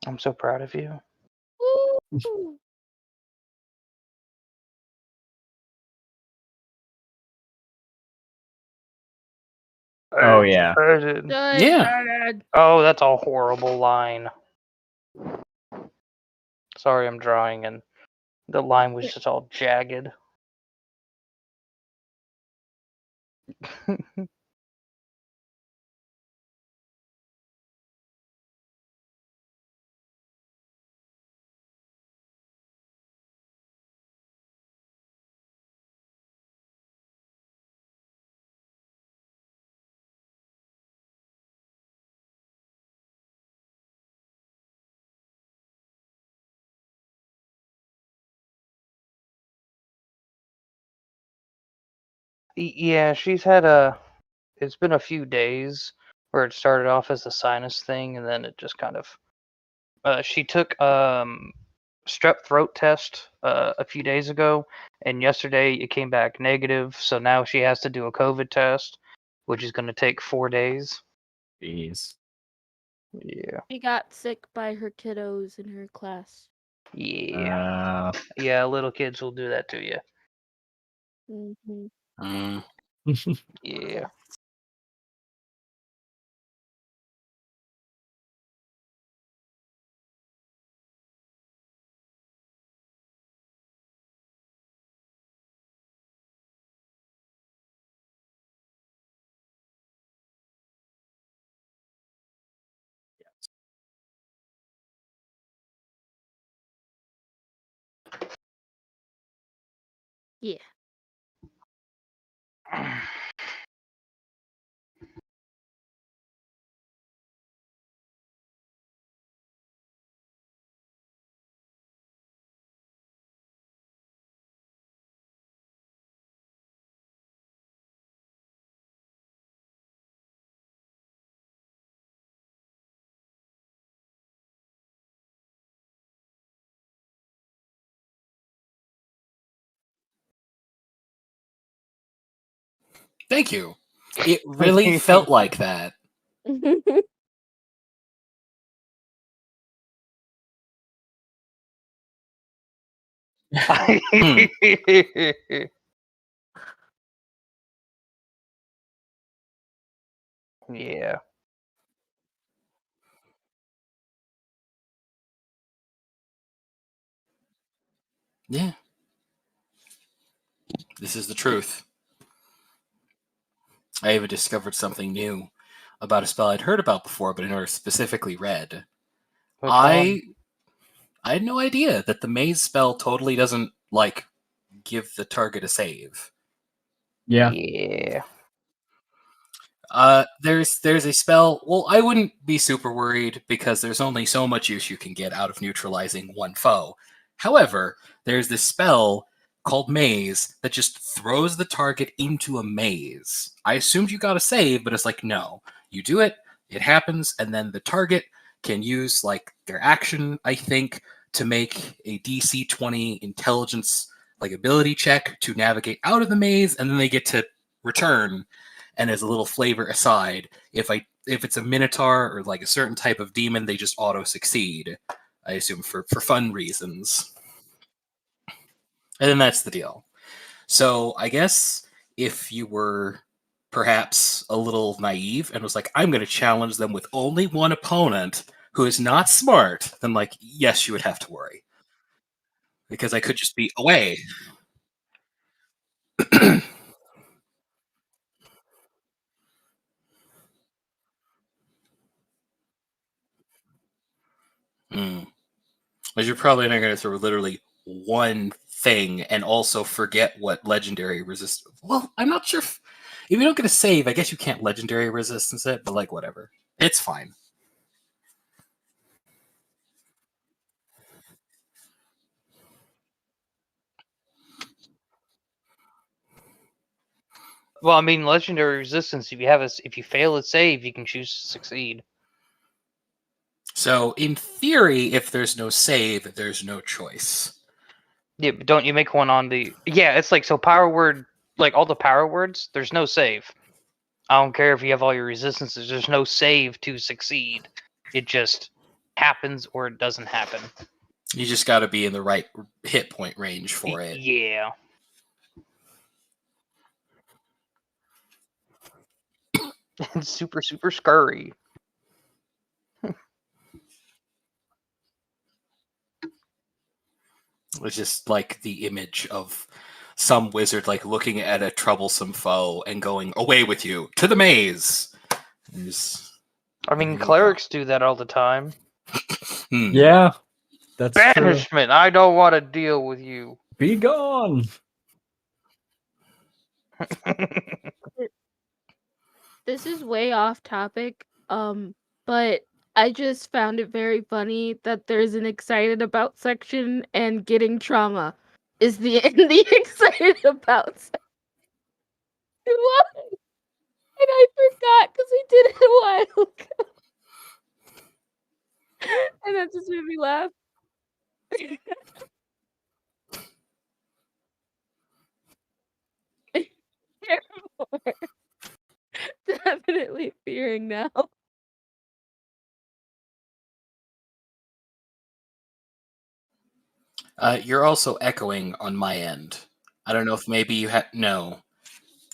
I'm so proud of you. Oh, yeah. Yeah. Oh, that's a horrible line. Sorry, I'm drawing, and the line was just all jagged. Yeah, she's had it's been a few days where it started off as a sinus thing, and then it just kind of. She took strep throat test a few days ago, and yesterday it came back negative. So now she has to do a COVID test, which is going to take 4 days. Jeez. Yeah. She got sick by her kiddos in her class. Yeah. Yeah, little kids will do that to you. Mm-hmm. Yeah. Yeah. Thank you. It really felt like that. Yeah. Yeah. This is the truth. I even discovered something new about a spell I'd heard about before, but I never specifically read. Which one? I had no idea that the maze spell totally doesn't, like, give the target a save. Yeah. Yeah. There's a spell. Well, I wouldn't be super worried because there's only so much use you can get out of neutralizing one foe. However, there's this spell called Maze that just throws the target into a maze. I assumed you got a save, but it's like, no. You do it, it happens, and then the target can use, like, their action, I think, to make a DC 20 intelligence, like, ability check to navigate out of the maze, and then they get to return. And as a little flavor aside, if it's a minotaur or like a certain type of demon, they just auto succeed. I assume for fun reasons. And then that's the deal. So I guess if you were perhaps a little naive and was like, I'm going to challenge them with only one opponent who is not smart, then like, yes, you would have to worry. Because I could just be away. But you're probably not going to throw literally one thing and also forget what legendary resist. Well, I'm not sure if you don't get a save. I guess you can't legendary resistance it, but like whatever, it's fine. Well, I mean, legendary resistance. If you fail a save, you can choose to succeed. So, in theory, if there's no save, there's no choice. Yeah, but don't you make one on the... Yeah, it's like, so power word, like all the power words, there's no save. I don't care if you have all your resistances, there's no save to succeed. It just happens or it doesn't happen. You just got to be in the right hit point range for it. Yeah. It's super, super scurry. It's just like the image of some wizard like looking at a troublesome foe and going, away with you, to the maze! I mean, clerics do that all the time. Yeah, that's true. Banishment! I don't want to deal with you. Be gone. This is way off topic, but I just found it very funny that there's an excited about section and getting trauma is the excited about section. Why? And I forgot because we did it a while ago. And that just made me laugh. Definitely fearing now. You're also echoing on my end. I don't know if maybe you have... No.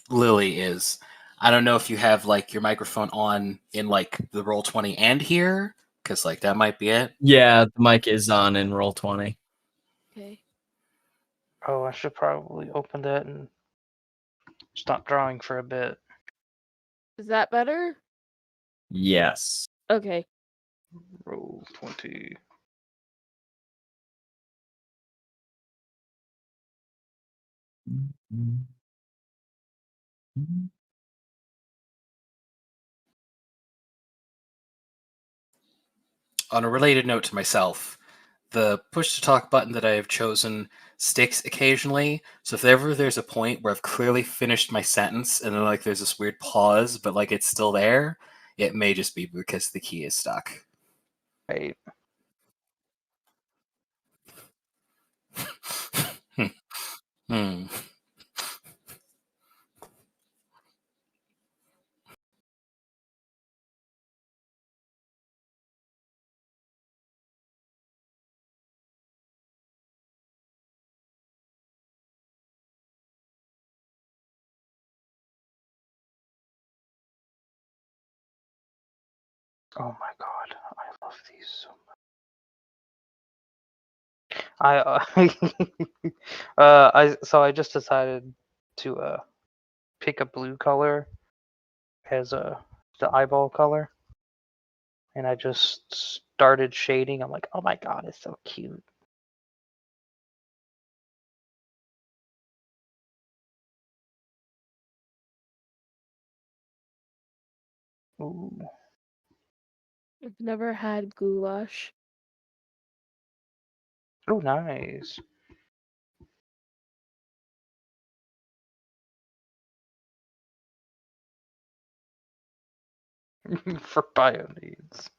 Lily is. I don't know if you have, like, your microphone on in, like, the Roll20 and here, because, like, that might be it. Yeah, the mic is on in Roll20. Okay. Oh, I should probably open that and stop drawing for a bit. Is that better? Yes. Okay. Roll 20. On a related note to myself, the push to talk button that I have chosen sticks occasionally. So if ever there's a point where I've clearly finished my sentence and then like there's this weird pause, but like it's still there, it may just be because the key is stuck. Right. Hmm. Oh my god, I love these so much. I just decided to pick a blue color as the eyeball color, and I just started shading. I'm like, oh my god, it's so cute. Ooh. I've never had goulash. Oh, nice. For bio needs.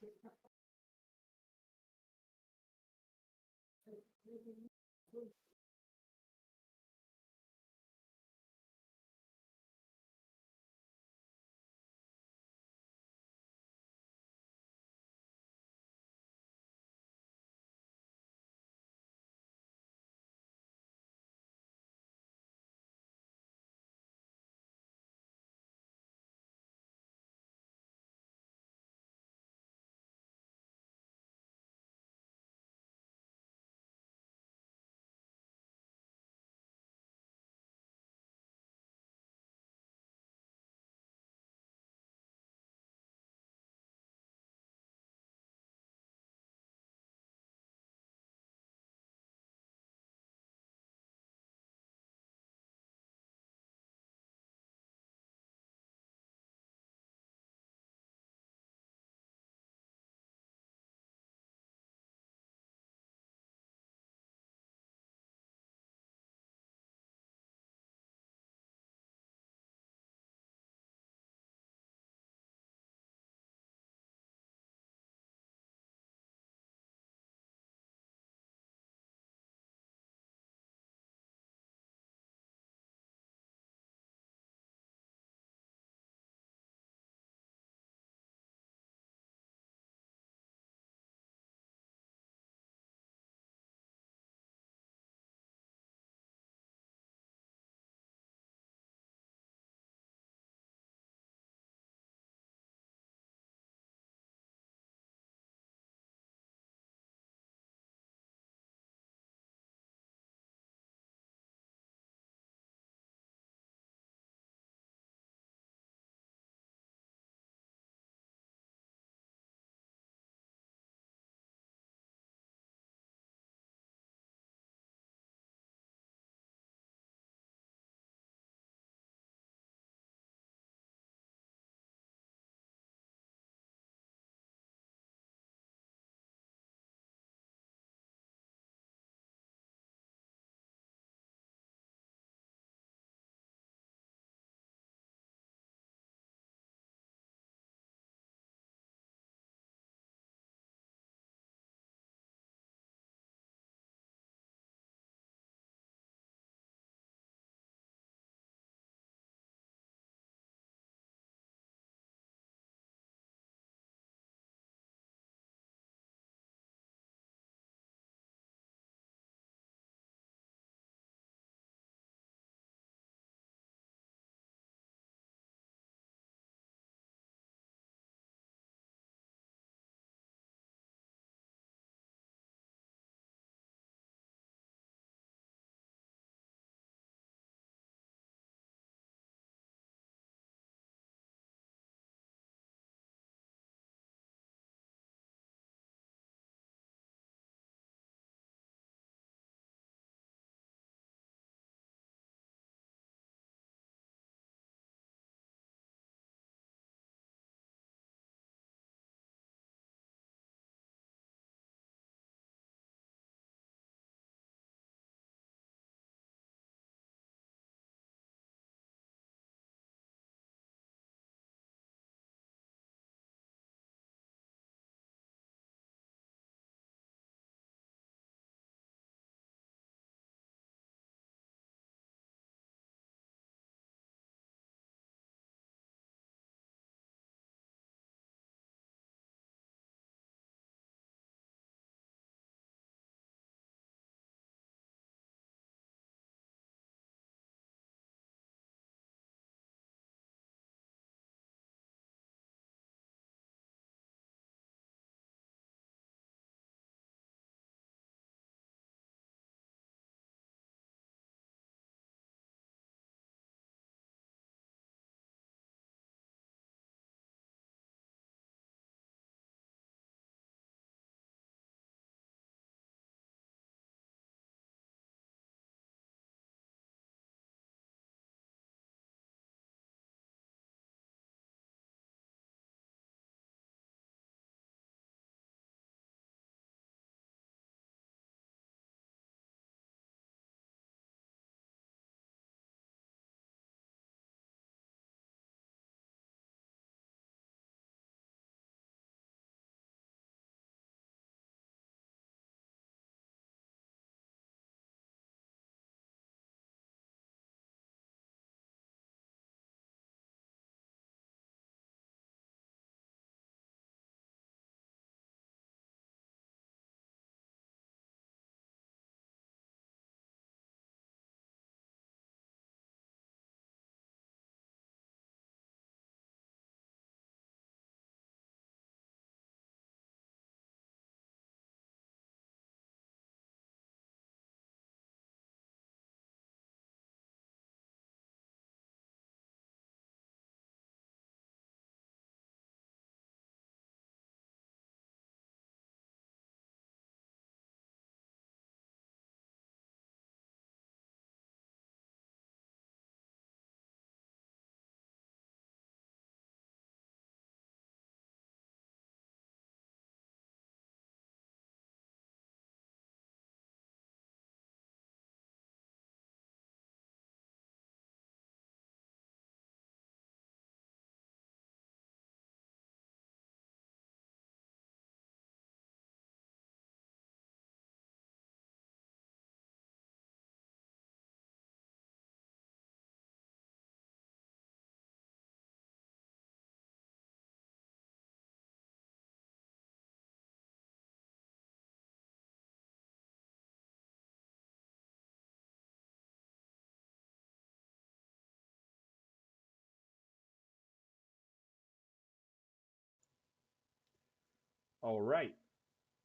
All right.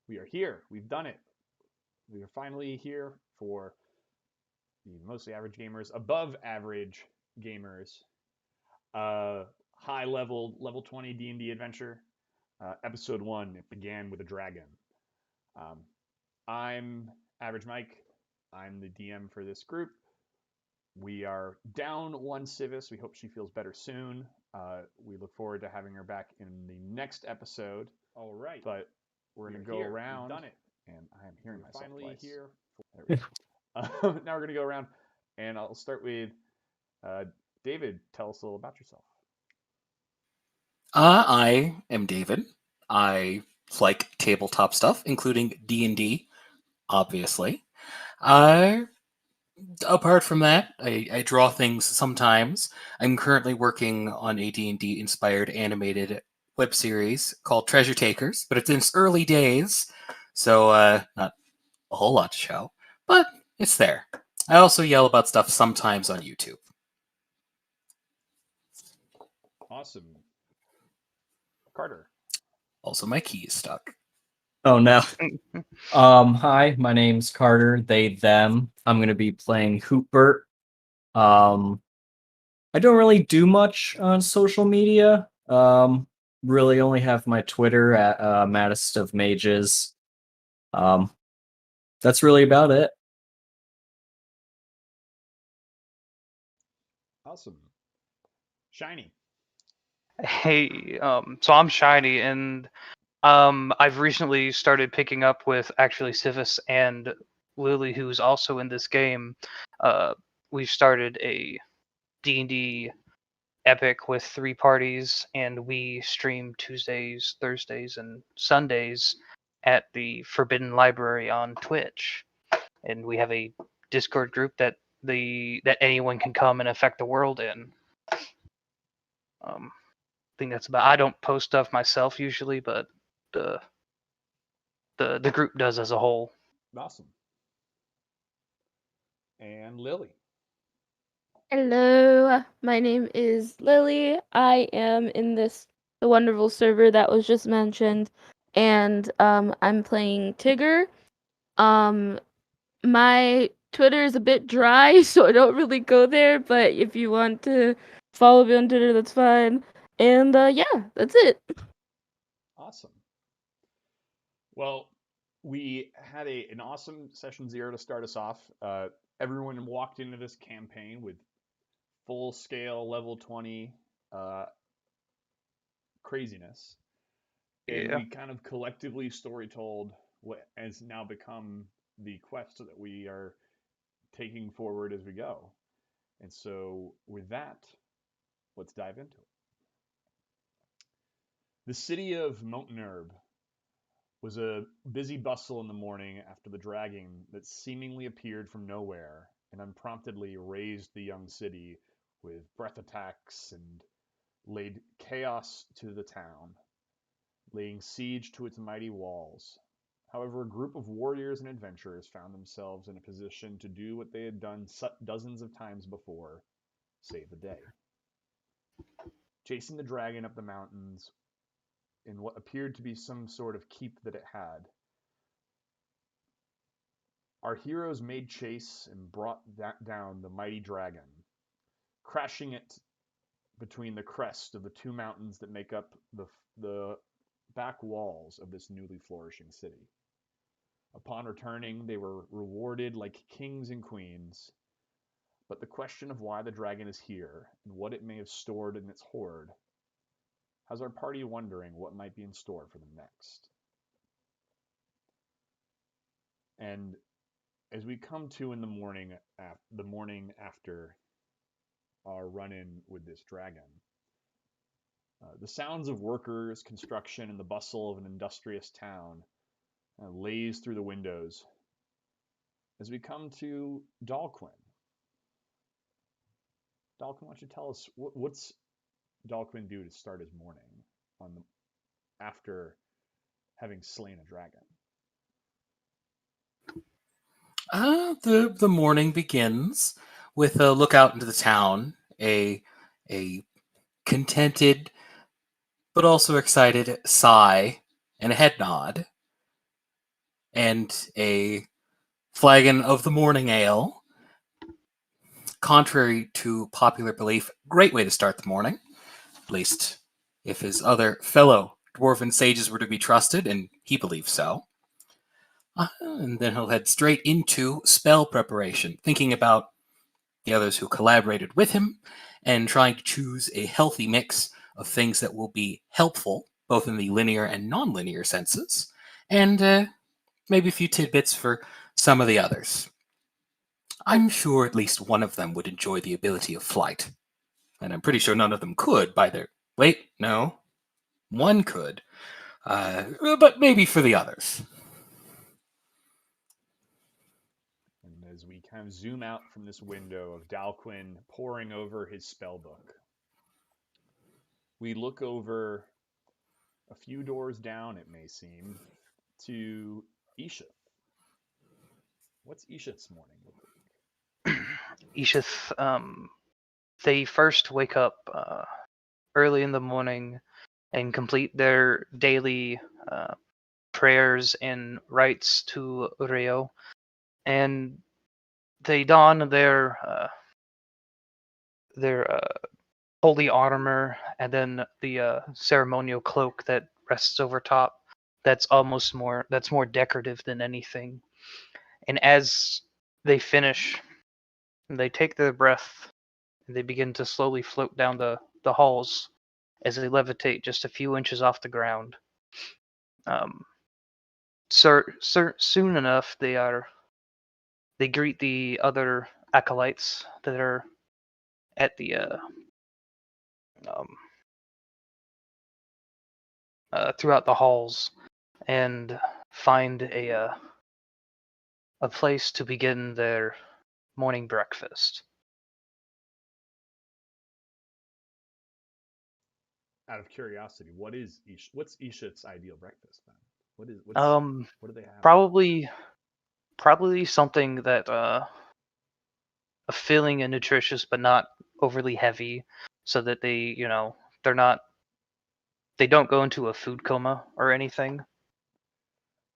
We are here. We've done it. We are finally here for the mostly average gamers, above average gamers, high level 20 D&D Adventure, episode 1. It began with a dragon. I'm Average Mike. I'm the DM for this group. We are down one Syvis. We hope she feels better soon. We look forward to having her back in the next episode. All right. But we're going to go around. We've done it. And I am hearing myself finally twice. Here. There we go. Now we're going to go around, and I'll start with David. Tell us a little about yourself. I am David. I like tabletop stuff, including D&D, obviously. Apart from that, I draw things sometimes. I'm currently working on a D&D inspired animated web series called Treasure Takers, but it's in its early days, so not a whole lot to show, but it's there. I also yell about stuff sometimes on YouTube. Awesome. Carter. Also, my key is stuck. Oh no. Hi, my name's Carter, they, them. I'm gonna be playing Hootbert. I don't really do much on social media. Really only have my Twitter at Maddest of Mages. That's really about it. Awesome. Shiny. Hey, so I'm Shiny, and I've recently started picking up with actually Syvis and Lily, who's also in this game. We've started a D&D epic with 3 parties, and we stream Tuesdays, Thursdays, and Sundays at the Forbidden Library on Twitch. And we have a Discord group that anyone can come and affect the world in. I think that's about. I don't post stuff myself usually, but the group does as a whole. Awesome. And Lily. Hello, my name is Lily. I am in the wonderful server that was just mentioned, and I'm playing Tig Ger. My Twitter is a bit dry, so I don't really go there, but if you want to follow me on Twitter, that's fine. And yeah, that's it. Awesome. Well, we had an awesome session 0 to start us off. Everyone walked into this campaign with full-scale level 20 craziness. And we kind of collectively story-told what has now become the quest that we are taking forward as we go. And so with that, let's dive into it. The city of Montenurb was a busy bustle in the morning after the dragon that seemingly appeared from nowhere and unpromptedly razed the young city with breath attacks and laid chaos to the town, laying siege to its mighty walls. However, a group of warriors and adventurers found themselves in a position to do what they had done dozens of times before: save the day. Chasing the dragon up the mountains in what appeared to be some sort of keep that it had, our heroes made chase and brought down the mighty dragon, crashing it between the crest of the 2 mountains that make up the back walls of this newly flourishing city. Upon returning, they were rewarded like kings and queens, but the question of why the dragon is here and what it may have stored in its hoard has our party wondering what might be in store for them next. And as we come to in the morning after our run-in with this dragon, the sounds of workers, construction, and the bustle of an industrious town lays through the windows as we come to Dalquin. Dalquin, why don't you tell us what's Dalquin do to start his morning after having slain a dragon? The morning begins with a look out into the town, a contented but also excited sigh and a head nod, and a flagon of the morning ale. Contrary to popular belief, great way to start the morning, at least if his other fellow dwarven sages were to be trusted, and he believes so. And then he'll head straight into spell preparation, thinking about the others who collaborated with him, and trying to choose a healthy mix of things that will be helpful, both in the linear and non-linear senses, and maybe a few tidbits for some of the others. I'm sure at least one of them would enjoy the ability of flight, and I'm pretty sure none of them could by their... Wait, no. One could, but maybe for the others. And as we kind of zoom out from this window of Dalquin poring over his spell book, we look over a few doors down, it may seem, to Eeshuth. What's Eeshuth's morning look like? Eeshuth, they first wake up early in the morning and complete their daily prayers and rites to Rio, and they don their holy armor and then the ceremonial cloak that rests over top. That's more decorative than anything. And as they finish, they take their breath and they begin to slowly float down the halls as they levitate just a few inches off the ground. Soon enough, they greet the other acolytes that are at the throughout the halls, and find a place to begin their morning breakfast. Out of curiosity, what's Eeshuth's ideal breakfast then? What do they have? Probably something that a filling and nutritious, but not overly heavy, so that they don't go into a food coma or anything.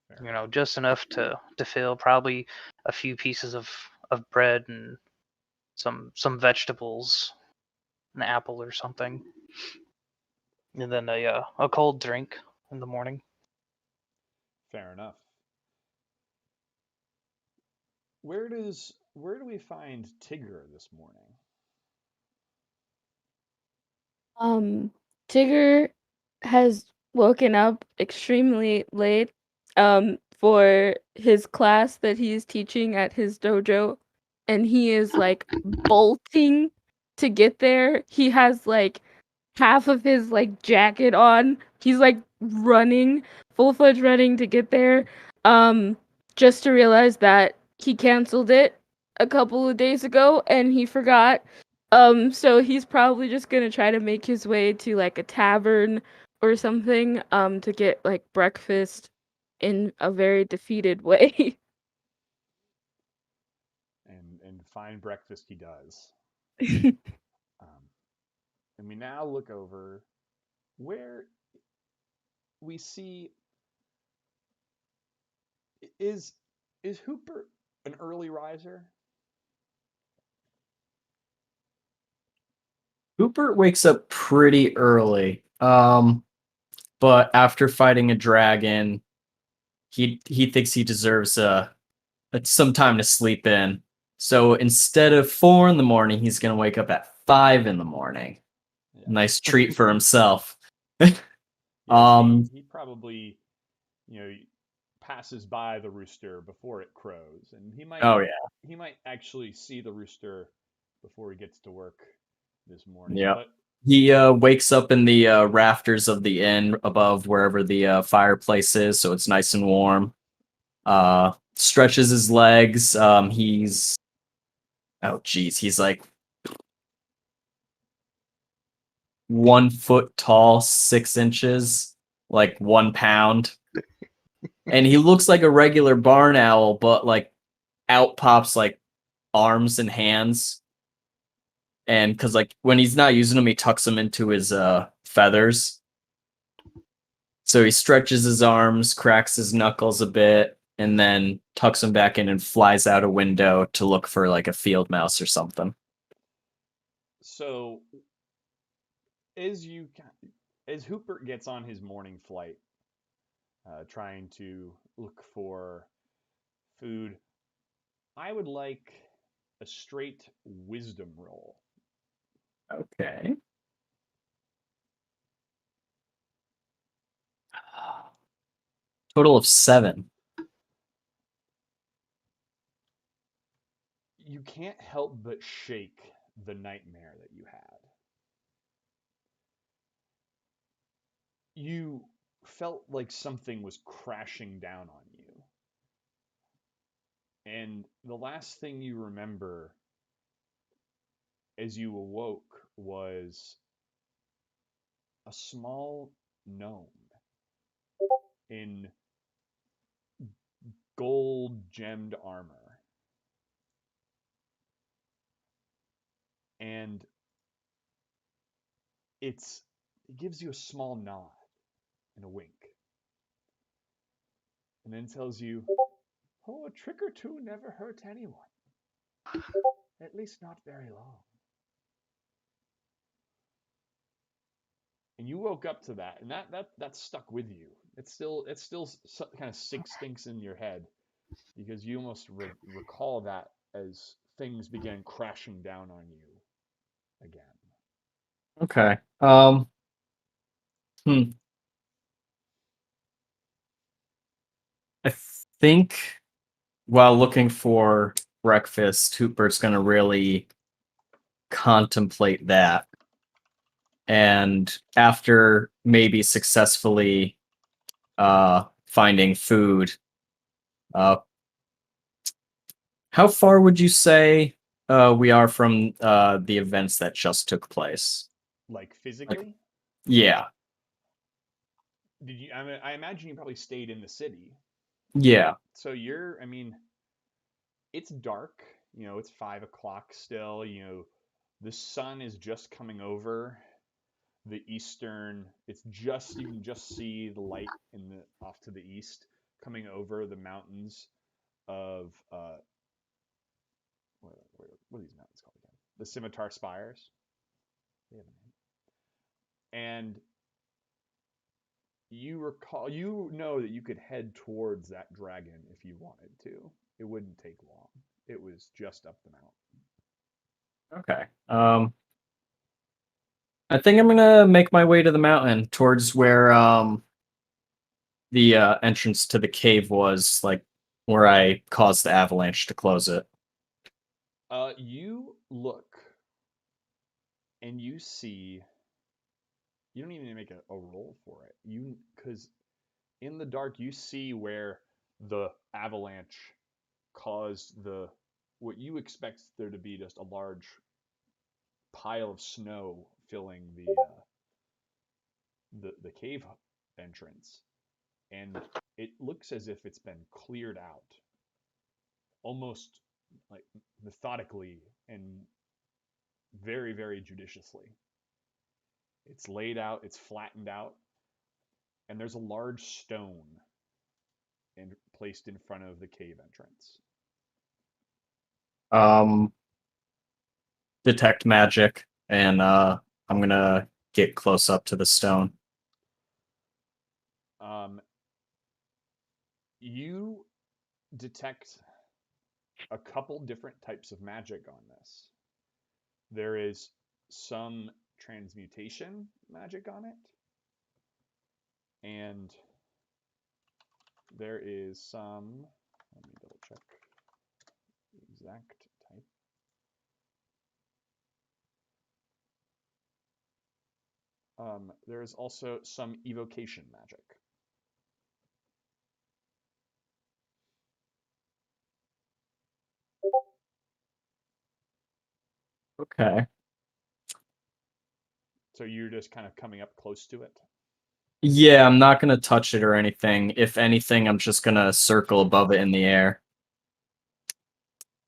Fair. Just enough to fill. Probably a few pieces of bread and some vegetables, an apple or something, and then a cold drink in the morning. Fair enough. Where do we find Tig Ger this morning? Tig Ger has woken up extremely late for his class that he's teaching at his dojo, and he is like bolting to get there. He has like half of his like jacket on. He's like running, full-fledged running to get there. Just to realize that he canceled it a couple of days ago and he forgot. So he's probably just gonna try to make his way to like a tavern or something, to get like breakfast in a very defeated way. And fine breakfast he does. And we now look over where we see is Hootbert an early riser? Hootbert wakes up pretty early. But after fighting a dragon, he thinks he deserves some time to sleep in. So instead of 4 in the morning, he's gonna wake up at 5 in the morning. Yeah. Nice treat for himself. Yes, he probably, passes by the rooster before it crows, and he might. Oh yeah. He might actually see the rooster before he gets to work this morning. Yeah. But He wakes up in the rafters of the inn above wherever the fireplace is, so it's nice and warm. Stretches his legs. He's like 1 foot tall, 6 inches, like 1 pound. And he looks like a regular barn owl, but like out pops like arms and hands. And because like when he's not using them, he tucks them into his feathers. So he stretches his arms, cracks his knuckles a bit, and then tucks them back in and flies out a window to look for like a field mouse or something. So as Hootbert gets on his morning flight, trying to look for food, I would like a straight wisdom roll. Okay. Total of 7. You can't help but shake the nightmare that you had. You felt like something was crashing down on you. And the last thing you remember as you awoke was a small gnome in gold gemmed armor. And it gives you a small nod and a wink. And then tells you, "Oh, a trick or two never hurt anyone. At least not very long." And you woke up to that, and that stuck with you. It's still kind of stinks in your head because you almost recall that as things began crashing down on you again. Okay. I think while looking for breakfast, Hootbert's going to really contemplate that. And after maybe successfully finding food, how far would you say we are from the events that just took place? Like physically? Yeah. Did you? I imagine you probably stayed in the city. Yeah. So it's dark. It's 5 o'clock still. The sun is just coming over the eastern. You can just see the light off to the east coming over the mountains of what are these mountains called again? The Scimitar Spires. They have a name. And you know that you could head towards that dragon if you wanted to. It wouldn't take long. It was just up the mountain. Okay. I think I'm gonna make my way to the mountain towards where the entrance to the cave was, like where I caused the avalanche to close it. You look and you see. You don't even need to make a roll for it. Because in the dark you see where the avalanche caused what you expect there to be just a large pile of snow filling the cave entrance, and it looks as if it's been cleared out almost like methodically and very, very judiciously. It's laid out, it's flattened out, and there's a large stone placed in front of the cave entrance. Detect magic, and I'm gonna get close up to the stone. You detect a couple different types of magic on this. There is some transmutation magic on it, and there is some, let me double check the exact type. There is also some evocation magic. Okay. So you're just kind of coming up close to it? Yeah, I'm not gonna touch it or anything. If anything, I'm just gonna circle above it in the air.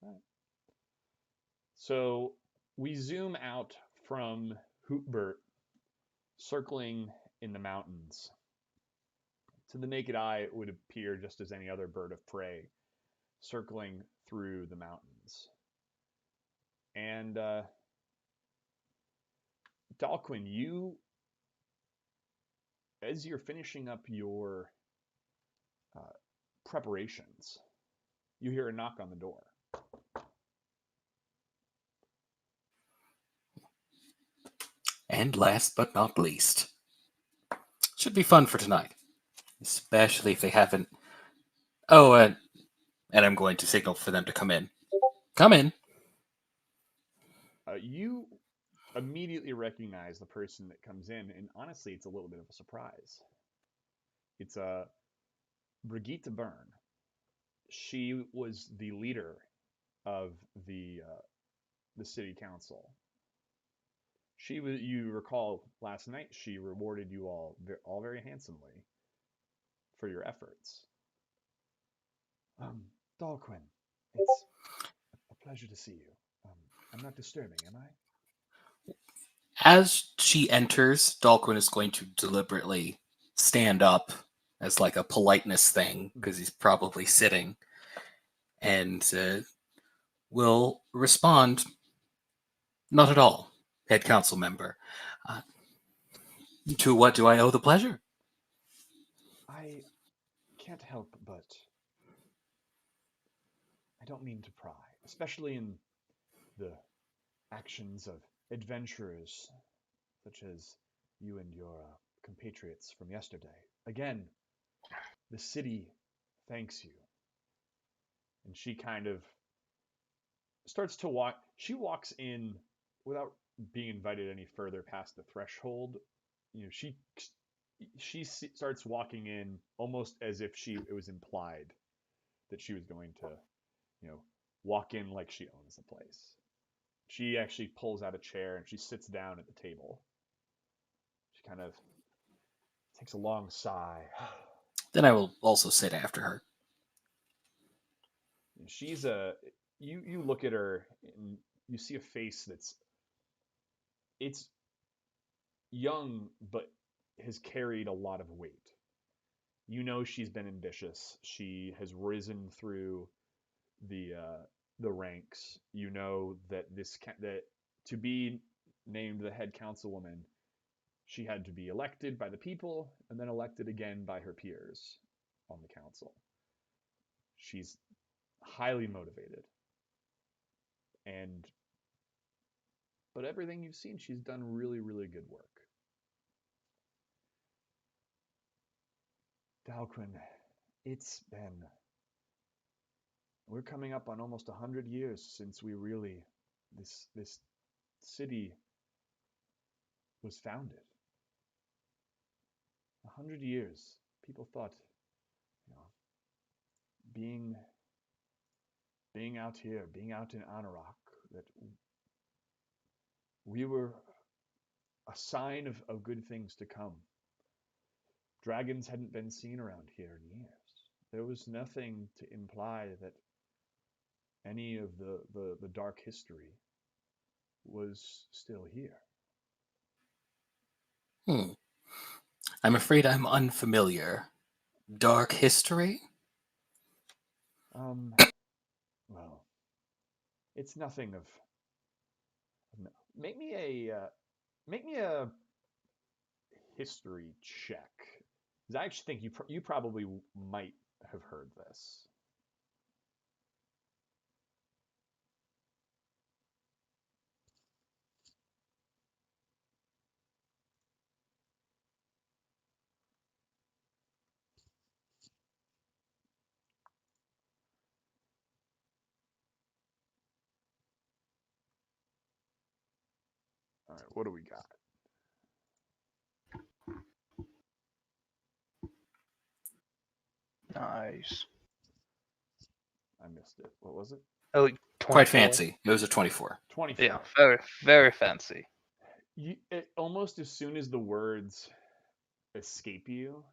Right. So we zoom out from Hootbert circling in the mountains. to the naked eye, it would appear just as any other bird of prey circling through the mountains. And Dalquin, as you're finishing up your preparations, you hear a knock on the door. And last but not least, should be fun for tonight, especially if they haven't. Oh, and I'm going to signal for them to come in. Come in. You immediately recognize the person that comes in, and honestly, it's a little bit of a surprise. It's Brigitte Byrne. She was the leader of the city council. She was, you recall last night, she rewarded you all very handsomely for your efforts. Dalquin, it's a pleasure to see you. I'm not disturbing, am I? As she enters, Dalquin is going to deliberately stand up as like a politeness thing, because he's probably sitting, and will respond, "Not at all, head council member. To what do I owe the pleasure?" I can't help but... I don't mean to pry, especially in the actions of adventurers such as you and your compatriots from yesterday. Again, the city thanks you. And she kind of starts to walk. She walks in without being invited any further past the threshold. You know, she starts walking in almost as if it was implied that she was going to, walk in like she owns the place. She actually pulls out a chair and she sits down at the table. She kind of takes a long sigh. Then I will also sit after her. And she's you look at her and you see a face it's young but has carried a lot of weight. You know she's been ambitious. She has risen through the ranks. You know that that to be named the head councilwoman, she had to be elected by the people and then elected again by her peers on the council. She's highly motivated. But everything you've seen, she's done really, really good work. Dalquin, we're coming up on almost 100 years since this city was founded. 100 years. People thought, being out here, being out in Anorak, that we were a sign of good things to come. Dragons hadn't been seen around here in years. There was nothing to imply that any of the dark history was still here. I'm afraid I'm unfamiliar. Dark history? Well, it's nothing of... No. Make me a history check. Because I actually think you probably might have heard this. All right, what do we got? Nice. I missed it. What was it? Oh, 24. Quite fancy. It was a 24. 24. Yeah, very, very fancy. Almost as soon as the words escape you,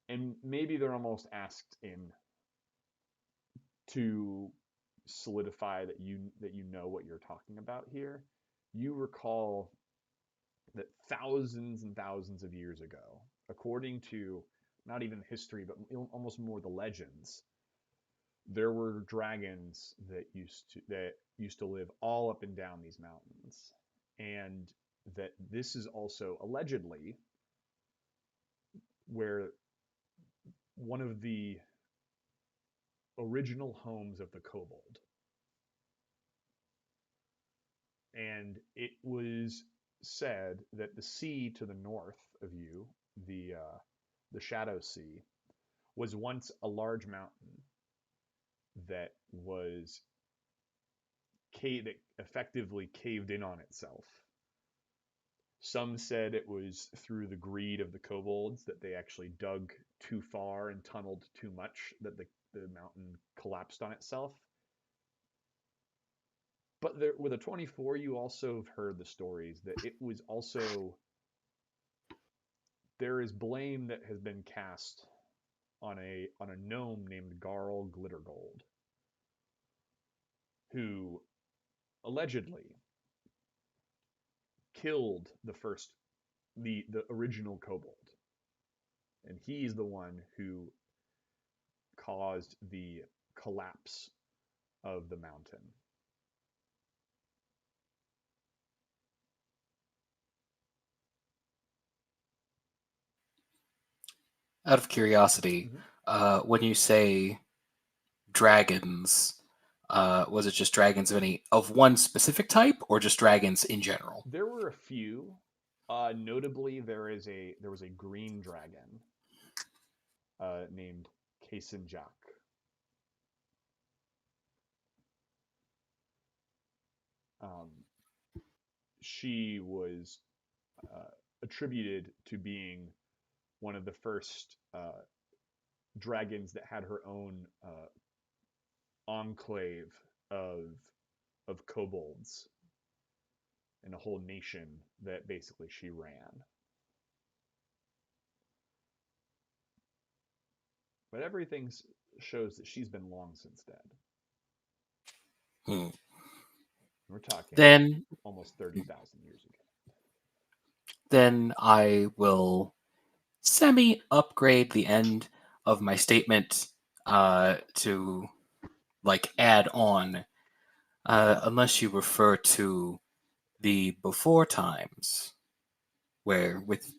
and maybe they're almost asked in to solidify that you know what you're talking about here, you recall that thousands and thousands of years ago, according to not even history, but almost more the legends, there were dragons that used to live all up and down these mountains, and that this is also allegedly where one of the original homes of the kobold. And it was said that the sea to the north of you, the Shadow Sea, was once a large mountain that was that effectively caved in on itself. Some said it was through the greed of the kobolds that they actually dug too far and tunneled too much, that the mountain collapsed on itself. But with a 24, you also have heard the stories that it was also, there is blame that has been cast on a gnome named Garl Glittergold, who allegedly killed the original kobold, and he's the one who caused the collapse of the mountain. Out of curiosity, when you say dragons, was it just dragons of one specific type, or just dragons in general? There were a few. Notably, there was a green dragon named Kasenjak. She was attributed to being one of the first dragons that had her own enclave of kobolds and a whole nation that basically she ran. But everything shows that she's been long since dead. We're talking Then almost 30,000 years ago. Then I will semi-upgrade the end of my statement to add on, unless you refer to the before times, where with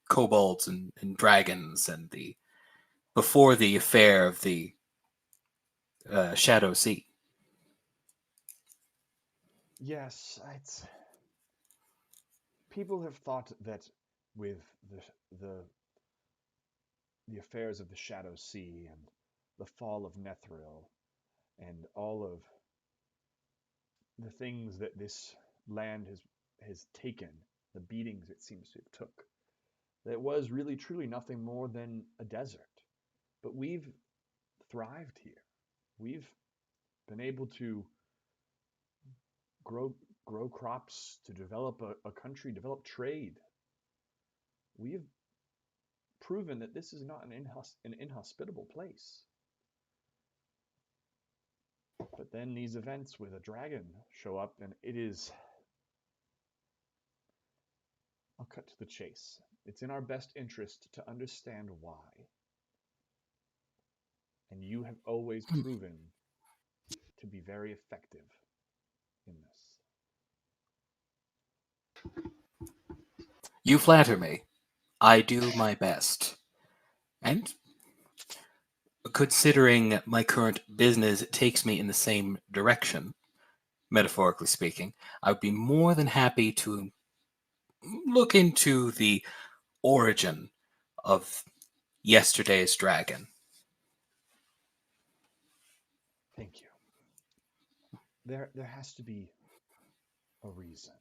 kobolds and dragons, and the before the affair of the Shadow Sea. Yes, people have thought that with the affairs of the Shadow Sea and the fall of Nethril and all of the things that this land has taken, the beatings it seems to have took, that it was really truly nothing more than a desert. But we've thrived here. We've been able to grow crops, to develop a country, develop trade. We've proven that this is not an inhospitable place. But then these events with a dragon show up, and it is... I'll cut to the chase. It's in our best interest to understand why. And you have always proven to be very effective in this. You flatter me. I do my best. And considering my current business takes me in the same direction, metaphorically speaking, I would be more than happy to look into the origin of yesterday's dragon. Thank you. There has to be a reason.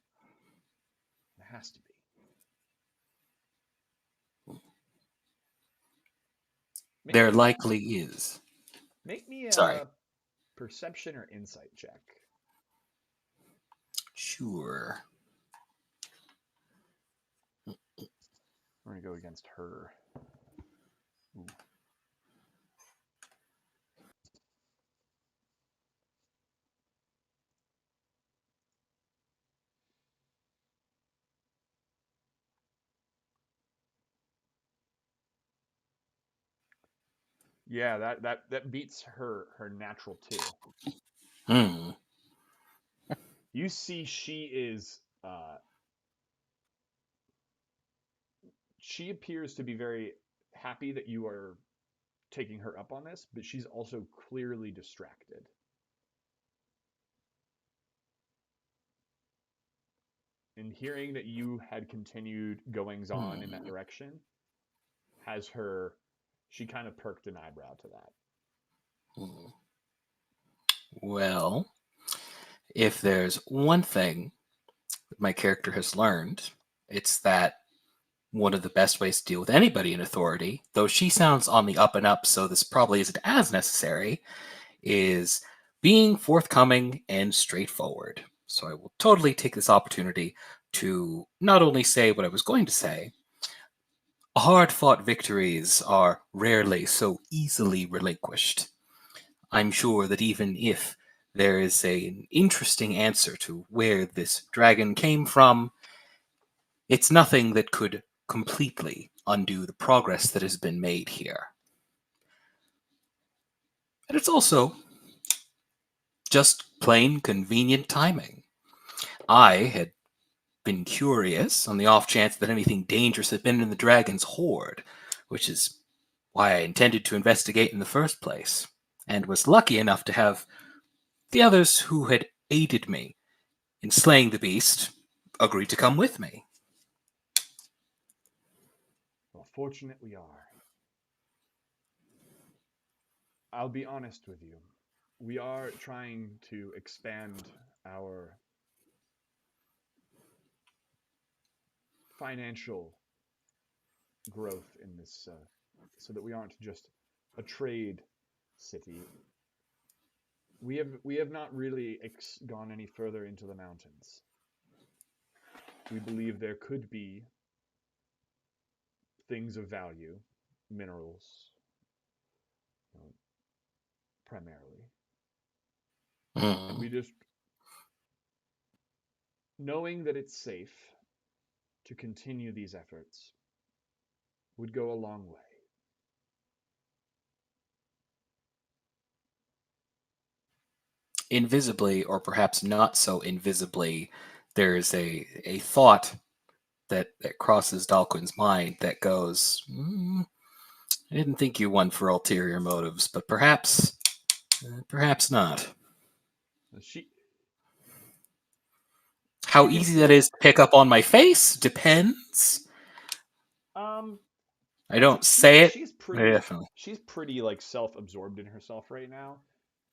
There has to be. There likely is. Make me a Sorry. perception or insight check. Sure. We're going to go against her. Ooh. Yeah, that beats her natural 2. Hmm. You see, she appears to be very happy that you are taking her up on this, but she's also clearly distracted. And hearing that you had continued goings on in that direction she kind of perked an eyebrow to that. Well, if there's one thing that my character has learned, it's that one of the best ways to deal with anybody in authority, though she sounds on the up and up, so this probably isn't as necessary, is being forthcoming and straightforward. So I will totally take this opportunity to not only say what I was going to say, hard-fought victories are rarely so easily relinquished. I'm sure that even if there is an interesting answer to where this dragon came from, it's nothing that could completely undo the progress that has been made here. And it's also just plain convenient timing. I had been curious on the off chance that anything dangerous had been in the dragon's hoard, which is why I intended to investigate in the first place, and was lucky enough to have the others who had aided me in slaying the beast agree to come with me. Well, fortunate we are. I'll be honest with you. We are trying to expand our financial growth in this, so that we aren't just a trade city. We have not really gone any further into the mountains. We believe there could be things of value, minerals, primarily. We just, knowing that it's safe to continue these efforts would go a long way. Invisibly, or perhaps not so invisibly, there's a thought that crosses Dalquin's mind that goes, I didn't think you won for ulterior motives, but perhaps not. She How can easy that is to pick up on my face depends. I don't say it. She's Definitely. pretty like self-absorbed in herself right now,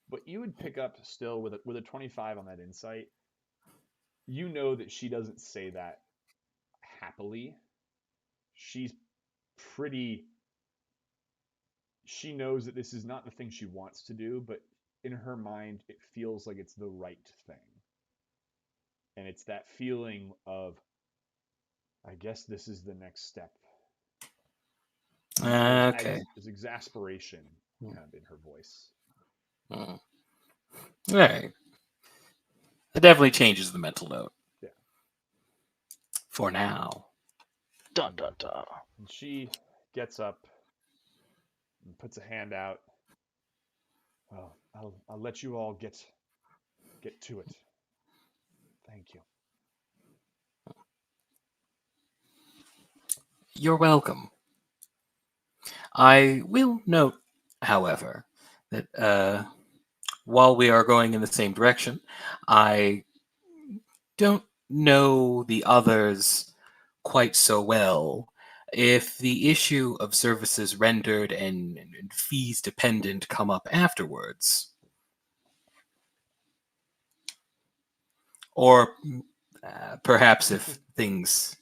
but you would pick up still with a 25 on that insight. You know that she doesn't say that happily. She's pretty. She knows that this is not the thing she wants to do, but in her mind, it feels like it's the right thing. And it's that feeling of, I guess this is the next step. Okay. There's exasperation kind of in her voice. All right. It definitely changes the mental note. Yeah. For now. Dun dun dun. And she gets up and puts a hand out. Well, I'll let you all get to it. Thank you. You're welcome. I will note, however, that while we are going in the same direction, I don't know the others quite so well. If the issue of services rendered and fees dependent come up afterwards, or perhaps if things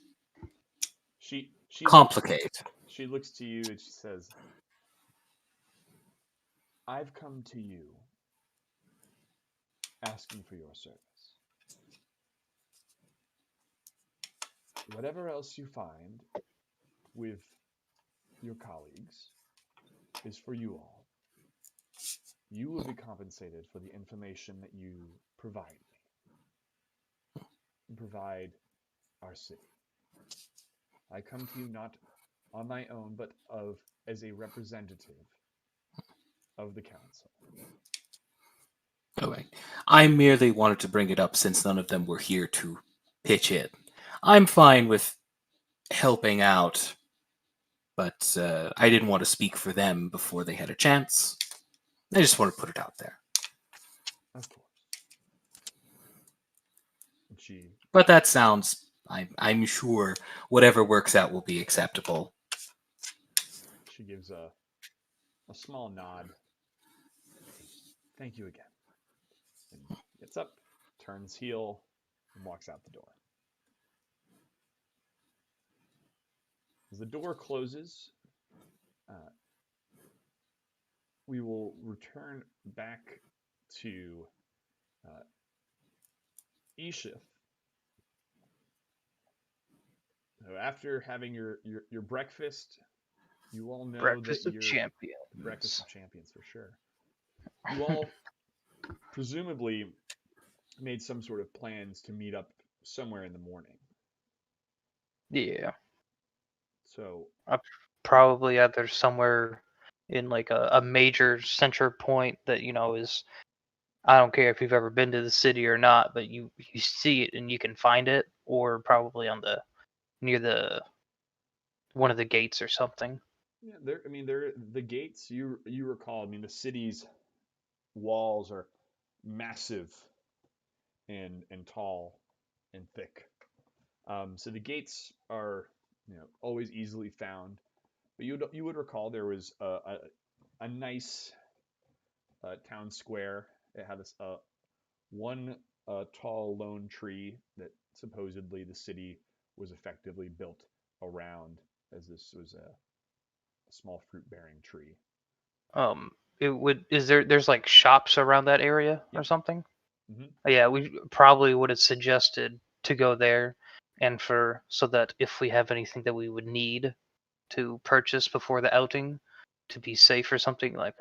She complicate. She looks to you and she says, I've come to you asking for your service. Whatever else you find with your colleagues is for you all. You will be compensated for the information that you provide me and provide our city. I come to you not on my own, but as a representative of the council. Okay. I merely wanted to bring it up since none of them were here to pitch it. I'm fine with helping out, but I didn't want to speak for them before they had a chance. I just want to put it out there. Of course. And she But that sounds, I'm sure whatever works out will be acceptable. gives a small nod. Thank you again. And gets up, turns heel, and walks out the door. As the door closes, we will return back to Eeshuth. So after having your breakfast, you all know Breakfast that of you're Champions. breakfast of champions for sure. You all presumably made some sort of plans to meet up somewhere in the morning. Yeah. So Probably either somewhere in like a major center point that, is, I don't care if you've ever been to the city or not, but you see it and you can find it, or probably near the one of the gates or something. yeah, they're the gates. You recall. I mean, the city's walls are massive and tall and thick. So the gates are always easily found. But you would recall there was a nice town square. It had one tall lone tree that supposedly the city was effectively built around, as this was a small fruit-bearing tree. There's like shops around that area or Yep. something? Mhm. Yeah, we probably would have suggested to go there, and so that if we have anything that we would need to purchase before the outing to be safe or something, like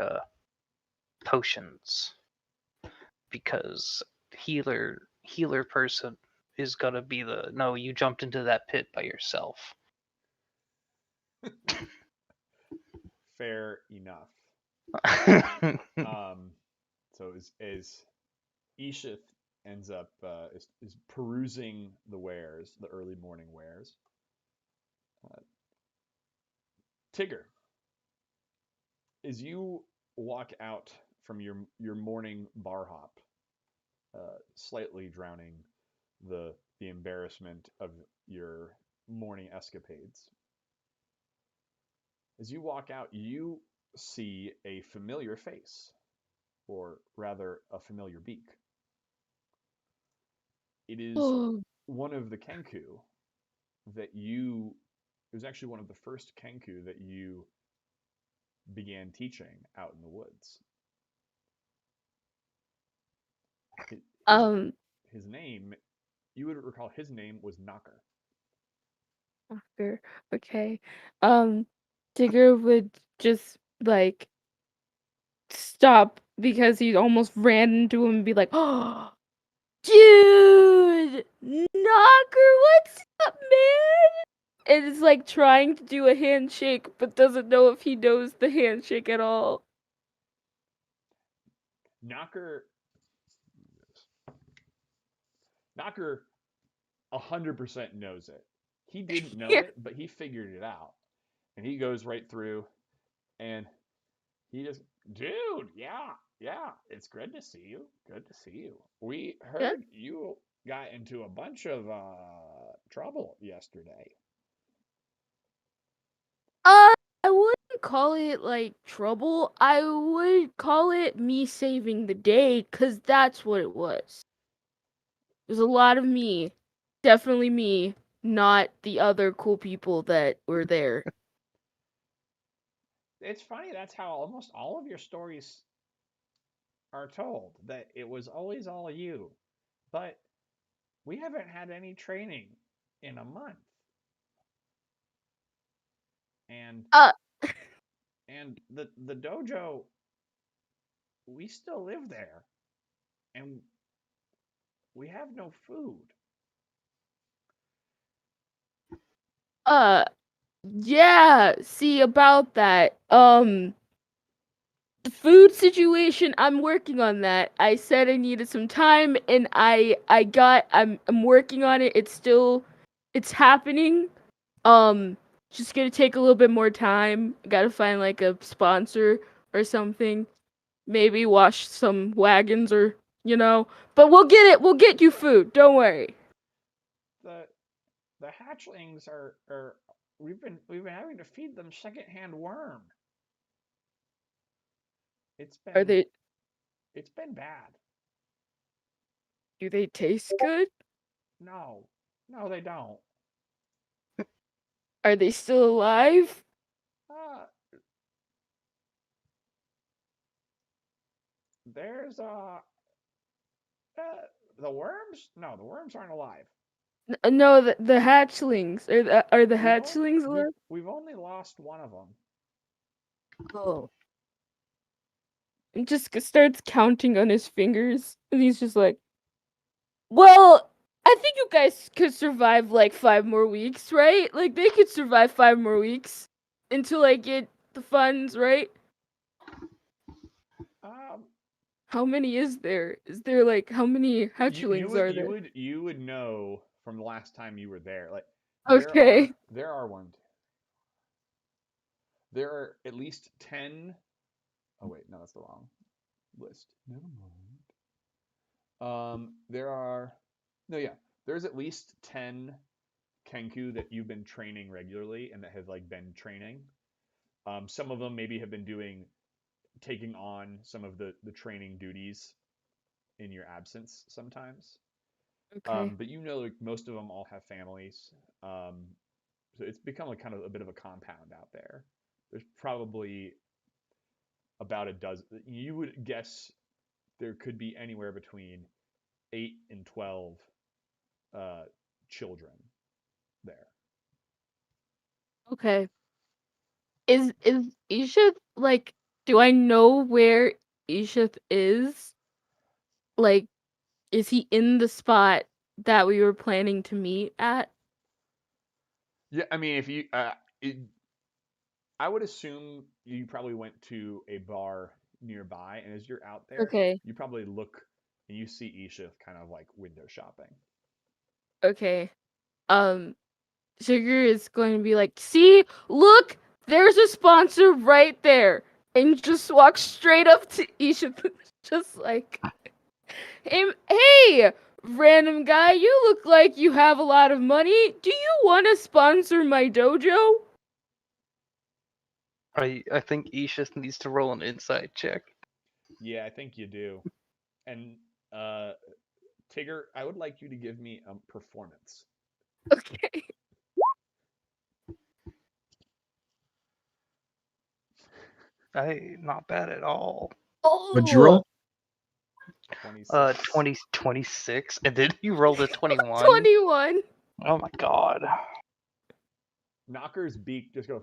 potions, because healer person is gonna be no, you jumped into that pit by yourself. Fair enough. So as Eeshuth ends up is perusing the early morning wares. Tig Ger, as you walk out from your morning bar hop, slightly drowning the embarrassment of your morning escapades. As you walk out, you see a familiar face, or rather, a familiar beak. It is Oh, one of the Kenku that you. It was actually one of the first Kenku that you began teaching out in the woods. His name, you would recall, his name was Knocker. Knocker. Okay. Tigger would just like stop because he almost ran into him and be like, "Oh, dude, Knocker, what's up, man?" And it's like trying to do a handshake, but doesn't know if he knows the handshake at all. Knocker 100% knows it. He didn't know Yeah. it, but he figured it out. And he goes right through and he just, dude, yeah, it's good to see you. Good to see you. We heard you got into a bunch of trouble yesterday. I wouldn't call it like trouble. I would call it me saving the day, 'cause that's what it was. There's a lot of me. Definitely me, not the other cool people that were there. It's funny, that's how almost all of your stories are told, that it was always all you. But we haven't had any training in a month. And Uh. and the dojo, we still live there. And we have no food. Yeah, see about that. the food situation, I'm working on that. I said I needed some time, and I'm working on it. It's happening. Just gonna take a little bit more time. Gotta find like a sponsor or something. Maybe wash some wagons or But we'll get it. We'll get you food. Don't worry. The hatchlings are we've been having to feed them secondhand worm. It's Are been they? bad. Do they taste good? No, they don't. Are they still alive? Uh, there's the worms. No, the worms aren't alive. No, the hatchlings. Are the We've only- hatchlings alive? We've only lost one of them. Oh. And just starts counting on his fingers, and he's just like, "Well, I think you guys could survive like 5 more weeks, right? Like they could survive 5 more weeks until I get the funds, right? How many is there? Is there like how many hatchlings are there? You would know from the last time you were there. Like Okay. there are one. There are at least 10. Oh wait, no, that's the wrong list. Never mind. There's at least 10 Kenku that you've been training regularly and that have like been training. Some of them maybe have been taking on some of the training duties in your absence sometimes. Okay. But like most of them all have families. So it's become like kind of a bit of a compound out there. There's probably about a dozen. You would guess there could be anywhere between 8 and 12 children there. Okay. Is Eeshuth like? Do I know where Eeshuth is? Like, is he in the spot that we were planning to meet at? Yeah, I mean, if you, I would assume you probably went to a bar nearby, and as you're out there, Okay. you probably look and you see Eeshuth kind of like window shopping. Okay. Sugar is going to be like, "See, look, there's a sponsor right there," and just walk straight up to Eeshuth, just like, hey, random guy, you look like you have a lot of money. Do you want to sponsor my dojo? I think Eeshuth needs to roll an insight check. Yeah, I think you do. And Tig Ger, I would like you to give me performance. Okay. Not bad at all. What'd you roll? 26. 26, and then you rolled a 21. 21. Oh my god. Knocker's beak just goes.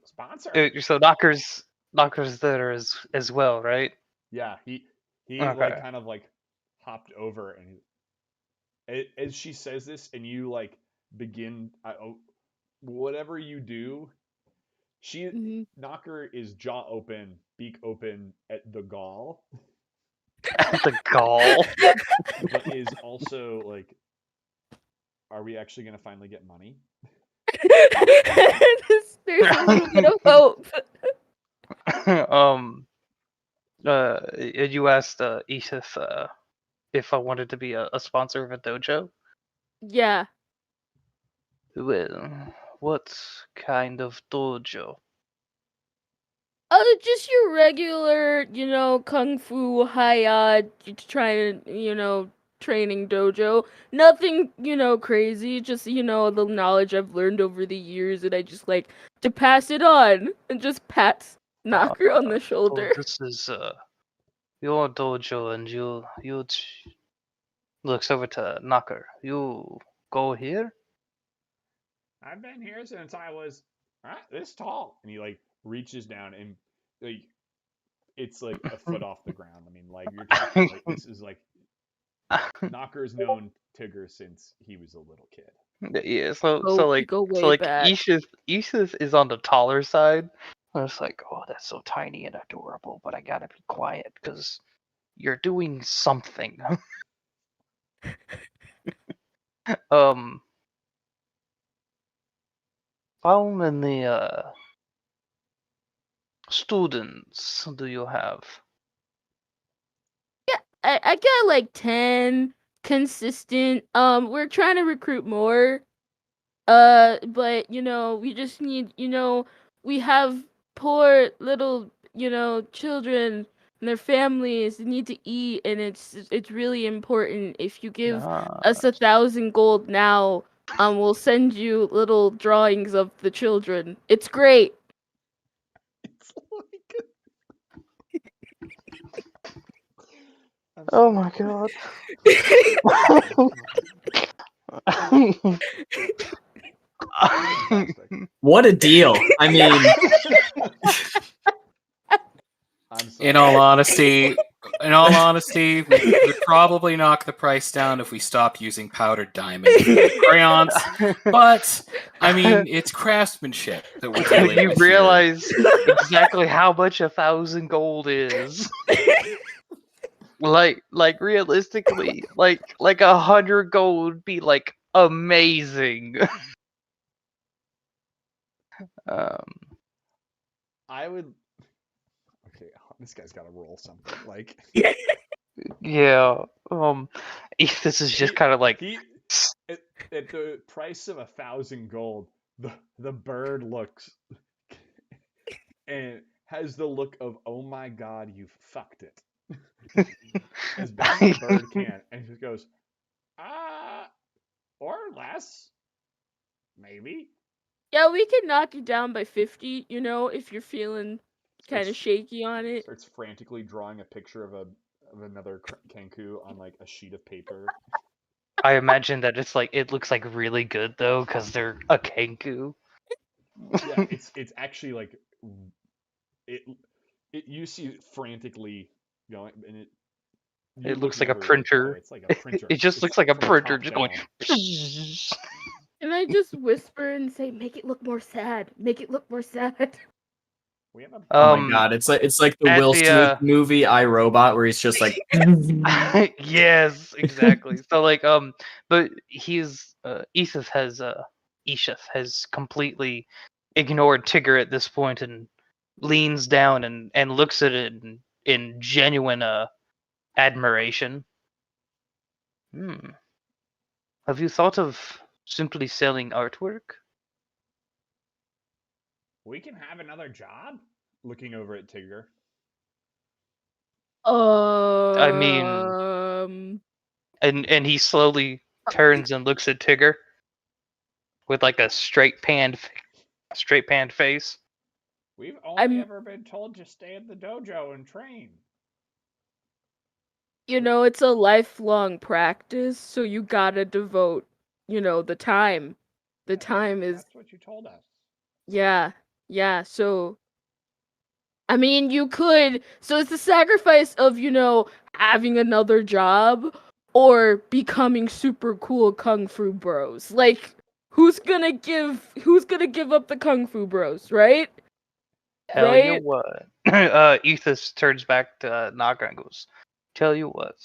Sponsor. So Knocker's there as well, right? Yeah, he Okay. like kind of like hopped over, and as she says this, and you like begin whatever you do, Knocker is jaw open, beak open at the gall. The gall. But is also like, are we actually gonna finally get money? There's a little bit of hope. You asked Eeshuth if I wanted to be a sponsor of a dojo. Yeah. Well, what kind of dojo? Just your regular, kung fu high trying, training dojo. Nothing, crazy. Just, the knowledge I've learned over the years, and I just like to pass it on, and just pat Knocker on the shoulder. This is your dojo, and you looks over to Knocker. You go here? I've been here since I was this tall, and he like reaches down and like it's like a foot off the ground. I mean, like you're talking like this is like Knocker's known Tig Ger since he was a little kid. Yeah, so We go way like back. Eeshuth is on the taller side. I was like, oh, that's so tiny and adorable, but I gotta be quiet because you're doing something. um, how many students do you have? I got like 10 consistent. We're trying to recruit more. But we just need, we have poor little, children and their families need to eat, and it's really important. If you give us 1,000 gold now, we'll send you little drawings of the children. It's great. It's like. I'm Oh sorry. my god. Fantastic. What a deal! I mean, I'm sorry. In all honesty, we'd probably knock the price down if we stopped using powdered diamond crayons. But I mean, it's craftsmanship that we're dealing You with here. realize exactly how much 1,000 gold is. Like realistically, like 100 gold would be like amazing. I would. Okay, this guy's got to roll something. Like. Yeah. This is just kind of like. At the price of 1,000 gold, the bird looks and has the look of, oh my god, you fucked it, as best a bird can, and just goes, or less, maybe. Yeah, we can knock you down by 50, if you're feeling kind of shaky on it. Starts frantically drawing a picture of another Kenku on like a sheet of paper. I imagine that it looks like really good though, because they're a Kenku. Yeah, it's actually like it. You see it frantically going, and it looks like a printer. It's like a printer. It just looks like a from the printer top just going. down. And I just whisper and say, "Make it look more sad. Make it look more sad." We have a oh my god, it's like the at Will the, Smith movie I, Robot, where he's just like, yes, exactly. So like but Eeshuth has completely ignored Tigger at this point and leans down and looks at it in genuine admiration. Have you thought of simply selling artwork? We can have another job. Looking over at Tigger. I mean, and he slowly turns and looks at Tigger with like a straight panned face. We've only ever been told to stay at the dojo and train. It's a lifelong practice, so you gotta devote, the time. The time is. That's what you told us. Yeah, so. I mean, you could. So it's the sacrifice of, having another job or becoming super cool kung fu bros. Like, who's gonna give up the kung fu bros, right? Tell you what. Eeshuth turns back to Naga and goes, "Tell you what.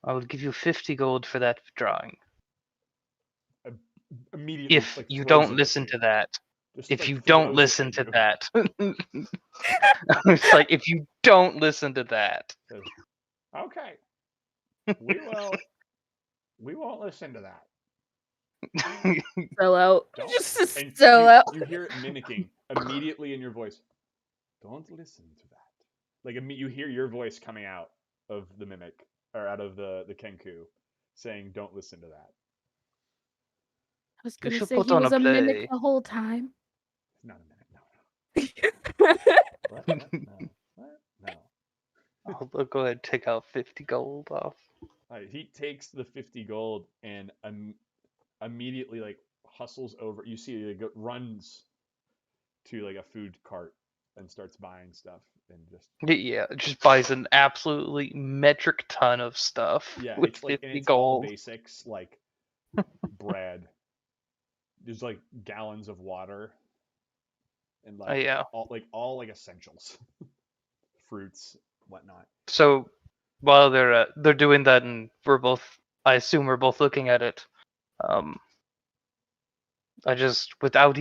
I will give you 50 gold for that drawing. Immediately, If like, you throws don't it at listen you. to that. Just, If like, you don't throws it listen at to you. that." It's like, if you don't listen to that. Okay. We won't listen to that. Sell out. Don't. Just And sell out. You hear it mimicking immediately in your voice. Don't listen to that. Like, you hear your voice coming out of the mimic, or out of the Kenku, saying, "Don't listen to that." I was You gonna should say put he on was a a mimic play. the whole time. Not a minute. No. What? No. What? No. I'll go ahead and take out 50 gold off. He takes the 50 gold and immediately like hustles over. You see, he runs to like a food cart and starts buying stuff and just. Yeah, just buys an absolutely metric ton of stuff Yeah, with it's like, and 50 it's all gold. basics like bread. There's like gallons of water and Yeah. all essentials, fruits, whatnot. So while they're doing that, and I assume we're both looking at it. I just, without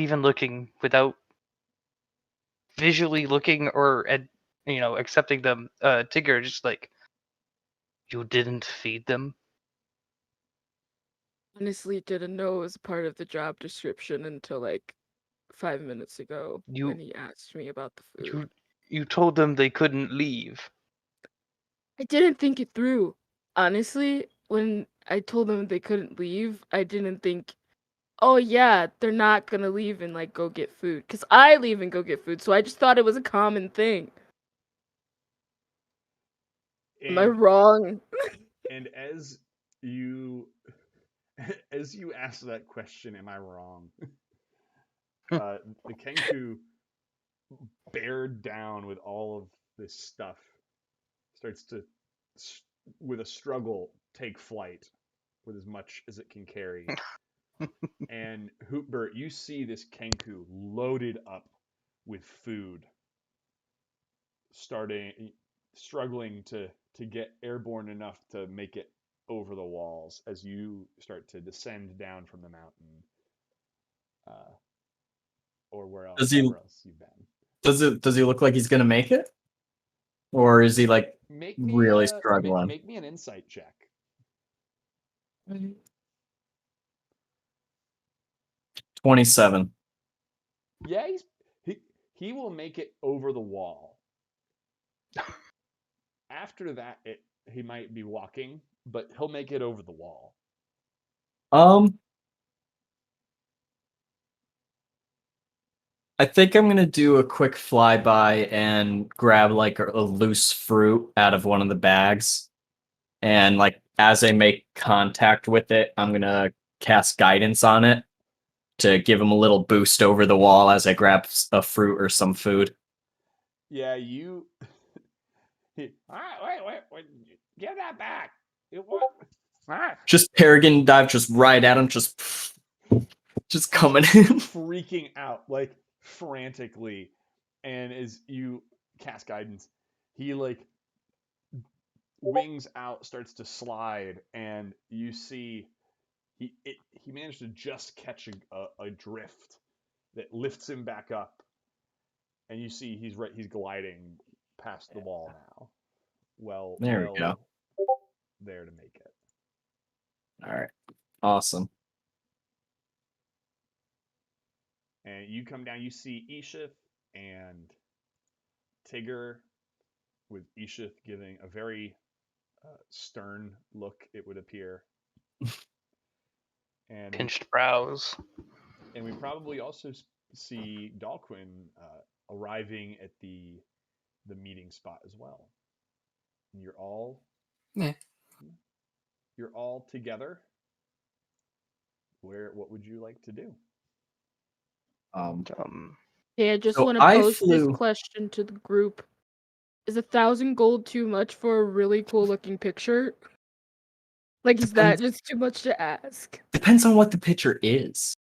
visually looking or accepting them, Tig Ger just like, you didn't feed them. Honestly, didn't know it was part of the job description until like 5 minutes ago when he asked me about the food. You told them they couldn't leave. I didn't think it through. Honestly, when I told them they couldn't leave, I didn't think, oh yeah, they're not gonna leave and like go get food. Cause I leave and go get food, so I just thought it was a common thing. Am I wrong? And as you ask that question, am I wrong? The Kenku, bared down with all of this stuff, starts to, with a struggle, take flight with as much as it can carry. And Hootbert, you see this Kenku loaded up with food, struggling to get airborne enough to make it over the walls as you start to descend down from the mountain, or wherever else you've been. Does he look like he's gonna make it, or is he like really Make struggling? me an insight check. 27. Yeah, he will make it over the wall. After that, he might be walking, but he'll make it over the wall. I think I'm gonna do a quick flyby and grab like a loose fruit out of one of the bags, and like as I make contact with it, I'm gonna cast guidance on it to give him a little boost over the wall as I grab a fruit or some food. Yeah, you. Wait, give that back. Just Peregrine dive, just right at him, just coming in. Freaking out, like frantically. And as you cast guidance, he like wings out, starts to slide, and you see he managed to just catch a drift that lifts him back up, and you see he's gliding past the wall now. Well, there we go. There to make it. All right, awesome. And you come down, you see Eeshuth and Tig Ger, with Eeshuth giving a very stern look, it would appear. And pinched brows. And we probably also see Dalquin arriving at the meeting spot as well. And you're all together. What would you like to do? Yeah, I just want to pose this question to the group. Is 1,000 gold too much for a really cool looking picture? Like, is that just too much to ask? Depends on what the picture is.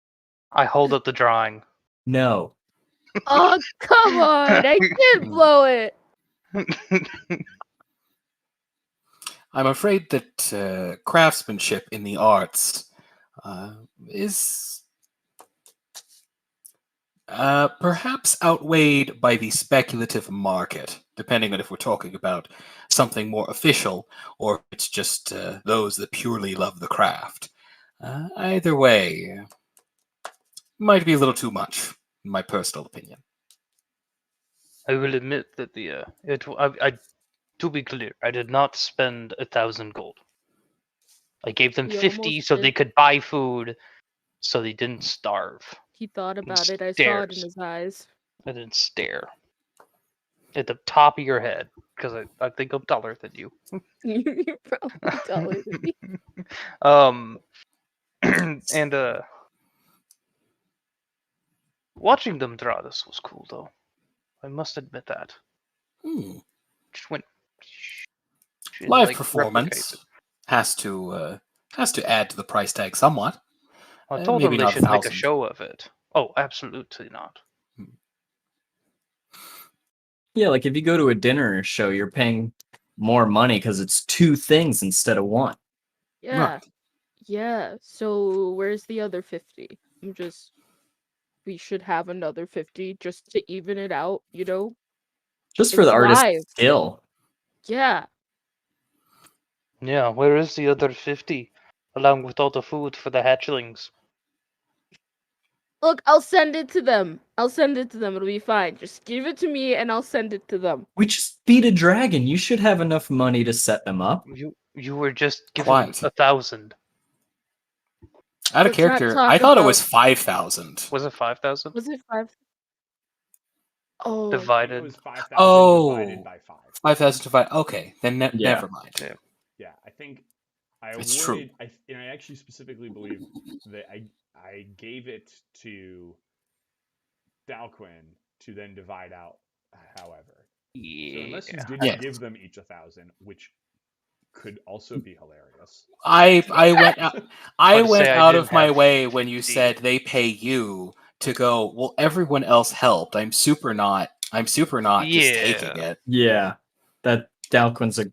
I hold up the drawing. No. Oh, come on! I can't blow it! I'm afraid that craftsmanship in the arts is perhaps outweighed by the speculative market, depending on if we're talking about something more official or if it's just those that purely love the craft. Either way, might be a little too much, in my personal opinion. I will admit that to be clear, I did not spend 1,000 gold. I gave them 50 so they could buy food, so they didn't starve. He thought about it. I saw it in his eyes. I didn't stare. At the top of your head, because I think I'm taller than you. You're probably taller than me. And watching them draw this was cool, though. I must admit that. Just went. Live performance has to add to the price tag somewhat. I told maybe them they not should make a 1,000. show of it. Oh, absolutely not. Yeah, like if you go to a dinner show, you're paying more money because it's 2 things instead of 1. Yeah. Right. Yeah. So where's the other 50? We should have another 50 just to even it out, you know? Just for It's the artist's live. skill. Yeah. Yeah, where is the other 50? Along with all the food for the hatchlings. Look, I'll send it to them. It'll be fine. Just give it to me and I'll send it to them. We just beat a dragon. You should have enough money to set them up. You were just given Quiet. 1,000. Out of Let's not character, talk I thought it about- was 5,000. Was it 5,000? Was it 5? Oh. It Divided. was 5,000 Oh. divided by 5. 5,000 divided. Okay, then Yeah. never mind. Yeah. Yeah, I think I It's awarded. true. And I actually specifically believe that I gave it to Dalquin to then divide out. However, so unless you didn't Yes. give them each 1,000, which could also be hilarious. I went out. I I'd went say I out didn't of my have way when you 50. said they pay you to go. Well, everyone else helped. I'm super not just taking Yeah. it. Yeah. That Dalquin's a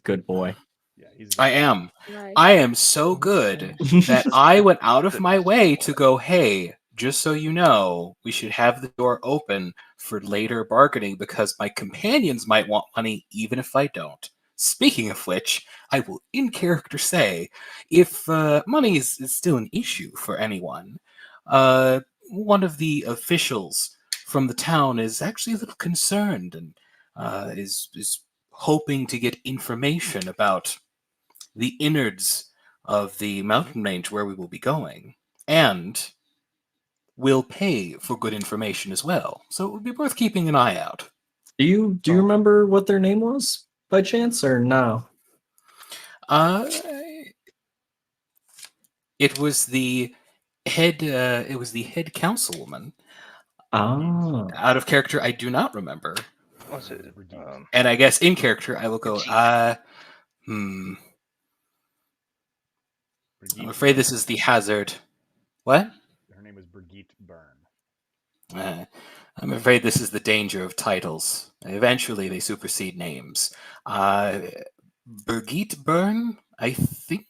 good boy. Yeah, he's. I am. Right. I am so good that I went out of my way to go, hey, just so you know, we should have the door open for later bargaining because my companions might want money even if I don't. Speaking of which, I will in character say, if money is still an issue for anyone, one of the officials from the town is actually a little concerned and is hoping to get information about the innards of the mountain range where we will be going, and will pay for good information as well. So it would be worth keeping an eye out. Do you remember what their name was by chance or no? It was the head. It was the head councilwoman. Oh. Out of character, I do not remember. Was it? Brigitte. And I guess in character, I will go. I'm afraid this is the hazard. What? Her name was Brigitte Byrne. I'm afraid this is the danger of titles. Eventually, they supersede names. Brigitte Byrne, I think.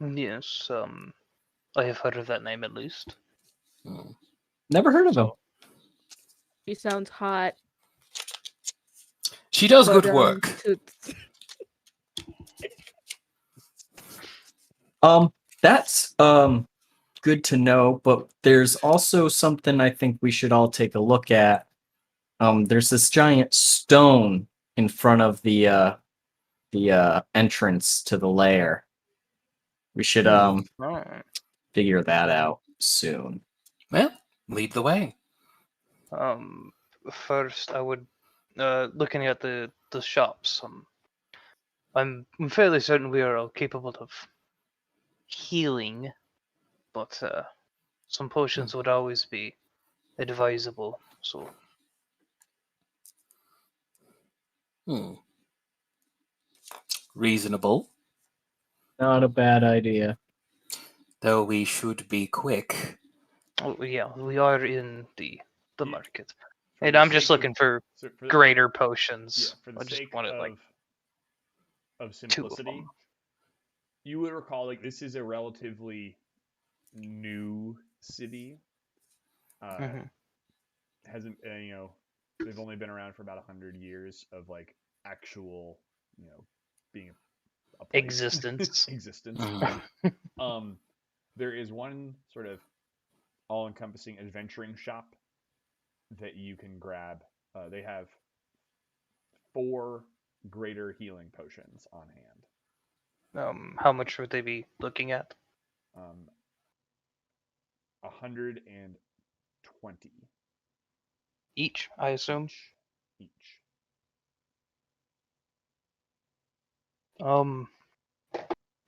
Yes. I have heard of that name at least. Never heard of him. She sounds hot. She does but, good work. That's good to know, but there's also something I think we should all take a look at. There's this giant stone in front of the entrance to the lair. We should Right. figure that out soon. Well, lead the way. First, I would looking at the shops. I'm fairly certain we are all capable of healing, but some potions would always be advisable. So Reasonable, Not a bad idea. though we should be quick. yeah, we are in the Yeah. market, For and the I'm just sake of- looking for so for- greater Yeah, potions. for the I just sake wanted like of 2 of simplicity, them. you would recall like this is a relatively new city. Mhm. Hasn't they've only been around for about 100 years of like actual being a place. Existence. existence. Mhm. There is one sort of all-encompassing adventuring shop that you can grab. They have 4 greater healing potions on hand. How much would they be looking at? 120 Each, I assume. each.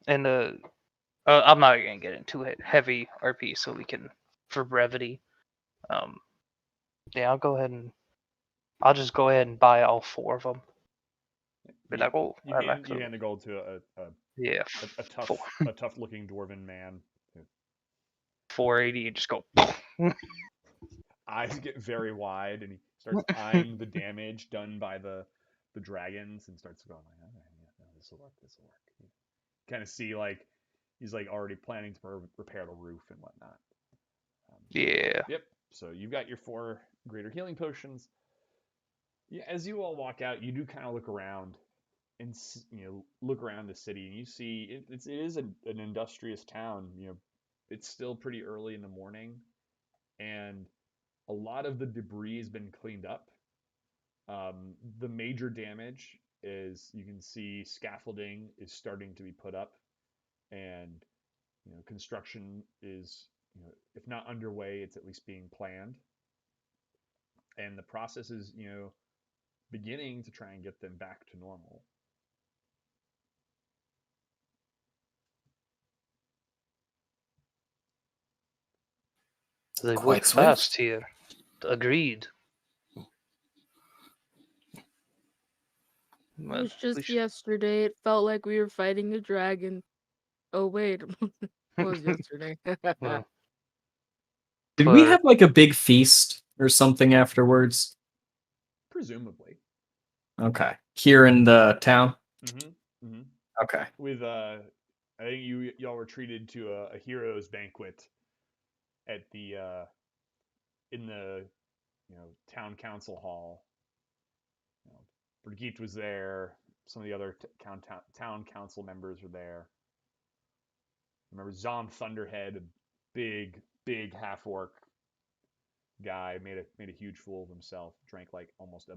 And I'm not gonna get into heavy RP, so we can, for brevity. Yeah, I'll just go ahead and buy all 4 of them. Be like, oh, You I like hand the gold to yeah, a tough 4. a tough looking dwarven man 480 and just go. Eyes get very wide, and he starts eyeing the damage done by the dragons, and starts going like, "Okay, yeah, no, this will work. This will work." You kind of see like he's like already planning to repair the roof and whatnot. Yeah. Yep. So you've got your 4 greater healing potions. Yeah, as you all walk out, you do kind of look around and look around the city, and you see it is an industrious town. It's still pretty early in the morning, and a lot of the debris has been cleaned up. The major damage is you can see scaffolding is starting to be put up, and construction is if not underway, it's at least being planned, and the process is beginning to try and get them back to normal. They Quite work swift. fast here. Agreed. It Well, was we just should- yesterday. It felt like we were fighting a dragon. Oh wait, it was yesterday. well, Did we but- have like a big feast or something afterwards? Presumably. Okay. Here in the town? Mm-hmm. Mm-hmm. Okay. With I think y'all were treated to a heroes banquet at the in the town council hall. Brigitte was there. Some of the other town council members were there. Remember Zom Thunderhead, a big half orc guy, made a huge fool of himself. Drank like almost a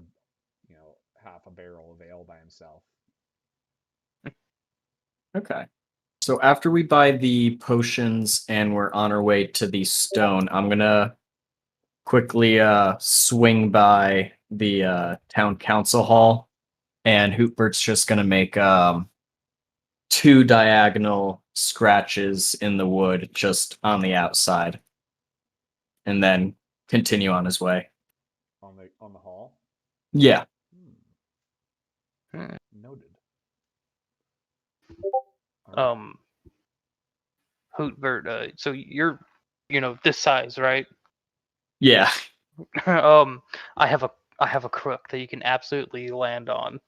half a barrel of ale by himself. Okay. So after we buy the potions and we're on our way to the stone, I'm gonna quickly swing by the town council hall, and Hootbert's just gonna make 2 diagonal scratches in the wood just on the outside, and then continue on his way. On the hall. Yeah. Hmm. Noted. All right. Hootbert, so you're, this size, right? Yeah. I have a crook that you can absolutely land on.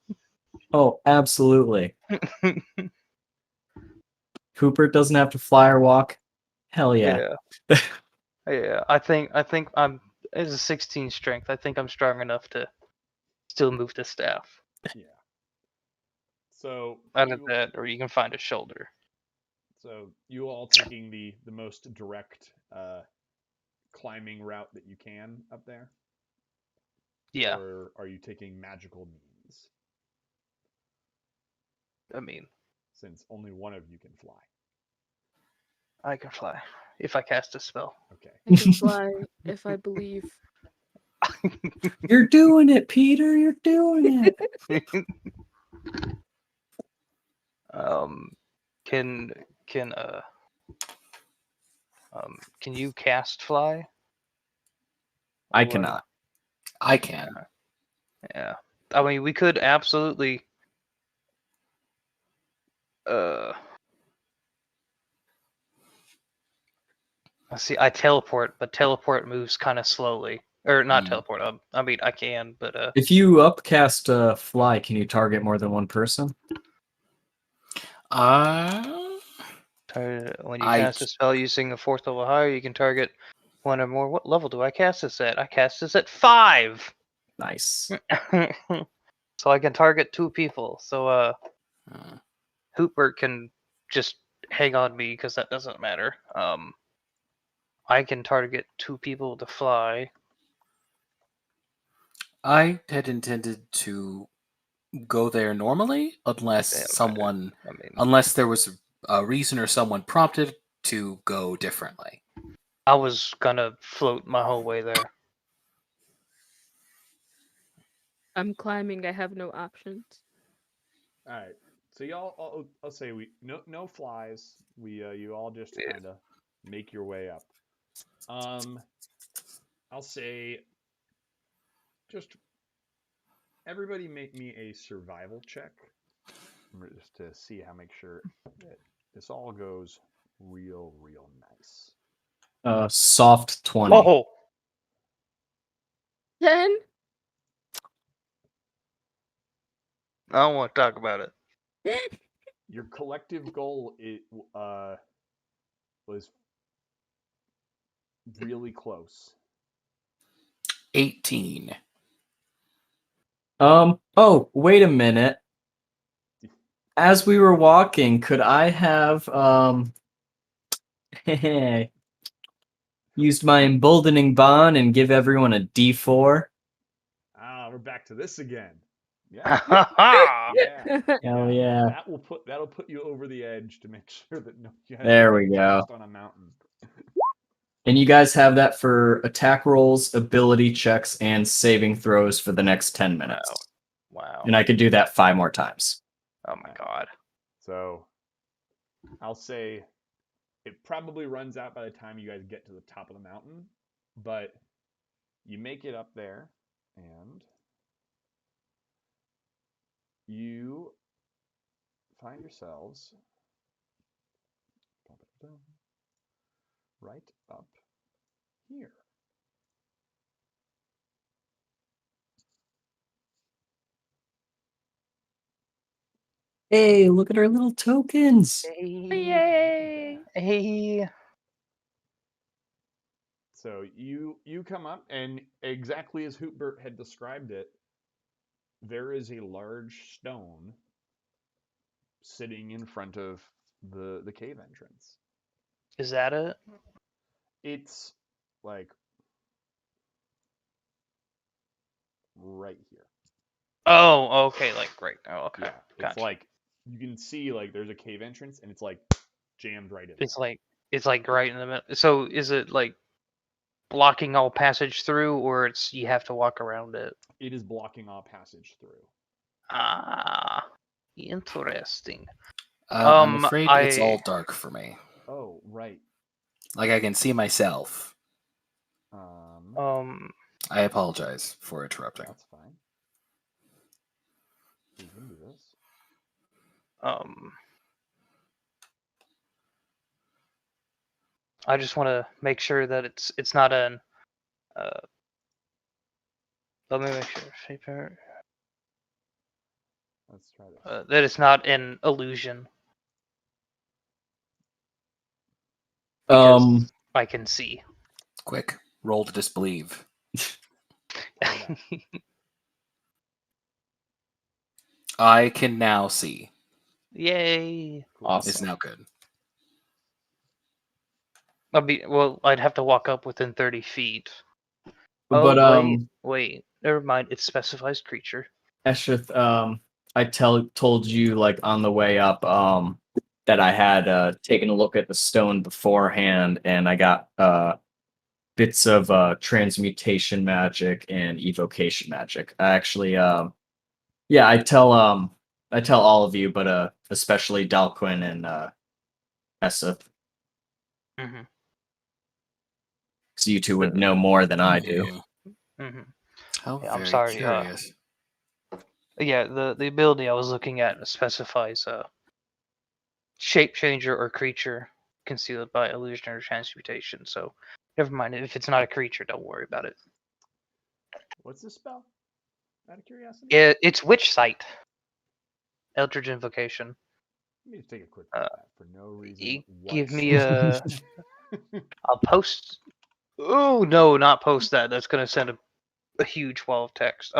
Oh, absolutely. Hootbert doesn't have to fly or walk. Hell yeah. Yeah. I think I'm as a 16 strength. I think I'm strong enough to still move the staff. Yeah. So Either that, or you can find a shoulder. So you all taking the most direct climbing route that you can up there? Yeah. Or are you taking magical means? I mean, Since only one of you can fly. I can fly if I cast a spell. Okay. I can fly if I believe. You're doing it, Peter. You're doing it. Can you cast fly? I Or- cannot. I can. Yeah. I mean, we could absolutely. See, I teleport, but teleport moves kind of slowly. Or not teleport. I mean, I can, but If you upcast fly, can you target more than one person? when you cast a spell using a 4th level higher, you can target one or more. What level do I cast this at? I cast this at 5. Nice. So I can target 2 people. So Hootbert can just hang on me because that doesn't matter. I can target 2 people to fly. I had intended to go there normally, unless unless there was a reason or someone prompted to go differently. I was gonna float my whole way there. I'm climbing. I have no options. All right. So y'all, I'll say no flies. You all just kind of make your way up. I'll say just everybody make me a survival check, just to see make sure that this all goes real nice. Soft 20. Oh, 10? I don't want to talk about it. Your collective goal was really close. 18. Oh, wait a minute. As we were walking, could I have used my emboldening bond and give everyone a D4? Ah, we're back to this again. Yeah. Ha Yeah. Hell yeah. That'll put you over the edge to make sure that you have There we go. test on a mountain. And you guys have that for attack rolls, ability checks, and saving throws for the next 10 minutes. Wow. And I could do that 5 more times. Oh my god. So I'll say it probably runs out by the time you guys get to the top of the mountain, but you make it up there and you find yourselves right up here. Hey, look at our little tokens. Yay! Hey. So you come up, and exactly as Hootbert had described it, there is a large stone sitting in front of the cave entrance. Is that it? It's like right here. Oh, okay. Like right now. Okay. Yeah, it's Gotcha. like you can see like there's a cave entrance, and it's like jammed right in. It's like right in the middle. So is it like blocking all passage through, or it's you have to walk around it? It is blocking all passage through. Ah, interesting. I'm afraid it's I- all dark for me. Oh, right. Like I can see myself. I apologize for interrupting. That's fine. We can do this. I just want to make sure that it's not an. Let me make sure. Let's try this. That it's not an illusion. Because I can see. Quick, roll to disbelieve. I can now see. Yay! Awesome. It's now good. I'd have to walk up within 30 feet. But wait, never mind. It specifies creature. Eeshuth, I told you like on the way up that I had taken a look at the stone beforehand, and I got bits of transmutation magic and evocation magic. I actually yeah, I tell all of you, but especially Dalquin and Eeshuth. Mm-hmm. So you two would know more than I do. Mm-hmm. How Yeah, I'm very sorry, curious. Yeah, the ability I was looking at specifies shape changer or creature concealed by illusion or transmutation. So never mind. If it's not a creature, don't worry about it. What's this spell? Out of curiosity. It's Witch Sight. Eldritch Invocation. Let me just take a quick look at that for no reason. Give me a. I'll post. Oh no, not post that. That's gonna send a huge wall of text.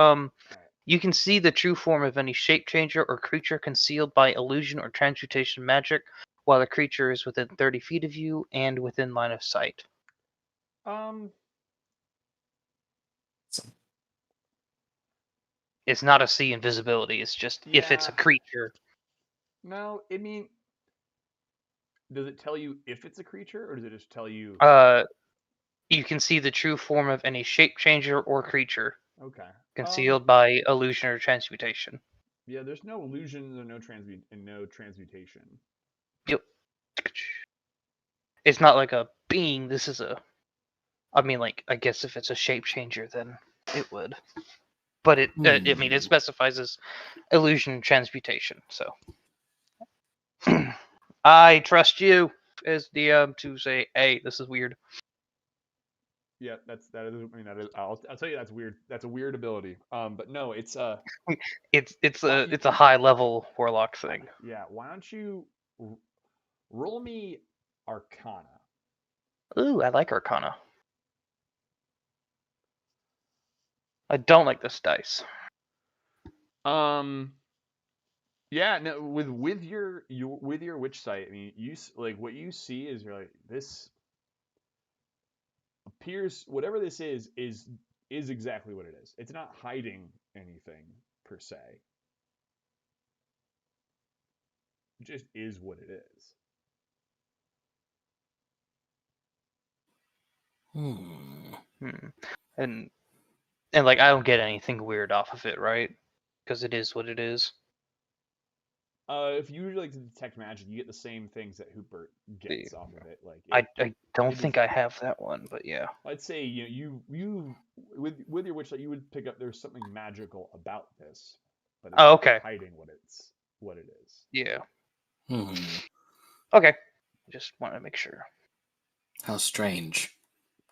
You can see the true form of any shape changer or creature concealed by illusion or transmutation magic, while the creature is within 30 feet of you and within line of sight. It's not a see invisibility. It's just if it's a creature. No, I mean, does it tell you if it's a creature, or does it just tell you? You can see the true form of any shape changer or creature. Okay. Concealed by illusion or transmutation. Yeah, there's no illusions or no transmutation. Yep. It's not like a being. This is a. I mean, like, I guess if it's a shape changer, then it would. But it, I mean, it specifies as illusion and transmutation. So, I trust you as DM to say, "Hey, this is weird." Yeah, that is. I mean, that is. I'll tell you that's weird. That's a weird ability. But no, it's It's Why- a high level warlock thing. yeah. Why don't you roll me Arcana? Ooh, I like Arcana. I don't like this dice. Yeah, no, with your witch sight, I mean, like what you see is you're like, this appears, whatever this is exactly what it is. It's not hiding anything per se. It just is what it is. And like I don't get anything weird off of it, right? Because it is what it is. If you usually like to detect magic, you get the same things that Hootbert gets off of it. Like I don't it think is- I have that one, but yeah. I'd say you with your witch light, you would pick up there's something magical about this, but it's Oh, not okay. hiding what it is. Yeah. Hmm. Okay. Just want to make sure. How strange.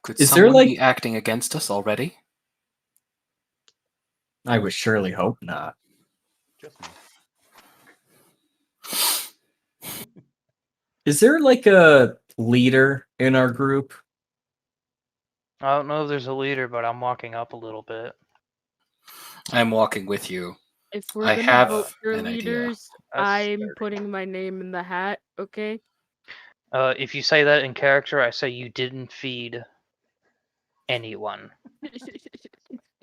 Could Is there, someone like- be acting against us already? I would surely hope not. Just me. Is there like a leader in our group? I don't know if there's a leader, but I'm walking up a little bit. I'm walking with you. If we're I gonna have vote for an idea. leaders, That's I'm 30. putting my name in the hat. Okay. If you say that in character, I say you didn't feed anyone.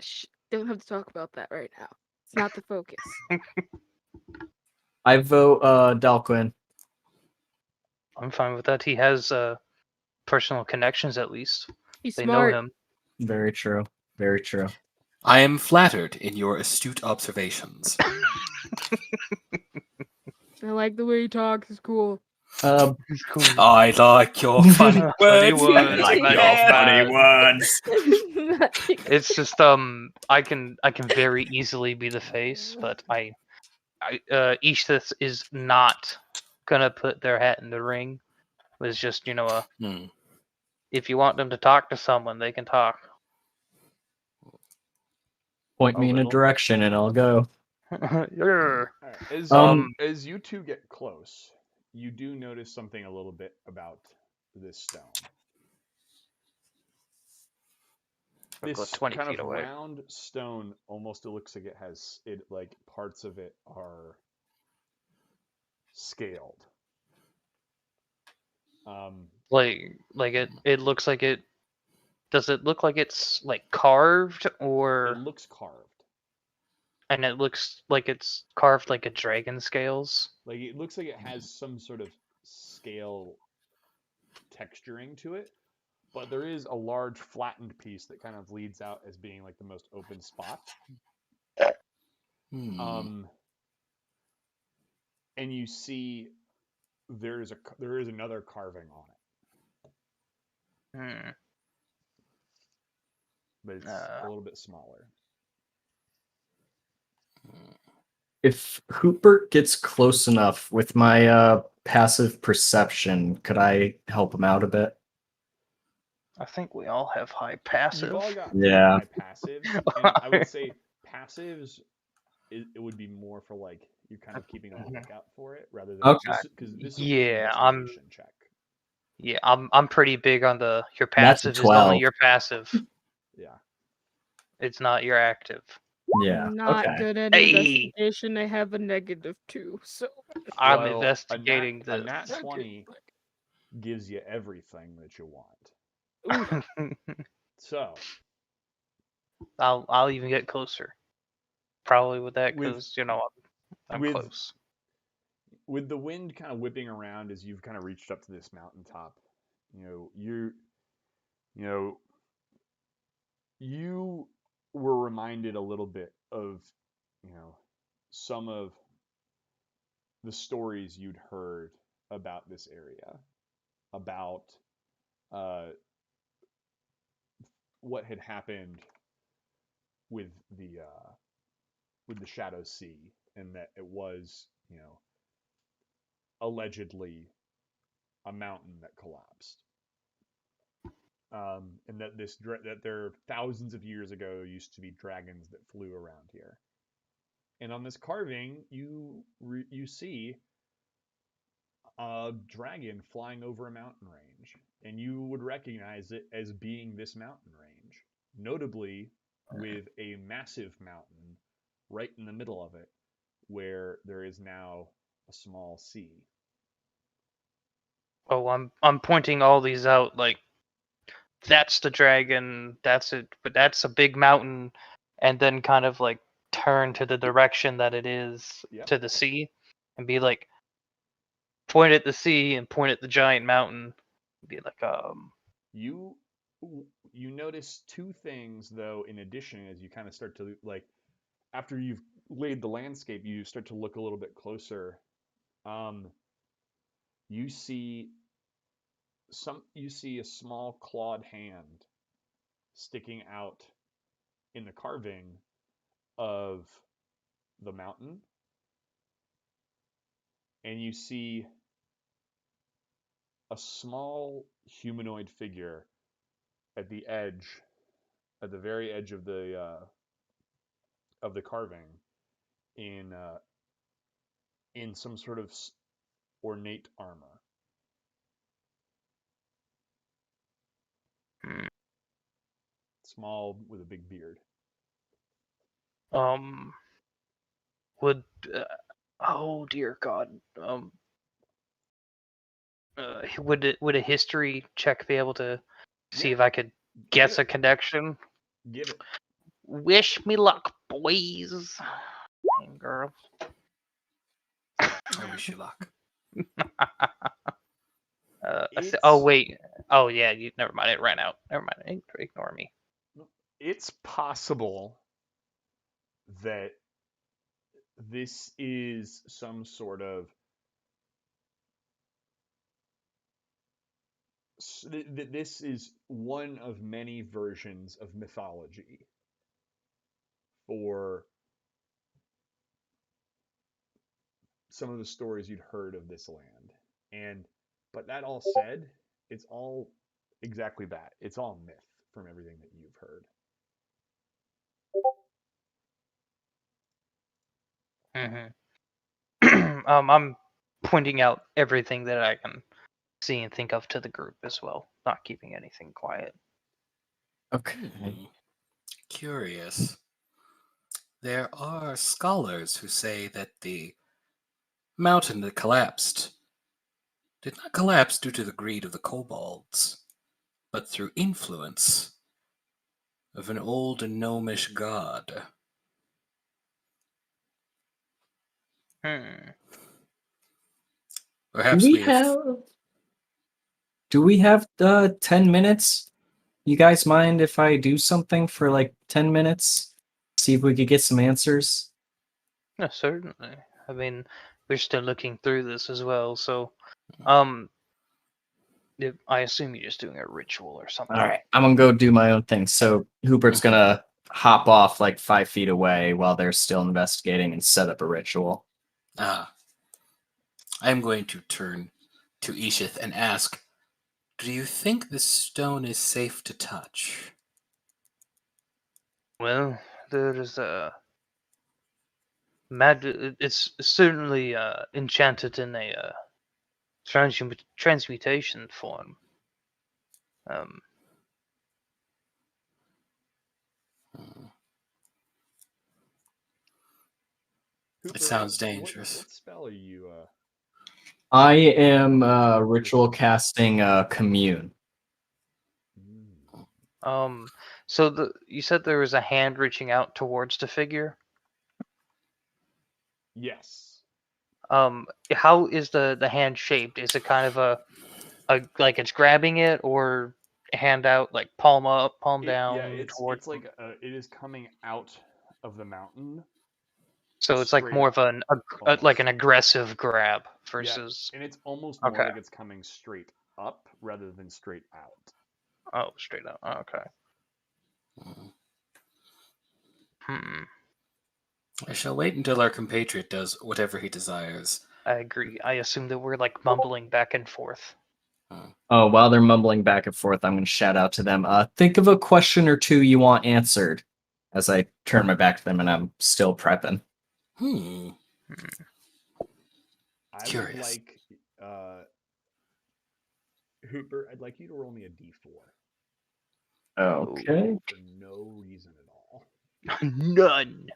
Shh, don't have to talk about that right now. It's not the focus. I vote Dalquin. I'm fine with that. He has personal connections at least. He's They smart. know him. Very true. Very true. I am flattered in your astute observations. I like the way he talks. It's cool. He's cool. I like your funny Funny words. words. like Like your that. funny words. It's just I can very easily be the face, but Eeshuth is not gonna put their hat in the ring. It's just Hmm. if you want them to talk to someone, they can talk. Point A me in a little. direction and I'll go. Yeah. Alright, as you two get close, you do notice something a little bit about this stone. We'll go This 20 kind feet of away. round stone almost looks like it has like parts of it are scaled. Like it looks like it. Does it look like it's like carved It or? looks carved. And it looks like it's carved like a dragon scales. Like it looks like it has some sort of scale texturing to it, but there is a large flattened piece that kind of leads out as being like the most open spot. And you see there is another carving on it, but it's a little bit smaller. If Hootbert gets close enough with my passive perception, could I help him out a bit? I think we all have high passive. You've all got Yeah. high passives, and I would say passives. It would be more for like you're kind of keeping a lookout for it rather than Okay. because this is Yeah, an investigation check. Yeah, I'm pretty big on your That's a passive is 12. only your passive. Yeah. It's not your active. Yeah. I'm not Okay. good at Hey! investigation. I have a -2, so I'm Well, investigating a this. nat 20 gives you everything that you want. So I'll even get closer. Probably with that With- because I'm with- close. with the wind kind of whipping around as you've kind of reached up to this mountaintop, you were reminded a little bit of, some of the stories you'd heard about this area, about what had happened with the Shadow Sea, and that it was, allegedly a mountain that collapsed. and that that there thousands of years ago used to be dragons that flew around here. And on this carving, you see a dragon flying over a mountain range, and you would recognize it as being this mountain range, notably with a massive mountain right in the middle of it, where there is now a small sea. Oh, I'm pointing all these out like that's the dragon, that's it, but that's a big mountain, and then kind of like turn to the direction that it is Yep. to the sea, and be like, point at the sea and point at the giant mountain, be like, You notice two things though in addition as you kind of start to like after you've laid the landscape, you start to look a little bit closer. You see a small clawed hand sticking out in the carving of the mountain, and you see a small humanoid figure at the very edge of the carving, in some sort of ornate armor. Small with a big beard. would oh dear God, would a history check be able to see Yeah. if I could guess it. a connection? Give it. Wish me luck, boys and girls. I wish you luck. Oh wait. Oh yeah. Never mind. It ran out. Never mind. Ignore me. It's possible that this is some sort of this is one of many versions of mythology for some of the stories you'd heard of this land. But that all said, it's all exactly that. It's all myth from everything that you've heard. I'm pointing out everything that I can see and think of to the group as well, not keeping anything quiet. Okay. Curious. There are scholars who say that the mountain that collapsed did not collapse due to the greed of the kobolds, but through influence of an old gnomish god. Perhaps Do we have 10 minutes? You guys mind if I do something for like 10 minutes? See if we could get some answers? No, certainly. I mean, we're still looking through this as well, so I assume you're just doing a ritual or something. All right, I'm gonna go do my own thing. So Hoobert's gonna hop off like 5 feet away while they're still investigating and set up a ritual. I'm going to turn to Eeshuth and ask, do you think this stone is safe to touch? Well, there is a magic. It's certainly enchanted in a transmutation form. It sounds dangerous. What spell are you? I am ritual casting commune. So you said there was a hand reaching out towards the figure? Yes. How is the hand shaped? Is it kind of a like it's grabbing it, or hand out, like palm up, palm down? Yeah, towards it's like it is coming out of the mountain. So it's like more of like an aggressive grab versus. Yeah, and it's almost more like it's coming straight up rather than straight out. Oh, straight up. Oh, okay. I shall wait until our compatriot does whatever he desires. I agree. I assume that we're like mumbling back and forth. Oh, while they're mumbling back and forth, I'm going to shout out to them. Think of a question or two you want answered as I turn my back to them and I'm still prepping. Hmm. I Curious. would like, Hootbert, I'd like you to roll me a d4. Okay. For no reason at all. None.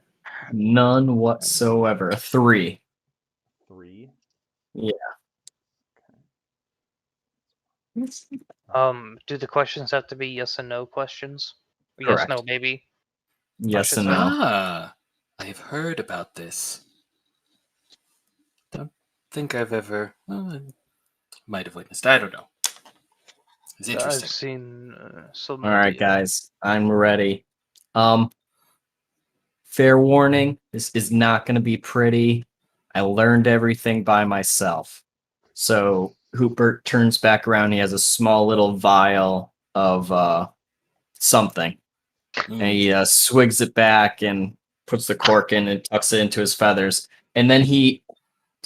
None whatsoever. 3. 3? Yeah. Do the questions have to be yes and no questions? Yes, Correct. no, maybe. Yes and say. no. Ah, I've heard about this. Don't think I've ever. Might have witnessed. I don't know. It's interesting. I've seen some. All right, guys. I'm ready. Fair warning, this is not going to be pretty. I learned everything by myself. So Hootbert turns back around. He has a small little vial of something. And he swigs it back and puts the cork in and tucks it into his feathers. And then he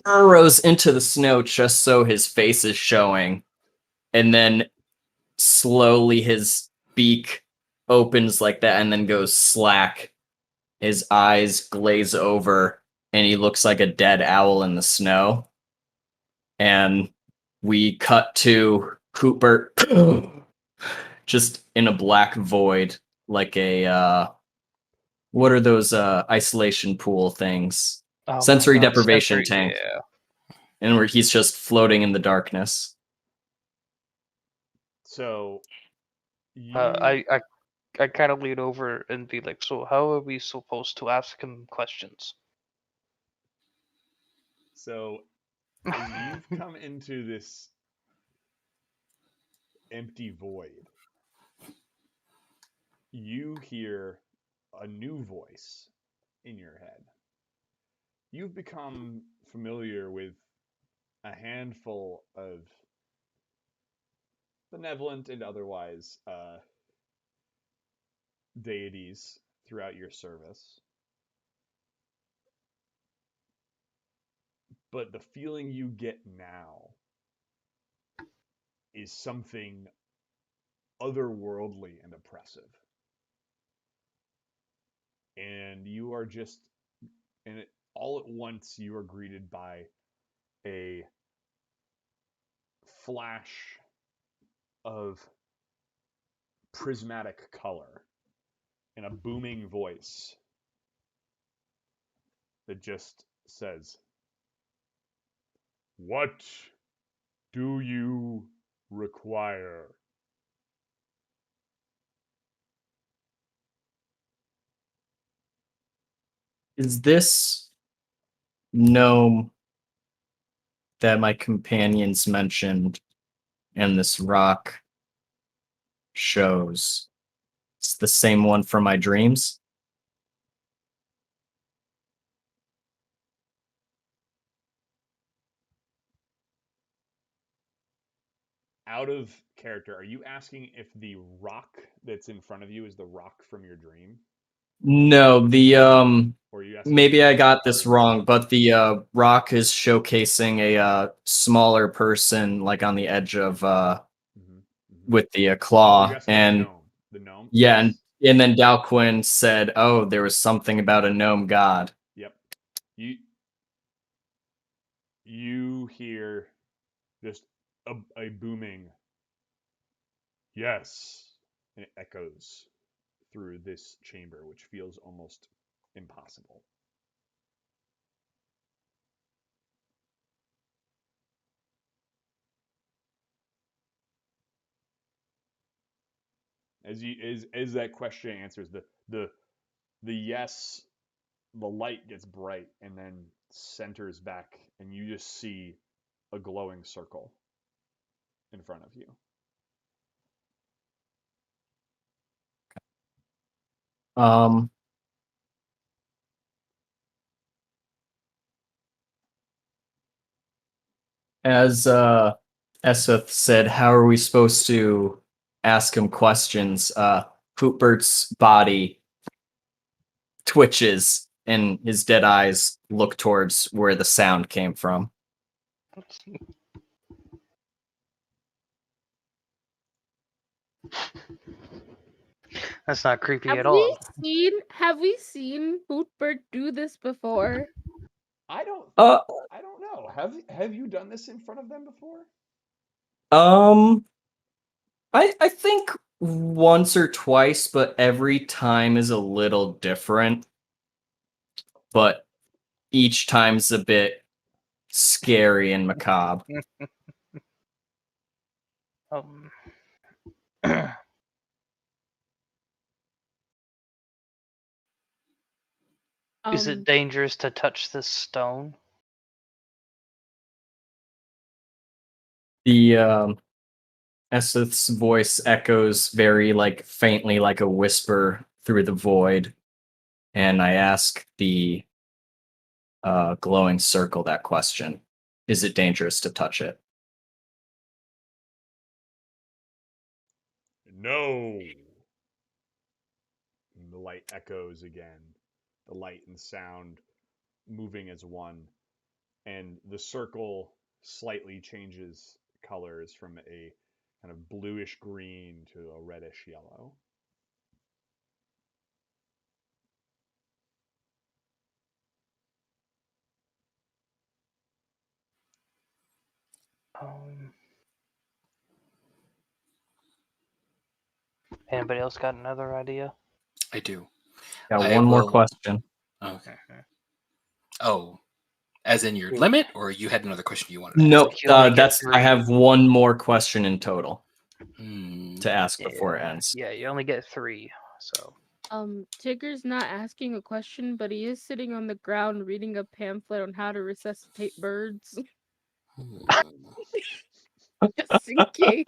burrows into the snow just so his face is showing. And then slowly his beak opens like that and then goes slack. His eyes glaze over and he looks like a dead owl in the snow. And we cut to Hootbert just in a black void, like a what are those isolation pool things? Oh my Sensory God, deprivation sensory, tank. Yeah. And where he's just floating in the darkness. So, you... I kind of lean over and be like, so how are we supposed to ask him questions? So, as you've come into this empty void, you hear a new voice in your head. You've become familiar with a handful of benevolent and otherwise deities throughout your service. But the feeling you get now is something otherworldly and oppressive. And you are just, all at once you are greeted by a flash of prismatic color and a booming voice that just says, "What do you require?" Is this gnome that my companions mentioned and this rock shows? It's the same one from my dreams? Out of character, are you asking if the rock that's in front of you is the rock from your dream? No, the Or are you asking maybe I if got it's this part of the wrong, but the rock is showcasing a smaller person like on the edge of with the You're claw. asking about And the gnome. The gnome? yeah, Yes. and then Dalquin said, "Oh, there was something about a gnome god." Yep. You hear just a booming yes, and it echoes through this chamber, which feels almost impossible. As that question answers, the yes, the light gets bright and then centers back, and you just see a glowing circle in front of you. As Eeshuth said, how are we supposed to ask him questions? Hootbert's body twitches and his dead eyes look towards where the sound came from. That's not creepy Have at we all. seen Hootbert do this before? I don't Uh, know. Have you done this in front of them before? I think once or twice, but every time is a little different. But each time's a bit scary and macabre. Um, is it dangerous to touch this stone? The Eeshuth's voice echoes very faintly like a whisper through the void, and I ask the glowing circle that question. Is it dangerous to touch it? No. And the light echoes again. The light and sound moving as one. And the circle slightly changes colors from a kind of bluish green to a reddish yellow. Anybody else got another idea? I do. Got I one more will- question. Okay. Oh, as in your limit, or you had another question you wanted to Nope. You only get That's I 3. have one more question in total ask? to ask before it ends. Yeah, you only get 3. So Tig Ger's not asking a question, but he is sitting on the ground reading a pamphlet on how to resuscitate birds. Just in case.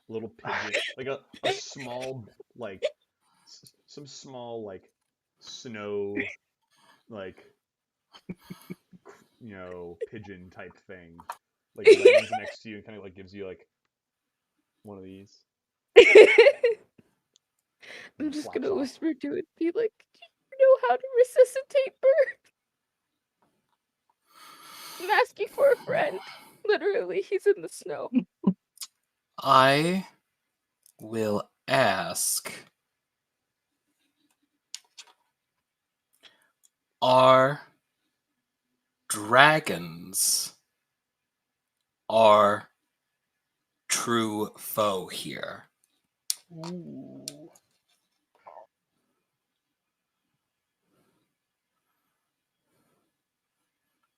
Little pigeon, like a small, like some small, like snow, like pigeon type thing, like lands next to you and kind of like gives you like one of these. I'm just Flaps gonna off. whisper to it, be like, "Do you know how to resuscitate birds?" I'm asking for a friend. Literally, he's in the snow. I will ask, are dragons our true foe here? ooh.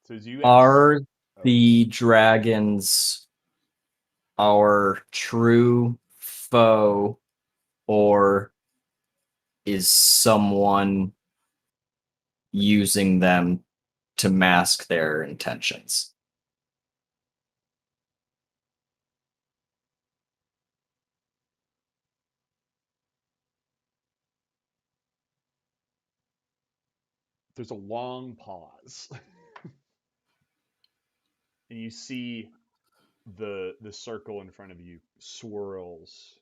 So as you Are Oh. the dragons our true foe, or is someone using them to mask their intentions? There's a long pause. And you see the circle in front of you swirls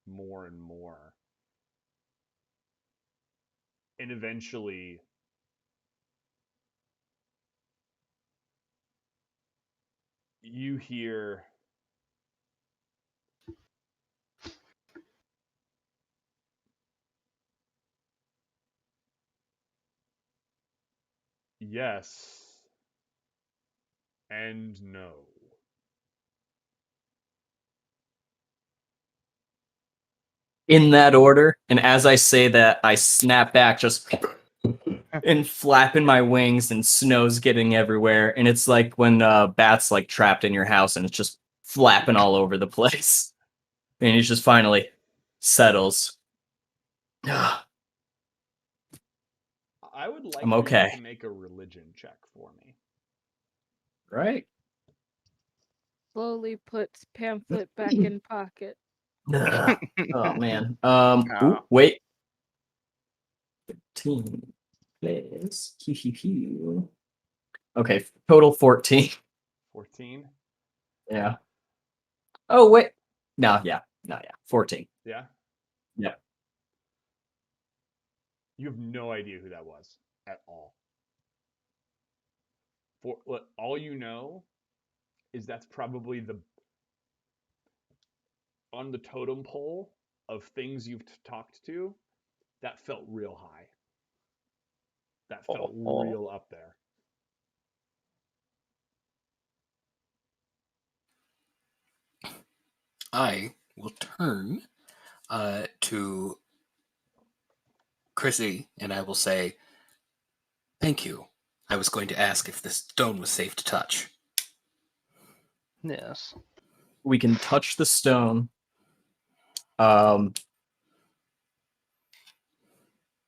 more and more. And eventually you hear yes and no. In that order, and as I say that, I snap back just and flapping my wings, and snow's getting everywhere, and it's like when bats like trapped in your house and it's just flapping all over the place. And he just finally settles. I would like I'm for okay. you to make a religion check for me. Right? Slowly puts pamphlet back in pocket. Oh man. Oh. Wait. 15 plays. Okay, total 14. 14? Yeah. Oh wait. No, yeah. 14. Yeah? Yeah. You have no idea who that was at all. All you know is that's probably on the totem pole of things you've talked to, that felt real high. That felt real up there. I will turn to Chrissy and I will say, "Thank you. I was going to ask if this stone was safe to touch." Yes. We can touch the stone.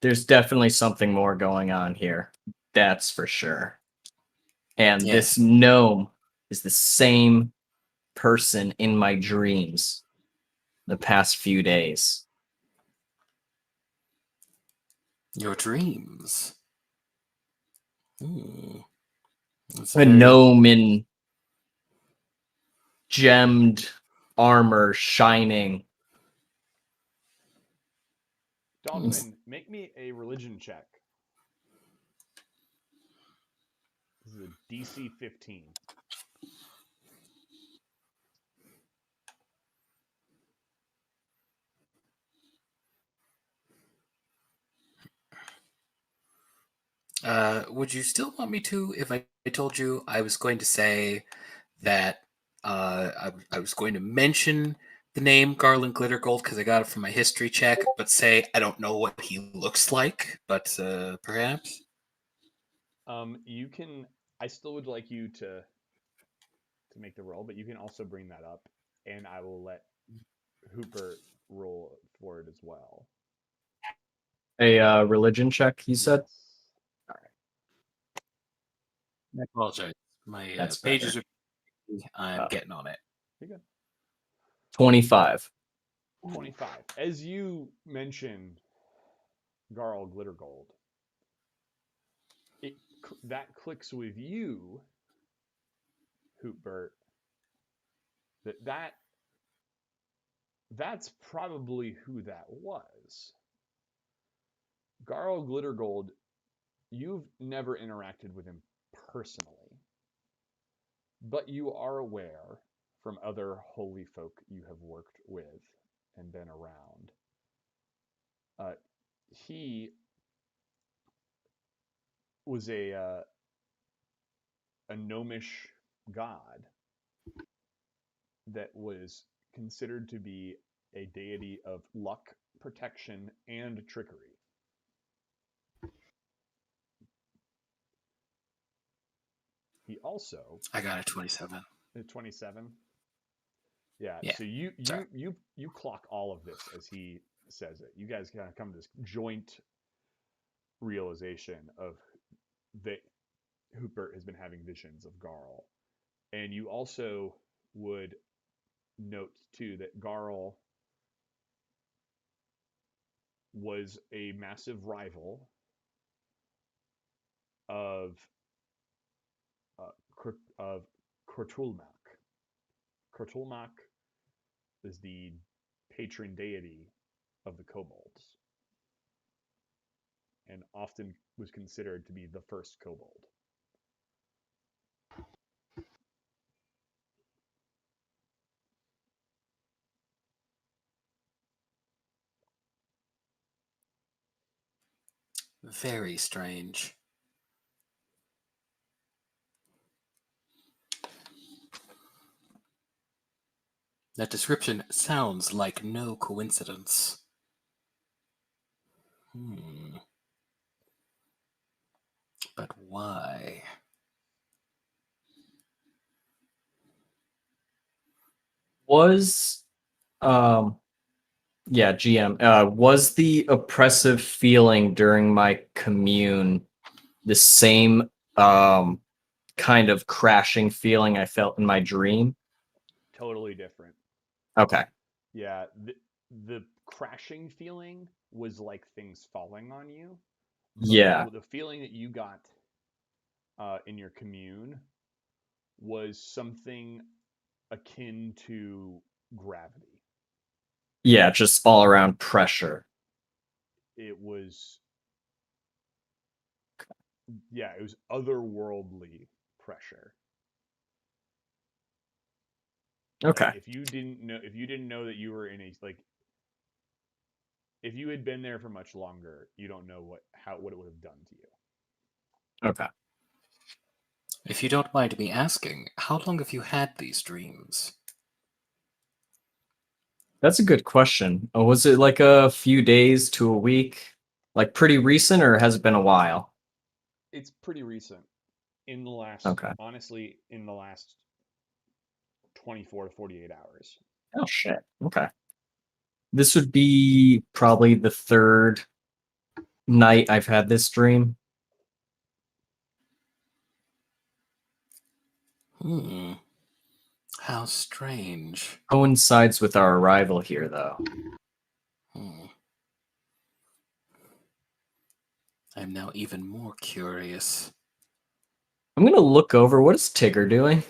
There's definitely something more going on here. That's for sure. And Yeah. this gnome is the same person in my dreams the past few days. Your dreams. That's A very... gnome in gemmed armor shining. Dalquin, make me a religion check. This is a DC 15. Would you still want me to if I told you I was going to say that I was going to mention the name Garland Glittergold because I got it from my history check, but say I don't know what he looks like, but perhaps? You can. I still would like you to make the roll, but you can also bring that up, and I will let Hootbert roll for it as well. A religion check, you said? Yes. I apologize. My That's pages better. are... I'm getting on it. You're good. 25. 25. As you mention Garl Glittergold, that clicks with you, Hootbert, that's probably who that was. Garl Glittergold, you've never interacted with him personally, but you are aware from other holy folk you have worked with and been around. He was a gnomish god that was considered to be a deity of luck, protection, and trickery. He also... I got a 27. 27. Yeah. Yeah. So you clock all of this as he says it. You guys kind of come to this joint realization of that Hootbert has been having visions of Garl, and you also would note too that Garl was a massive rival of Kortulmak. Kortulmak is the patron deity of the kobolds, and often was considered to be the first kobold. Very strange. That description sounds like no coincidence. But why? Was GM, was the oppressive feeling during my commune the same kind of crashing feeling I felt in my dream? Totally different. Okay. Yeah, the crashing feeling was like things falling on you. Yeah. The feeling that you got in your commune was something akin to gravity. Yeah, just all around pressure. It was, yeah, it was otherworldly pressure. Okay. If you didn't know that you were in a if you had been there for much longer, you don't know what it would have done to you. Okay. If you don't mind me asking, how long have you had these dreams? That's a good question. Was it like a few days to a week? Like pretty recent, or has it been a while? It's pretty recent. Okay. Honestly, in the last 24 to 48 hours. Oh shit. Okay. This would be probably the third night I've had this dream. How strange. Coincides with our arrival here, though. I'm now even more curious. I'm gonna look over. What is Tigger doing?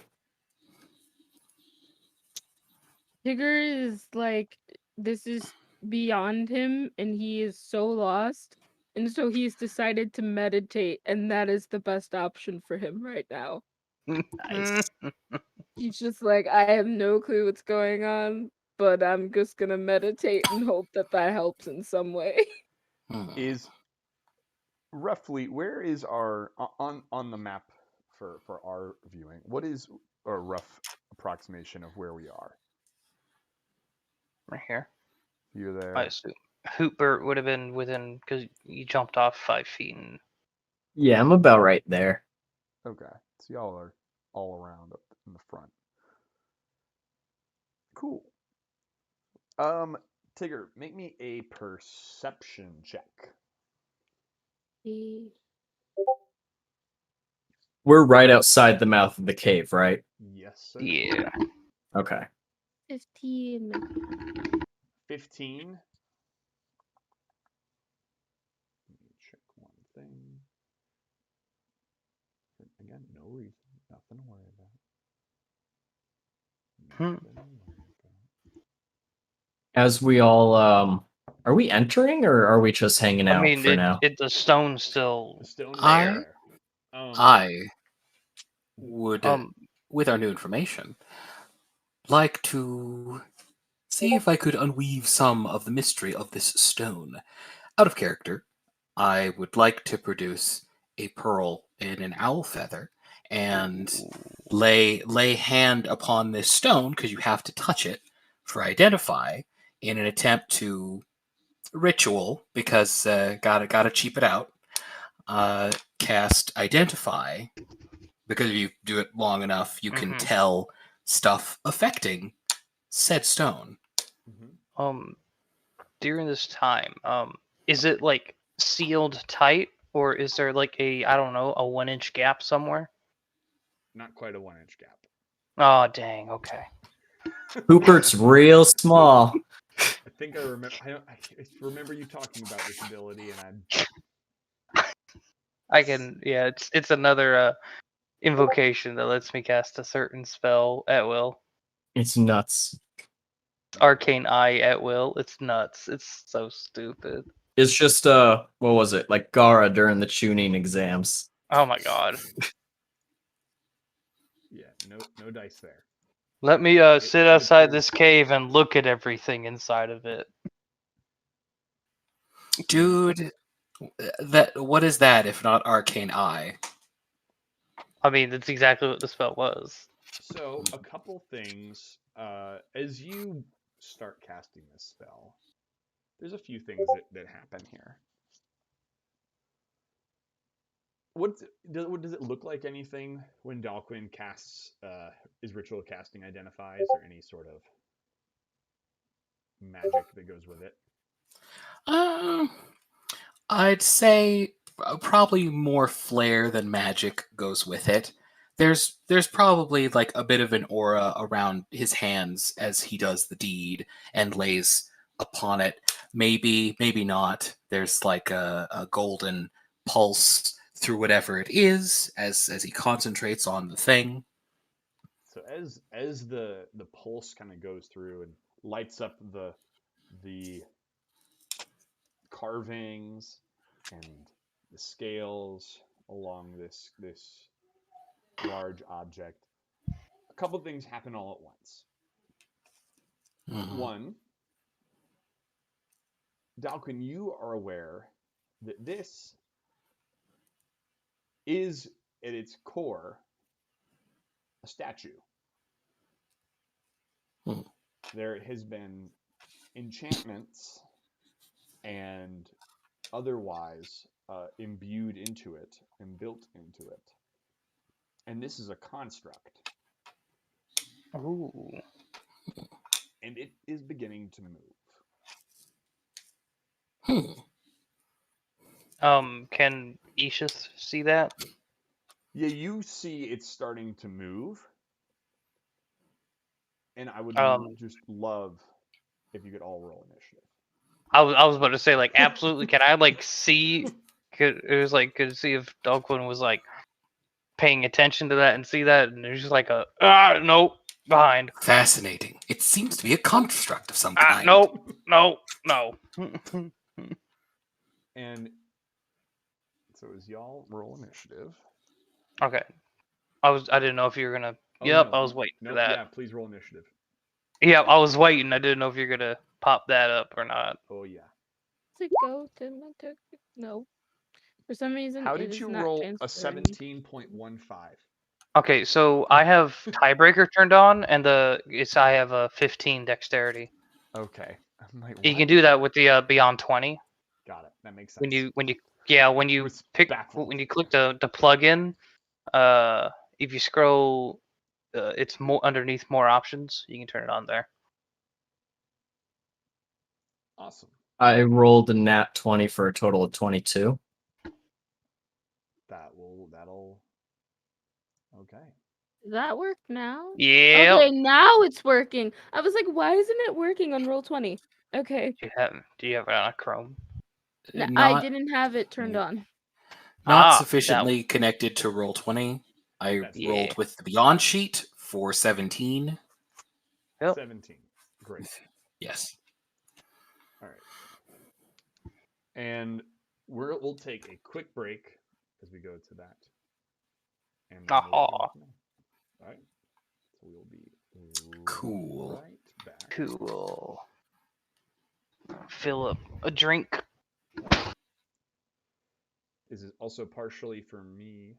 Tig Ger is like, this is beyond him, and he is so lost. And so he's decided to meditate, and that is the best option for him right now. Nice. He's just like, I have no clue what's going on, but I'm just gonna meditate and hope that that helps in some way. Is roughly where is our on the map for our viewing? What is a rough approximation of where we are? Right here. You're there. I assume Hootbert would have been within, because you jumped off 5 feet. And Yeah, I'm about right there. Okay, so y'all are all around up in the front. Cool. Tigger, make me a perception check. We're right outside the mouth of the cave, right? Yes, sir. yeah. Okay. 15. 15. Let me check one thing. Again, no reason. Nothing to worry about. Nothing to worry about. As we all, are we entering or are we just hanging out I mean, for now? the stone's still The stone's there. there. I would, Um, with our new information, like to see if I could unweave some of the mystery of this stone. Out of character, I would like to produce a pearl in an owl feather and lay hand upon this stone, because you have to touch it for identify, in an attempt to ritual, because gotta cheap it out. Cast identify, because if you do it long enough, you can Mhm. tell stuff affecting said stone. During this time, is it like sealed tight, or is there like a, I don't know, a 1-inch gap somewhere? Not quite a 1-inch gap. Oh dang. Okay. Hoopert's real small. I think I remember. I remember you talking about this ability, and I can. Yeah. It's another invocation that lets me cast a certain spell at will. It's nuts. Arcane Eye at will. It's nuts. It's so stupid. It's just what was it? Like Gara during the tuning exams. Oh my god. yeah, no dice there. Let me sit it outside appears- this cave and look at everything inside of it. Dude, what is that if not arcane eye? I mean, that's exactly what the spell was. So, a couple things. As you start casting this spell, there's a few things that happen here. Does it look like anything when Dalquin casts his ritual casting identifies, or any sort of magic that goes with it? I'd say probably more flair than magic goes with it. There's probably like a bit of an aura around his hands as he does the deed and lays upon it. Maybe not. There's like a golden pulse through whatever it is as he concentrates on the thing. So as the pulse kind of goes through and lights up the carvings and the scales along this large object, a couple things happen all at once. One, Dalquin, you are aware that this is, at its core, a statue. There has been enchantments and otherwise imbued into it and built into it. And this is a construct. Ooh. And it is beginning to move. Can Eeshuth see that? Yeah, you see it's starting to move. And I would just love if you could all roll initiative. I was about to say, like, absolutely. Can I, like, see? Could see if Dalquin was, like, paying attention to that and see that, and there's just like a nope, behind. Fascinating. It seems to be a construct of some kind. No. And so as y'all roll initiative. Okay. I didn't know if you were gonna. I was waiting for that. Yeah, please roll initiative. Yeah, I was waiting. I didn't know if you're gonna pop that up or not. Oh yeah. To go to no. For some reason, How it did is you not roll a transferring. 17.15? Okay, so I have tiebreaker turned on, and I have a 15 dexterity. Okay. I'm like, You what? can do that with the beyond 20. Got it. That makes sense. When you Was pick baffled. when you click the plug in, if you scroll, it's more underneath more options. You can turn it on there. Awesome. I rolled a nat 20 for a total of 22. That'll. Okay. Does that work now? Yeah. Okay, now it's working. I was like, why isn't it working on Roll20? Okay. Do you have it on a Chrome? I didn't have it turned on. Not sufficiently connected to Roll20. I That's rolled with the Beyond sheet for 17. Yep. 17. Great. Yes. All right. And we'll take a quick break as we go to that. And then we'll be back now. All right. So we'll be Cool. right back. Cool. Fill up a drink. This is also partially for me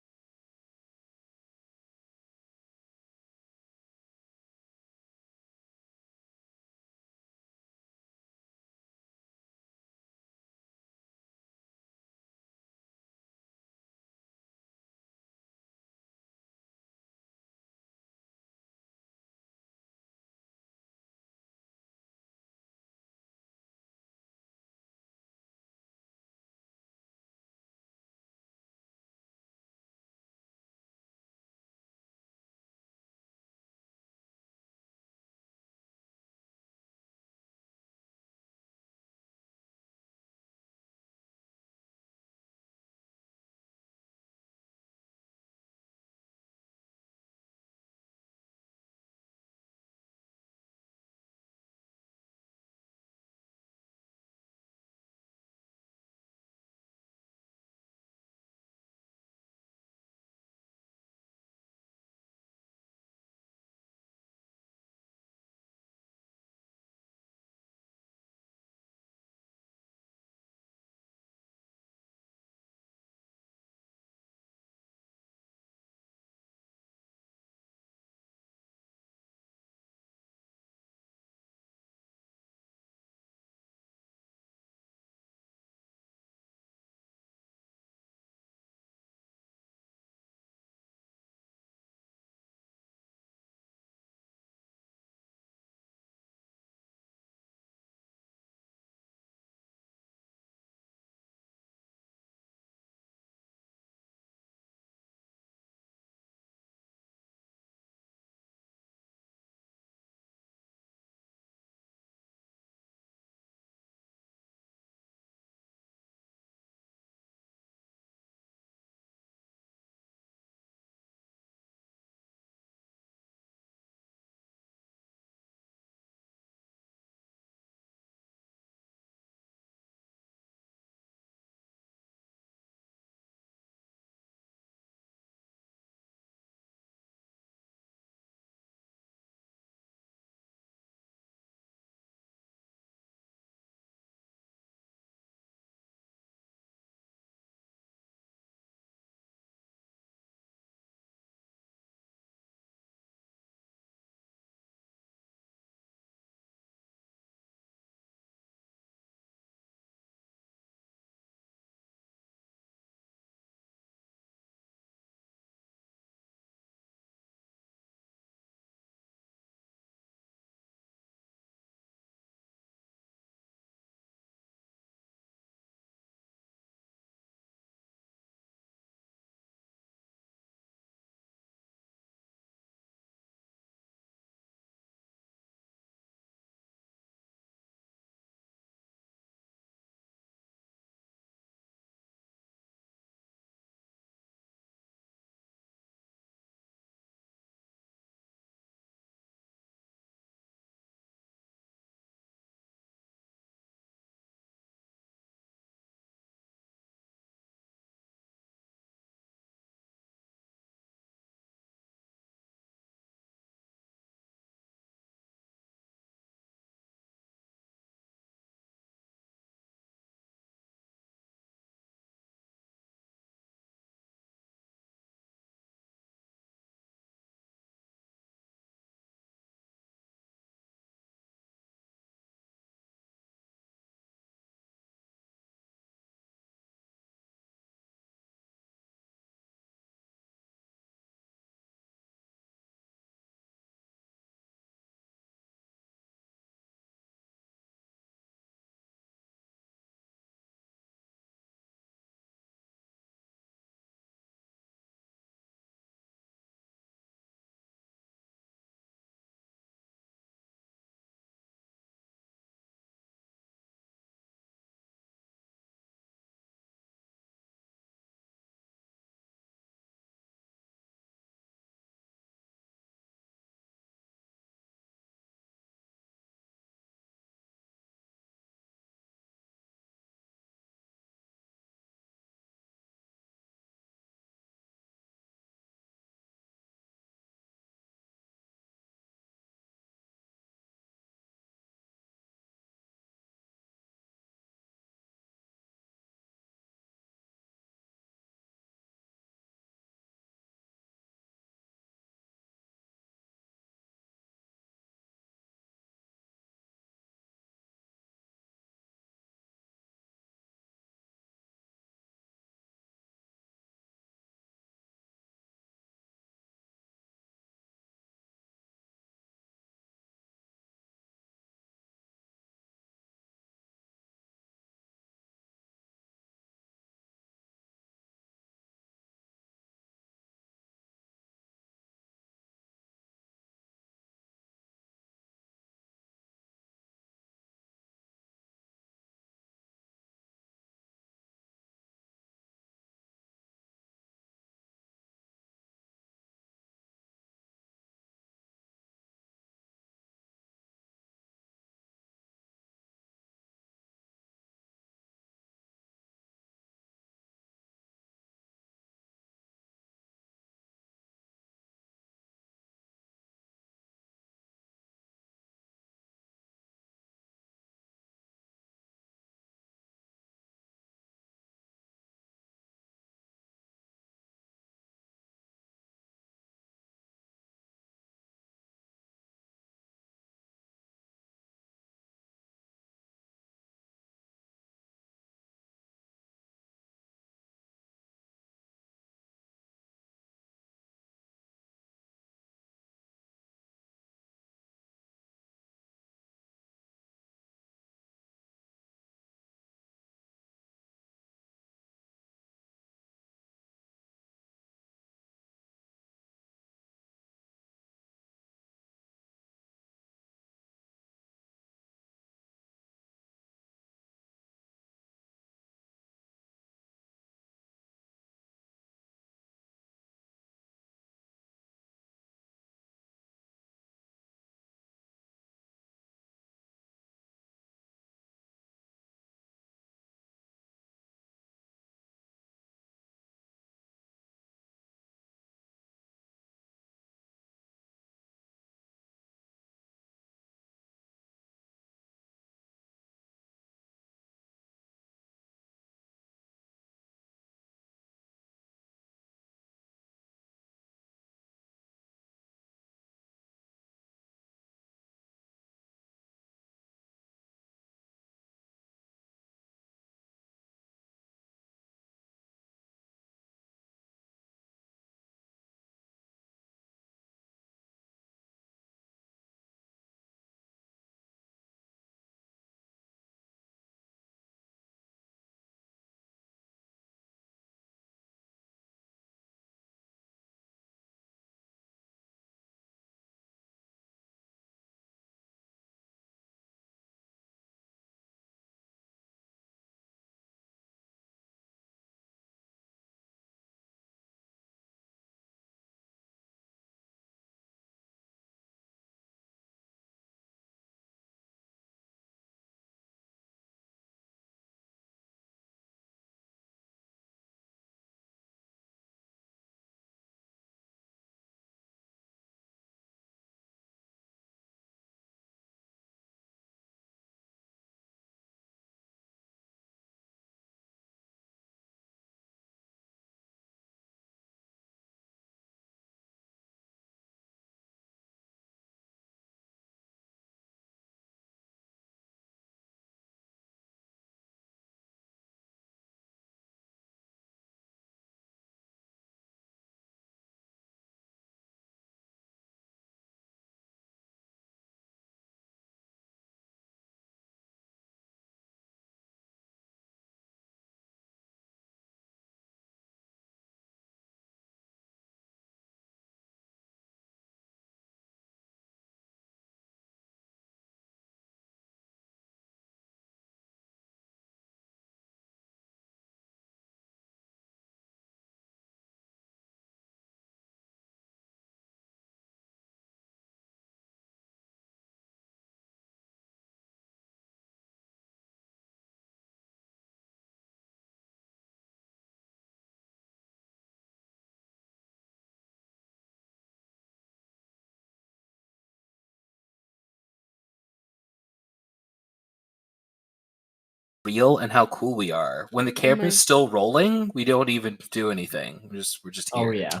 real and how cool we are. When the camera's still rolling, we don't even do anything. We're just here. Oh yeah.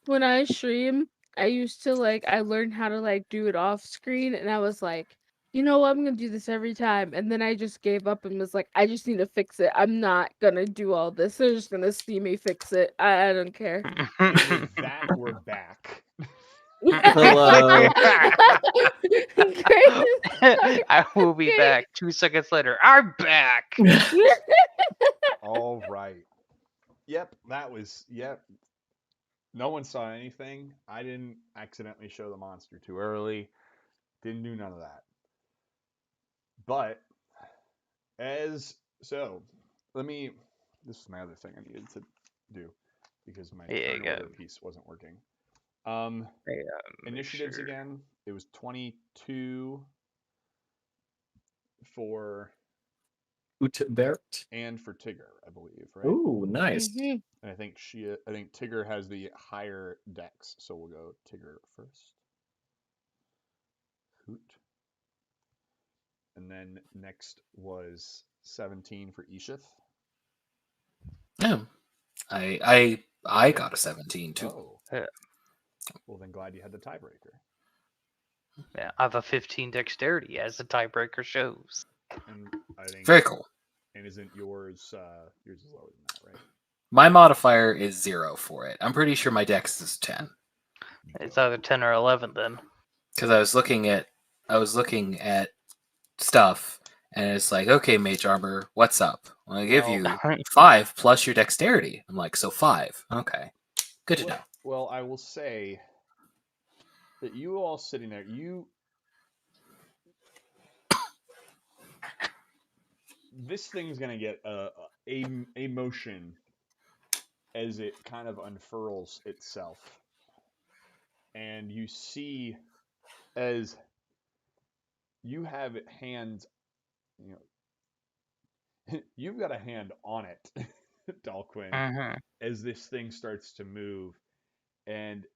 When I stream, I used to I learned how to do it off screen, and I was like, you know what, I'm gonna do this every time, and then I just gave up and was like, I just need to fix it. I'm not gonna do all this. They're just gonna see me fix it. I don't care. And with that, we're back. Hello. I will be back 2 seconds later. I'm back. All right. Yep, that was No one saw anything. I didn't accidentally show the monster too early. Didn't do none of that. But this is my other thing I needed to do because my turn order piece wasn't working. Initiatives again. It was 22 for Hootbert. and for Tig Ger, I believe, right? Ooh, nice. Mhm. And I think Tig Ger has the higher dex, so we'll go Tig Ger first. Hoot. And then next was 17 for Eeshuth. Yeah. I got a 17 too. Oh. Yeah. Well, then glad you had the tiebreaker. Yeah, I have a 15 dexterity, as the tiebreaker shows. And I think Very cool. And isn't yours yours is lower than that, right? My modifier is 0 for it. I'm pretty sure my dex is 10. It's either 10 or 11 then. Because I was looking at stuff, and it's like, okay, mage armor, what's up? Well, I give you 5 plus your dexterity. I'm like, so 5. Okay, good to know. Well, I will say that you all sitting there, this thing's gonna get a motion as it kind of unfurls itself, and you see as you have hands, you've got a hand on it, Dalquin, as this thing starts to move, and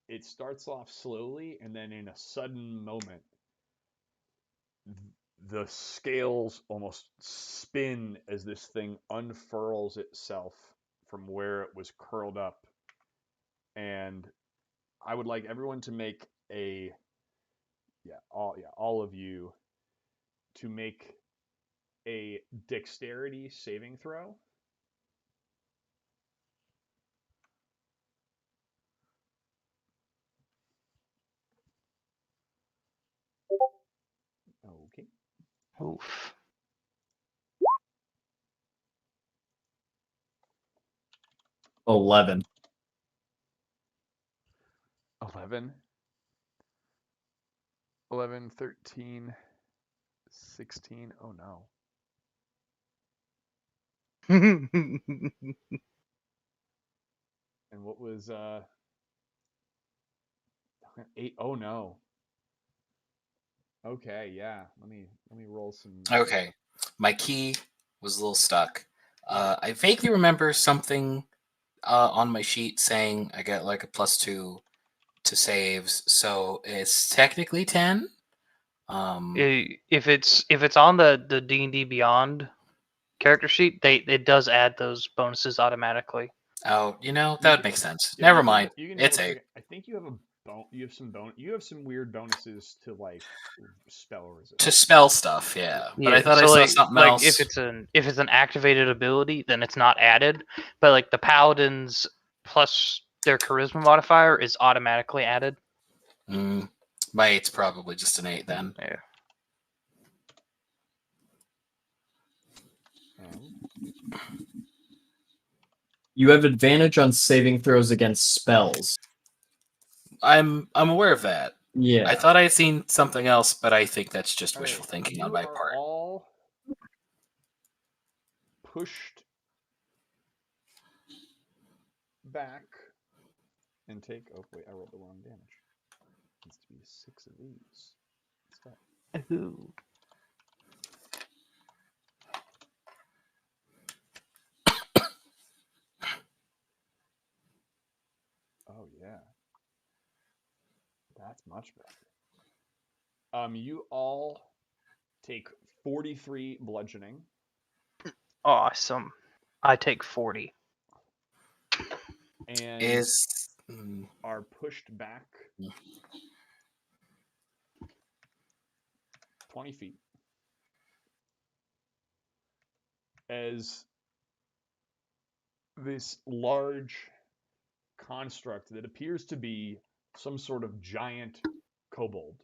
it starts off slowly, and then in a sudden moment, the scales almost spin as this thing unfurls itself from where it was curled up. And I would like everyone to make all of you to make a dexterity saving throw. Okay. Oof. $11. 11, 13, 16. Oh no. And what was 8? Oh no. Okay, yeah. Let me roll some. Okay, my key was a little stuck. I vaguely remember something on my sheet saying I get like a +2 to saves, so it's technically 10. If it's on the D&D Beyond character sheet, it does add those bonuses automatically. Oh, that would make sense. Never mind. It's 8. I think you have you have some weird bonuses to like spell resistance. To spell stuff, yeah. But I thought so I saw something else. If it's an activated ability, then it's not added. But like the paladins plus their charisma modifier is automatically added. My 8's probably just an 8 then. Yeah. You have advantage on saving throws against spells. I'm aware of that. Yeah. I thought I had seen something else, but I think that's just wishful thinking on my part. All pushed back and take. Oh wait, I rolled the wrong damage. It needs to be 6 of these. What's that? Ooh. Oh yeah, that's much better. You all take 43 bludgeoning. Awesome. I take 40. And Mm, are pushed back 20 feet. As this large construct that appears to be some sort of giant kobold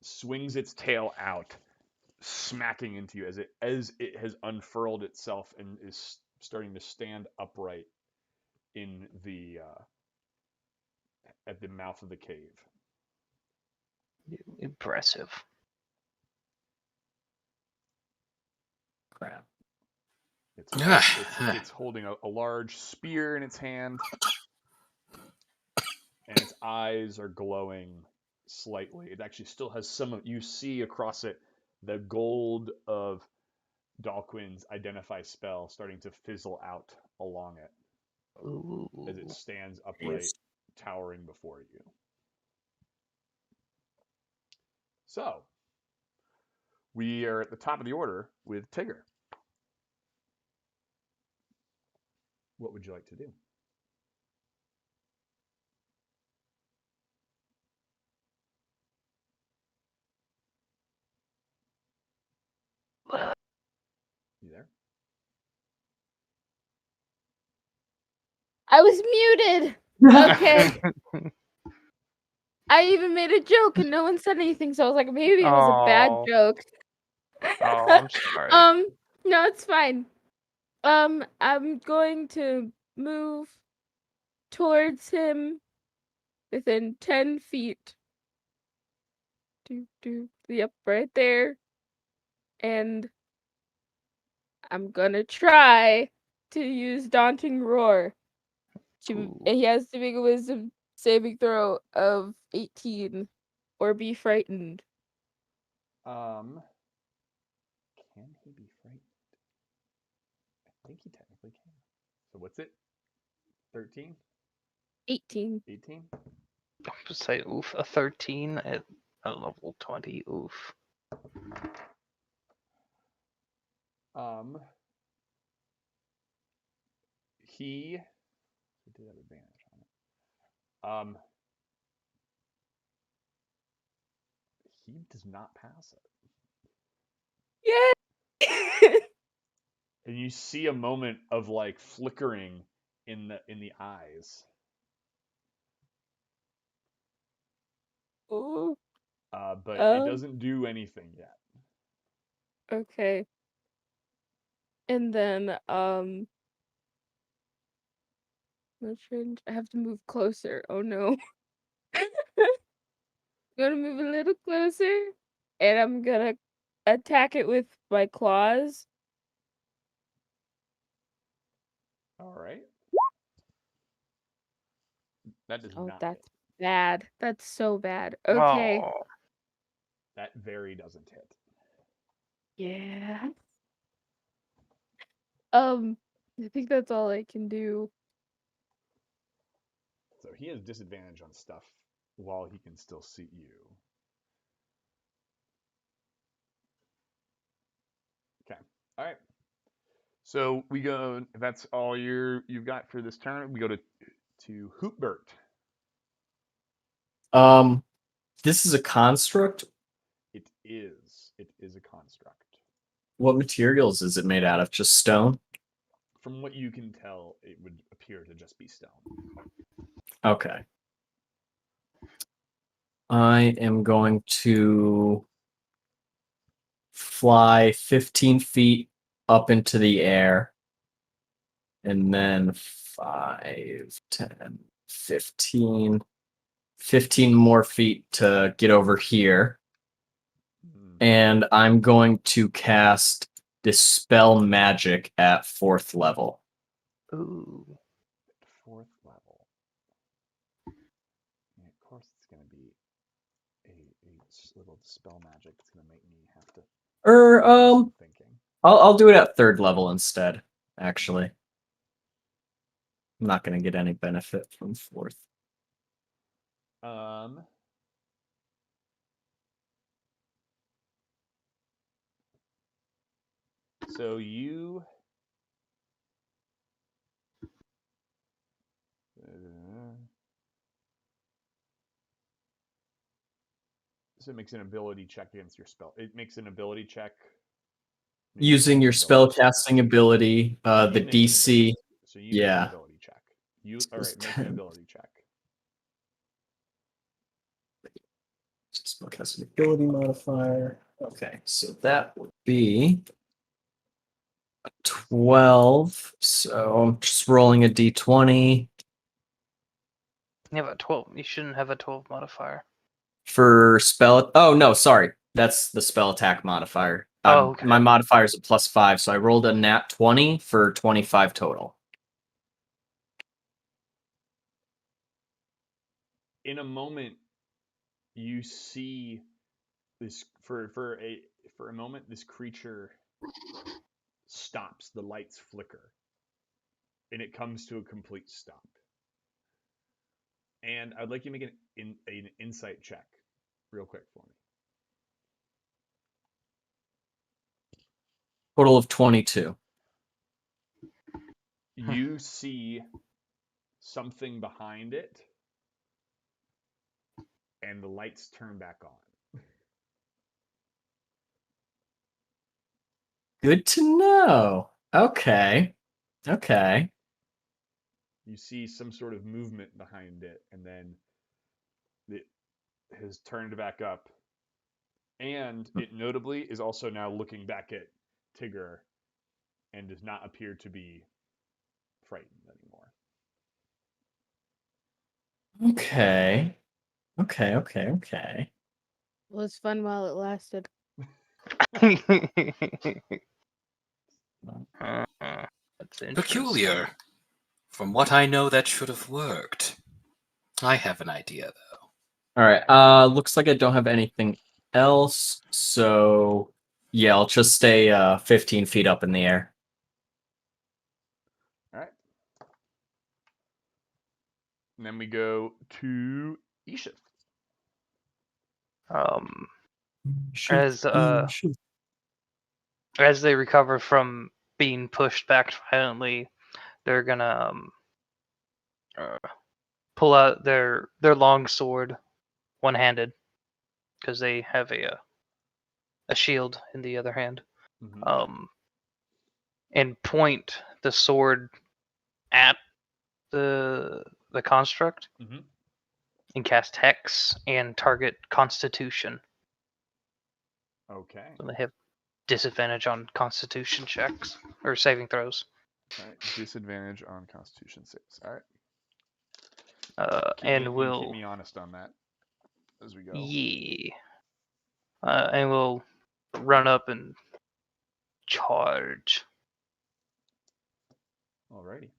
swings its tail out, smacking into you as it has unfurled itself and is starting to stand upright in the at the mouth of the cave. Impressive. Crap. It's holding a large spear in its hand, and its eyes are glowing slightly. It actually still has some of, you see across it the gold of Dalquin's identify spell starting to fizzle out along it Ooh. as it stands upright, towering before you. So, we are at the top of the order with Tig Ger. What would you like to do? You there? I was muted. Okay. I even made a joke and no one said anything, so I was like, maybe it was a bad Oh. joke. Oh, I'm sorry. No, it's fine. I'm going to move towards him within 10 feet. Yep, right there. And I'm gonna try to use Daunting Roar. He has to make a wisdom saving throw of 18 or be frightened. Can he be frightened? I think he technically can. So what's it? 13? 18. 18? To say oof, a 13 at a level 20. Oof. He did have advantage on it. He does not pass it. Yeah. And you see a moment of like flickering in the eyes. Ooh. But it doesn't do anything yet. Okay. And then I have to move closer. Oh no. I'm gonna move a little closer and I'm gonna attack it with my claws. All right. That does Oh, not that's hit. bad. That's so bad. Okay. Oh. That very doesn't hit. Yeah. I think that's all I can do. So he has disadvantage on stuff while he can still see you. Okay. All right. So we go. That's all you've got for this turn. We go to Hootbert. This is a construct. It is. It is a construct. What materials is it made out of? Just stone? From what you can tell, it would appear to just be stone. Okay. I am going to fly 15 feet up into the air. And then 5, 10, 15. 15 more feet to get over here. And I'm going to cast Dispel Magic at 4th level. Ooh. 4th level. And of course, it's going to be a little dispel magic. It's going to make me have to. Or thinking. I'll do it at 3rd level instead. Actually, I'm not going to get any benefit from 4th. So you. So it makes an ability check against your spell. It makes an ability check. Using your spell casting ability, So the you make an DC. ability- So you make an Yeah. ability check. You So all it's right? Make an 10. ability check. Spellcasting ability modifier. Okay, so that would be a 12. So I'm just rolling a d20 You have a 12. You shouldn't have a 12 modifier. for spell. Oh no, sorry, that's the spell attack modifier. Oh, okay. My modifier is a +5, so I rolled a nat 20 for 25 total. In a moment, you see this for a moment. This creature stops. The lights flicker, and it comes to a complete stop. And I'd like you to make an insight check, real quick for me. Total of 22. You see something behind it, and the lights turn back on. Good to know. Okay. Okay. You see some sort of movement behind it, and then it has turned back up. And it notably is also now looking back at Tig Ger and does not appear to be frightened anymore. Okay. Okay. It was fun while it lasted. That's interesting. Peculiar. From what I know, that should have worked. I have an idea, though. All right. Looks like I don't have anything else. So yeah, I'll just stay 15 feet up in the air. All right. And then we go to Eeshuth. As they recover from being pushed back violently, they're gonna pull out their long sword, one-handed, because they have a shield in the other hand. Mm-hmm. And point the sword at the construct, Mm-hmm. and cast Hex and target Constitution. Okay. So they have disadvantage on Constitution checks or saving throws. All right. Disadvantage on Constitution saves. All right. And keep we'll me honest on that as we go. and we'll run up and charge. Alrighty.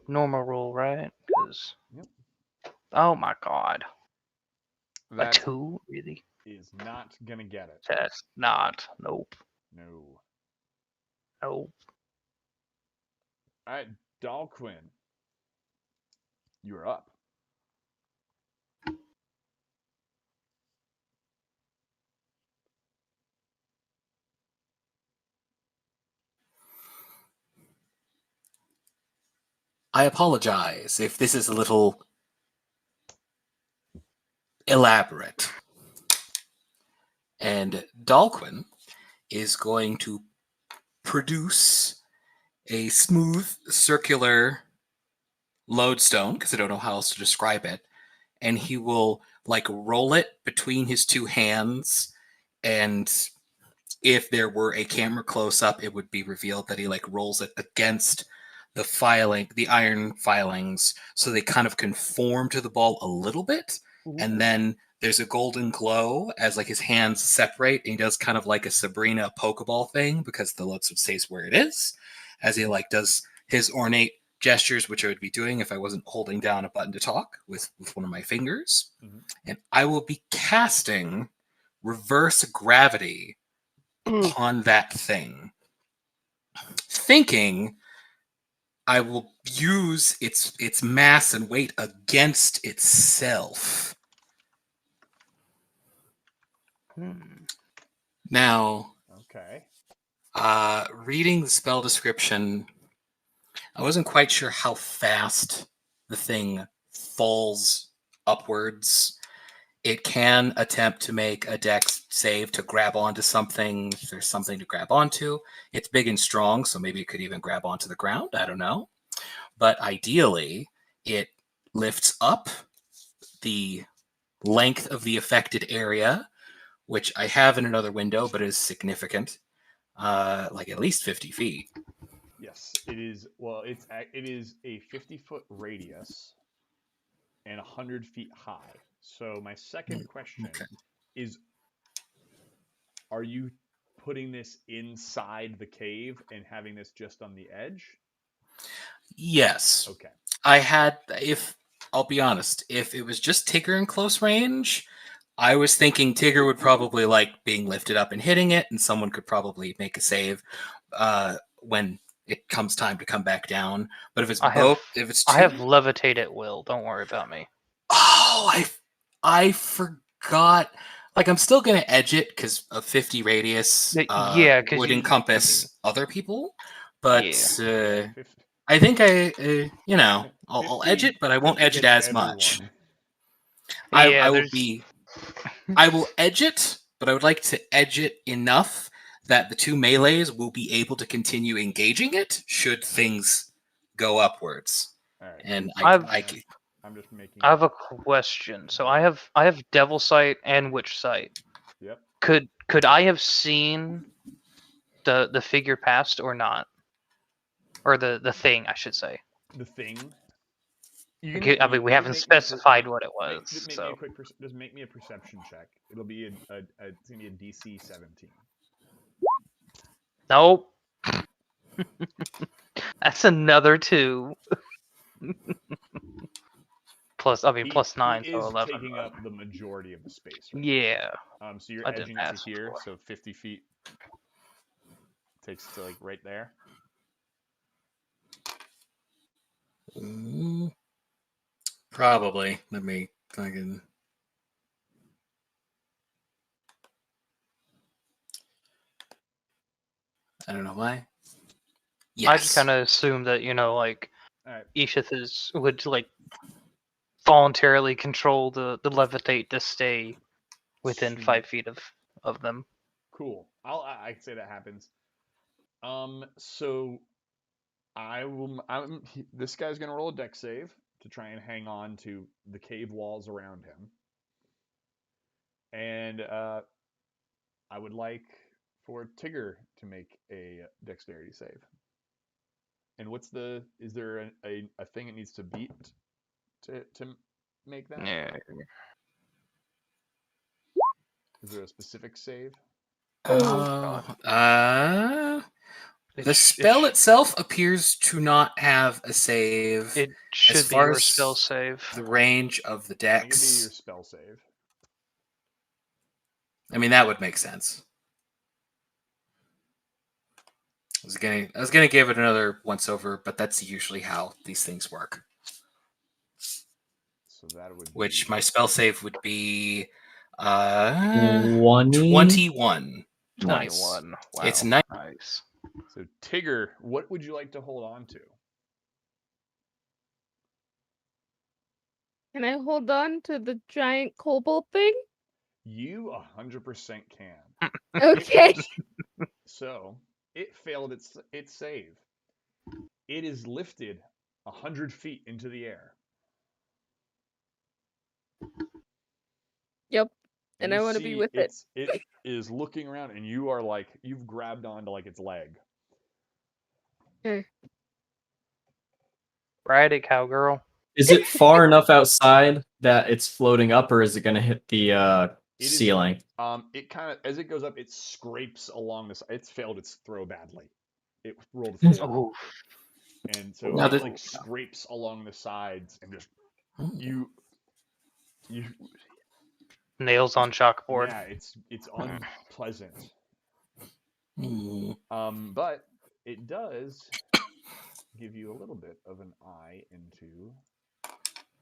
Normal roll, right? 'Cause- Yep. Oh my god. That A 2? Really? is not gonna get it. That's not. Nope. No. Nope. All right, Dalquin. You are up. I apologize if this is a little elaborate. And Dalquin is going to produce a smooth, circular lodestone, because I don't know how else to describe it, and he will roll it between his two hands, and if there were a camera close up, it would be revealed that he rolls it against the iron filings, so they kind of conform to the ball a little bit. Ooh. And then there's a golden glow as his hands separate, and he does kind of like a Sabrina Pokeball thing, because the lodestone stays where it is, as he does his ornate gestures, which I would be doing if I wasn't holding down a button to talk with one of my fingers. Mm-hmm. And I will be casting reverse gravity upon that thing, thinking I will use its mass and weight against itself. Now, Okay. reading the spell description, I wasn't quite sure how fast the thing falls upwards. It can attempt to make a dex save to grab onto something if there's something to grab onto. It's big and strong, so maybe it could even grab onto the ground. I don't know. But ideally, it lifts up the length of the affected area, which I have in another window, but is significant, like at least 50 feet. Yes, it is. Well, it is a 50-foot radius and 100 feet high. So my second question Okay. is: are you putting this inside the cave and having this just on the edge? Yes. Okay. I'll be honest, if it was just Tigger in close range, I was thinking Tigger would probably like being lifted up and hitting it, and someone could probably make a save when it comes time to come back down. But if it's I both, have if it's I two, have levitate at will. Don't worry about me. oh, I forgot. Like I'm still gonna edge it because of 50 radius. Yeah, 'cause would you- encompass other people, but Yeah. I think I'll edge 50 it, but I won't 50 edge it gets as much. everyone. Yeah, I will edge it, but I would like to edge it enough that the two melees will be able to continue engaging it should things go upwards. All right. And I'm just making. I have a question. So I have devil sight and witch sight. Yep. Could I have seen the figure past or not? Or the thing, I should say. The thing. I mean, we haven't specified what it was. Make So me a quick. Just make me a perception check. It'll be it's gonna be a DC 17. nope. That's another 2. Plus 9, He so is 11. taking up the majority of the space. Right Yeah. now. So you're I didn't edging it to ask here, before. so 50 feet takes to like right there. Probably. Let me fucking. I don't know why. Yes. I just kind of assumed that All right. Eeshuth would like voluntarily control the levitate to stay within Sweet. 5 feet of them. Cool. I say that happens. So this guy's gonna roll a dex save to try and hang on to the cave walls around him. And I would like for Tigger to make a dexterity save. And is there a thing it needs to beat to make that? Yeah. Is there a specific save? Oh, the spell itself appears to not have a save. It should as be far your as spell save. the range of the I think it'd be your dex. spell save. I mean, that would make sense. I was gonna give it another once over, but that's usually how these things work. So that would Which be my spell save would be 20? 21. 21. Nice. Wow. It's nice. Nice. So Tigger, what would you like to hold on to? Can I hold on to the giant kobold thing? You 100% can. Okay. So it failed its save. It is lifted 100 feet into the air. Yep. And You I want to be see with it. It is looking around, and you are like you've grabbed onto like its leg. Okay. Ride it, cowgirl. Is it far enough outside that it's floating up, or is it going to hit the ceiling? It kind of as it goes up, it scrapes along this. It's failed its throw badly. It rolled a 4, Oh, and so Now it like scrapes along the sides and just you. nails on chalkboard. Yeah, it's unpleasant. Hmm. But it does give you a little bit of an eye into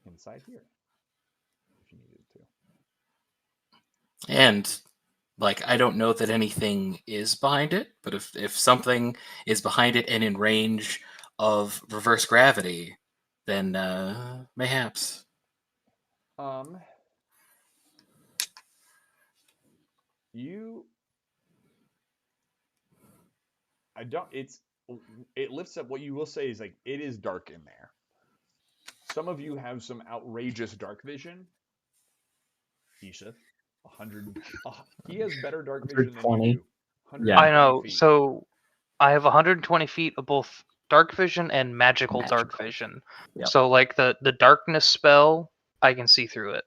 inside here, if you needed to. And Like, I don't know that anything is behind it, but if something is behind it and in range of reverse gravity, then mayhaps. You. I don't. It lifts up. What you will say is like it is dark in there. Some of you have some outrageous dark vision. Eeshuth, 100. He has better dark vision than you 120. do. Yeah. I know. 120 feet. So I have 120 feet of both dark vision and magical dark Magical. vision. Yep. So like the darkness spell, I can see through it.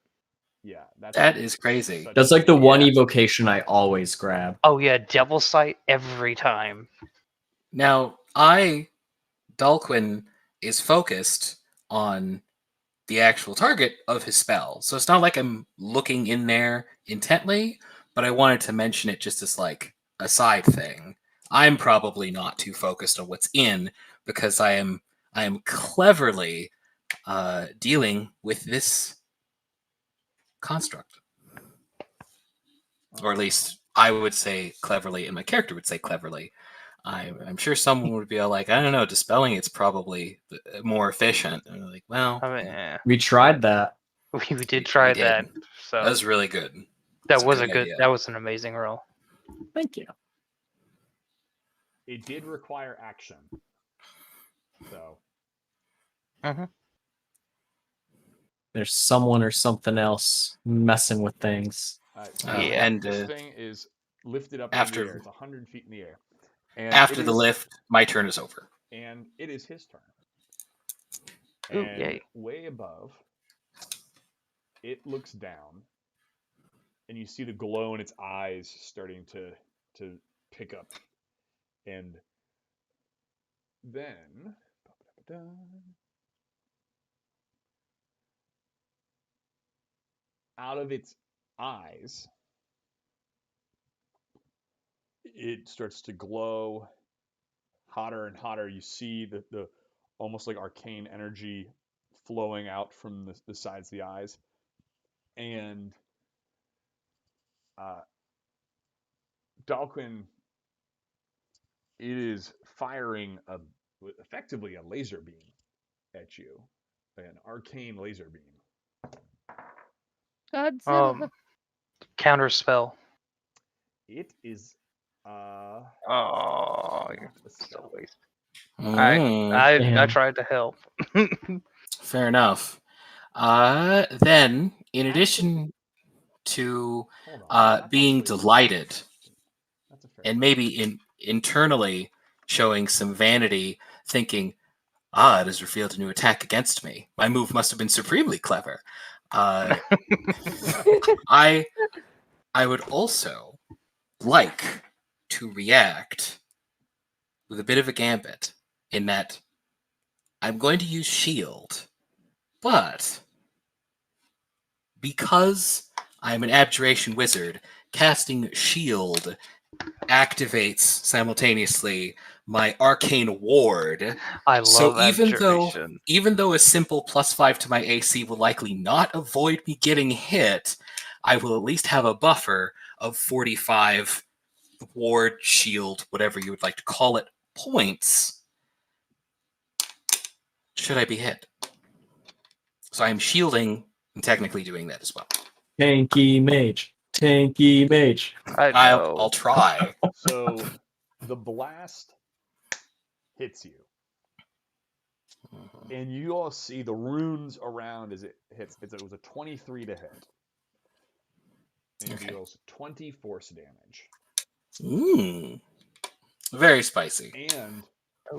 Yeah, That is crazy. such That's a like the good- one Yeah. evocation I always grab. Oh yeah, Devil Sight every time. Now, Dalquin, is focused on the actual target of his spell. So it's not like I'm looking in there intently, but I wanted to mention it just as like a side thing. I'm probably not too focused on what's in because I am cleverly dealing with this construct. Or at least I would say cleverly, and my character would say cleverly. I'm sure someone would be all like, I don't know, dispelling it's probably more efficient. And I'm like, well, I mean, We tried that. we did we try did. that. So That was really good. that It's a was good a good. idea. That was an amazing roll. Thank you. It did require action. So There's someone or something else messing with things. Yeah. And this thing is lifted up after- in the air. It's 100 feet in the air. And after it the is- lift, my turn is over. And it is his turn. Ooh, And yay. way above, it looks down, and you see the glow in its eyes starting to pick up. And then out of its eyes, it starts to glow hotter and hotter. You see the almost like arcane energy flowing out from the sides of the eyes. And Dalquin, it is firing effectively a laser beam at you, an arcane laser beam. Godzilla. Counter spell. It is Oh, not you're a so spell. wasted. Mm, I Damn. tried to help. fair enough. Then, in addition to Hold on, that's being actually- delighted That's a fair and point. maybe internally showing some vanity, thinking, it has revealed a new attack against me. My move must have been supremely clever. I would also like to react with a bit of a gambit in that I'm going to use shield, but because I'm an abjuration wizard, casting shield activates simultaneously my arcane ward. I love So abjuration. even though a simple +5 to my AC will likely not avoid me getting hit, I will at least have a buffer of 45 ward, shield, whatever you would like to call it, points should I be hit. So I'm shielding and technically doing that as well. Tanky mage. Tanky mage. I know. I'll try. So the blast hits you, and you all see the runes around as it hits. It was a 23 to hit, and it Okay. deals 20 force damage, Very spicy. and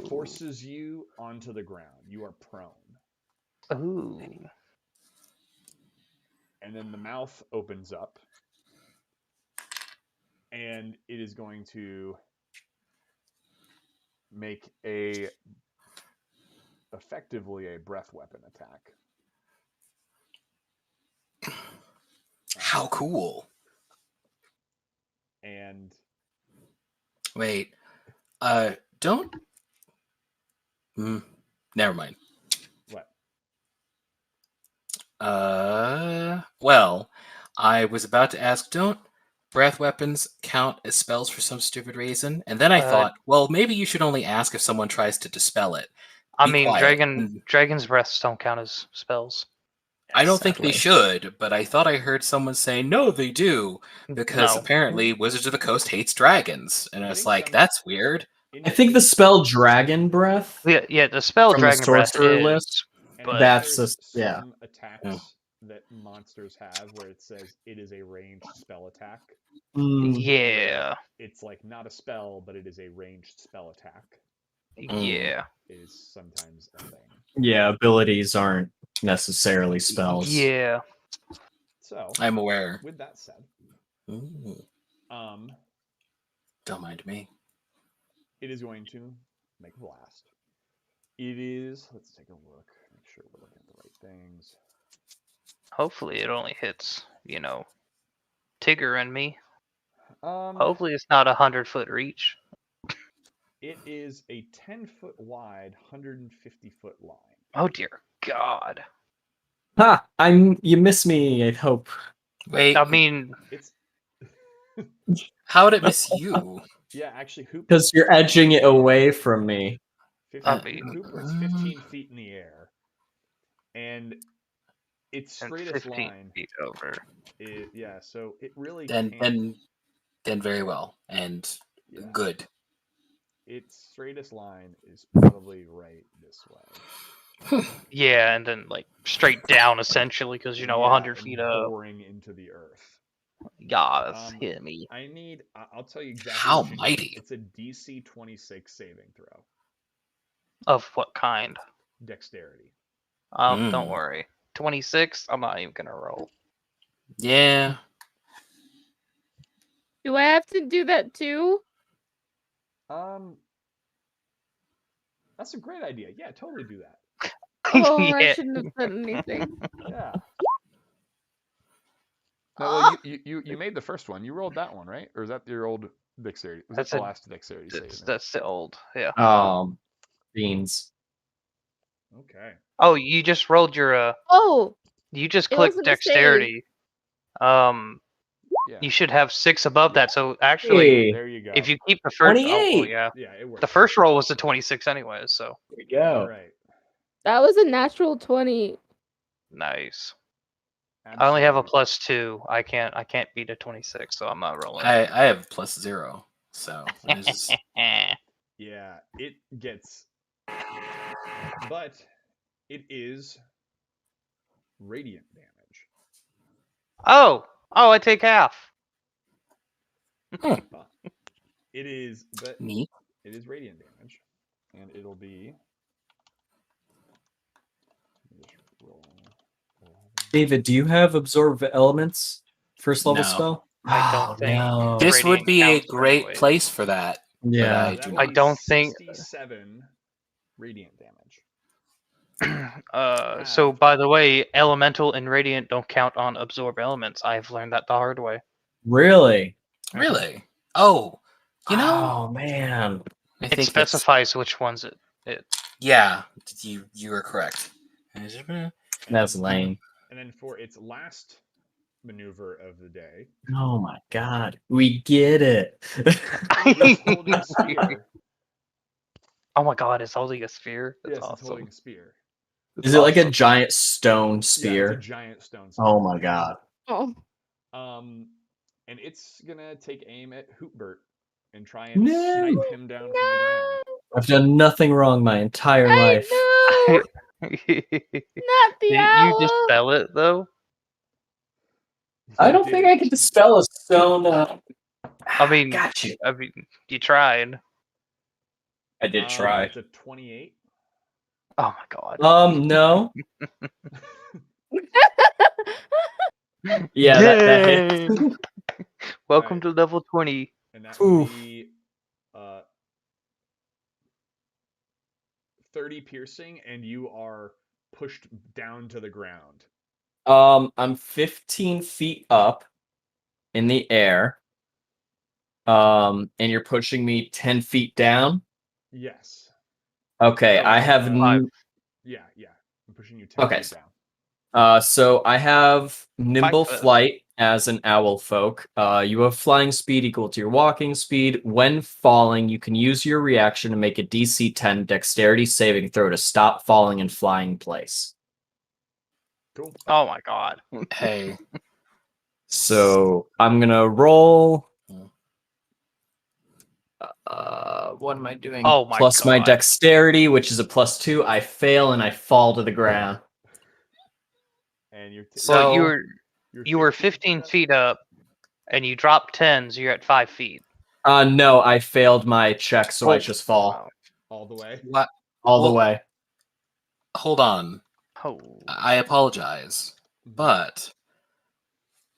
forces you onto the ground. You are prone, Ooh. and then the mouth opens up, and it is going to make effectively a breath weapon attack. How cool. And Wait. Don't. Never mind. what? Well, I was about to ask, don't breath weapons count as spells for some stupid reason. And then I Uh, thought, well, maybe you should only ask if someone tries to dispel it. I Be mean, quiet. dragon's breaths don't count as spells. I don't think they Sadly. should, but I thought I heard someone say, no, they do. Because No. apparently Wizards of the Coast hates dragons. And I was think like, some- that's weird. I think the spell Dragon Breath. Yeah, the spell From the dragon breath sorcerer is, list? And but That's there's yeah. some attacks that monsters have where it says it is a ranged spell attack. Mm, yeah, It's like not a spell, but it is a ranged spell attack. yeah, Is sometimes a thing. yeah, abilities aren't necessarily spells. yeah. So I'm aware. with that said, Ooh, don't mind me. it is going to make a blast. It is. Let's take a look. Make sure we're looking at the right things. Hopefully, it only hits, Tigger and me. Um, Hopefully, it's not 100-foot reach. It is a 10-foot wide, 150-foot line. Oh dear God! Ha! You miss me, I hope. Wait, I mean, It's how would it miss you? yeah, actually, Because you're edging it away from me. 'Hootbert's 15 feet in the air, and its and straightest 15 line. feet over. Yeah, so it really Then can't. then very well and Yeah. good. Its straightest line is probably right this way. Yeah, and then straight down essentially, because 100 and feet up. boring into the earth. God, hit me. I need. I'll tell you exactly. How what you need. mighty. It's a DC 26 saving throw. Of what kind? Dexterity. Don't worry. 26. I'm not even gonna roll. Yeah. Do I have to do that too? That's a great idea. Yeah, totally do that. Oh, I Yeah. shouldn't have said anything. Yeah. No, well, you made the first one. You rolled that one, right? Or is that your old dexterity? Was that the last dexterity save? That's the old. Yeah. Beans. Okay. Oh, you just rolled your. Oh, You just It clicked wasn't a save. dexterity. Yeah. You should have 6 above that. So actually, Hey, There you go. if you keep the first. Oh, well, 28. yeah. Yeah, it works. The first roll was the 26 anyways. So there we go. All right. that was a natural 20. nice. I only have a Absolutely. +2. I can't beat a 26, so I'm not rolling. I have +0. So it's just- Yeah, it gets. But it is radiant damage. Oh, I take half. But it is. But neat. it is radiant damage, and it'll be. Let me just roll. David, do you have absorb elements? First level No. spell? I don't Oh, think no. This would Radiant be a counts great anyways. place for that. Yeah. I That do would not. be don't think- 67 radiant damage. So by the way, elemental and radiant don't count on absorb elements. I've learned that the hard way. Really? Really? Oh, you know, Oh, man. I It think specifies which ones it. yeah, you are correct. That's lame. And then for its last maneuver of the day, Oh, my God. We get it. it's holding a spear. Oh my god, it's holding a sphere. That's Yes, awesome. it's holding a spear. Is it like a giant stone Yeah, spear? it's a giant stone spear. Oh, my God. Oh, And it's gonna take aim at Hootbert and try and No. snipe him down from the ground. I've done nothing wrong my entire life. I know! Not the Did owl! you dispel it though? I don't think I can dispel a stone. I mean, Got you. You tried. I did try. It's a 28. Oh my god. No. Yeah, that hit. Yay! Welcome Alright. to level 20. And that would Oof. be 30 piercing, and you are pushed down to the ground. I'm 15 feet up in the air. And you're pushing me 10 feet down. Yes. Okay, So, I have. Yeah. I'm pushing you 10 Okay. feet down. So I have nimble 5 foot. flight as an owl folk. You have flying speed equal to your walking speed. When falling, you can use your reaction to make a DC 10 dexterity saving throw to stop falling and flying in place. Cool. Oh my god. Hey. So I'm gonna roll. What am I doing? Oh my Plus my God. dexterity, which is a +2. I fail and I fall to the ground. And you're So So- you were 15 feet up, and you dropped 10, so you're at 5 feet. No, I failed my check, so I Oh. just fall all the way. What? all the Well- way. Hold on. Oh. I apologize, but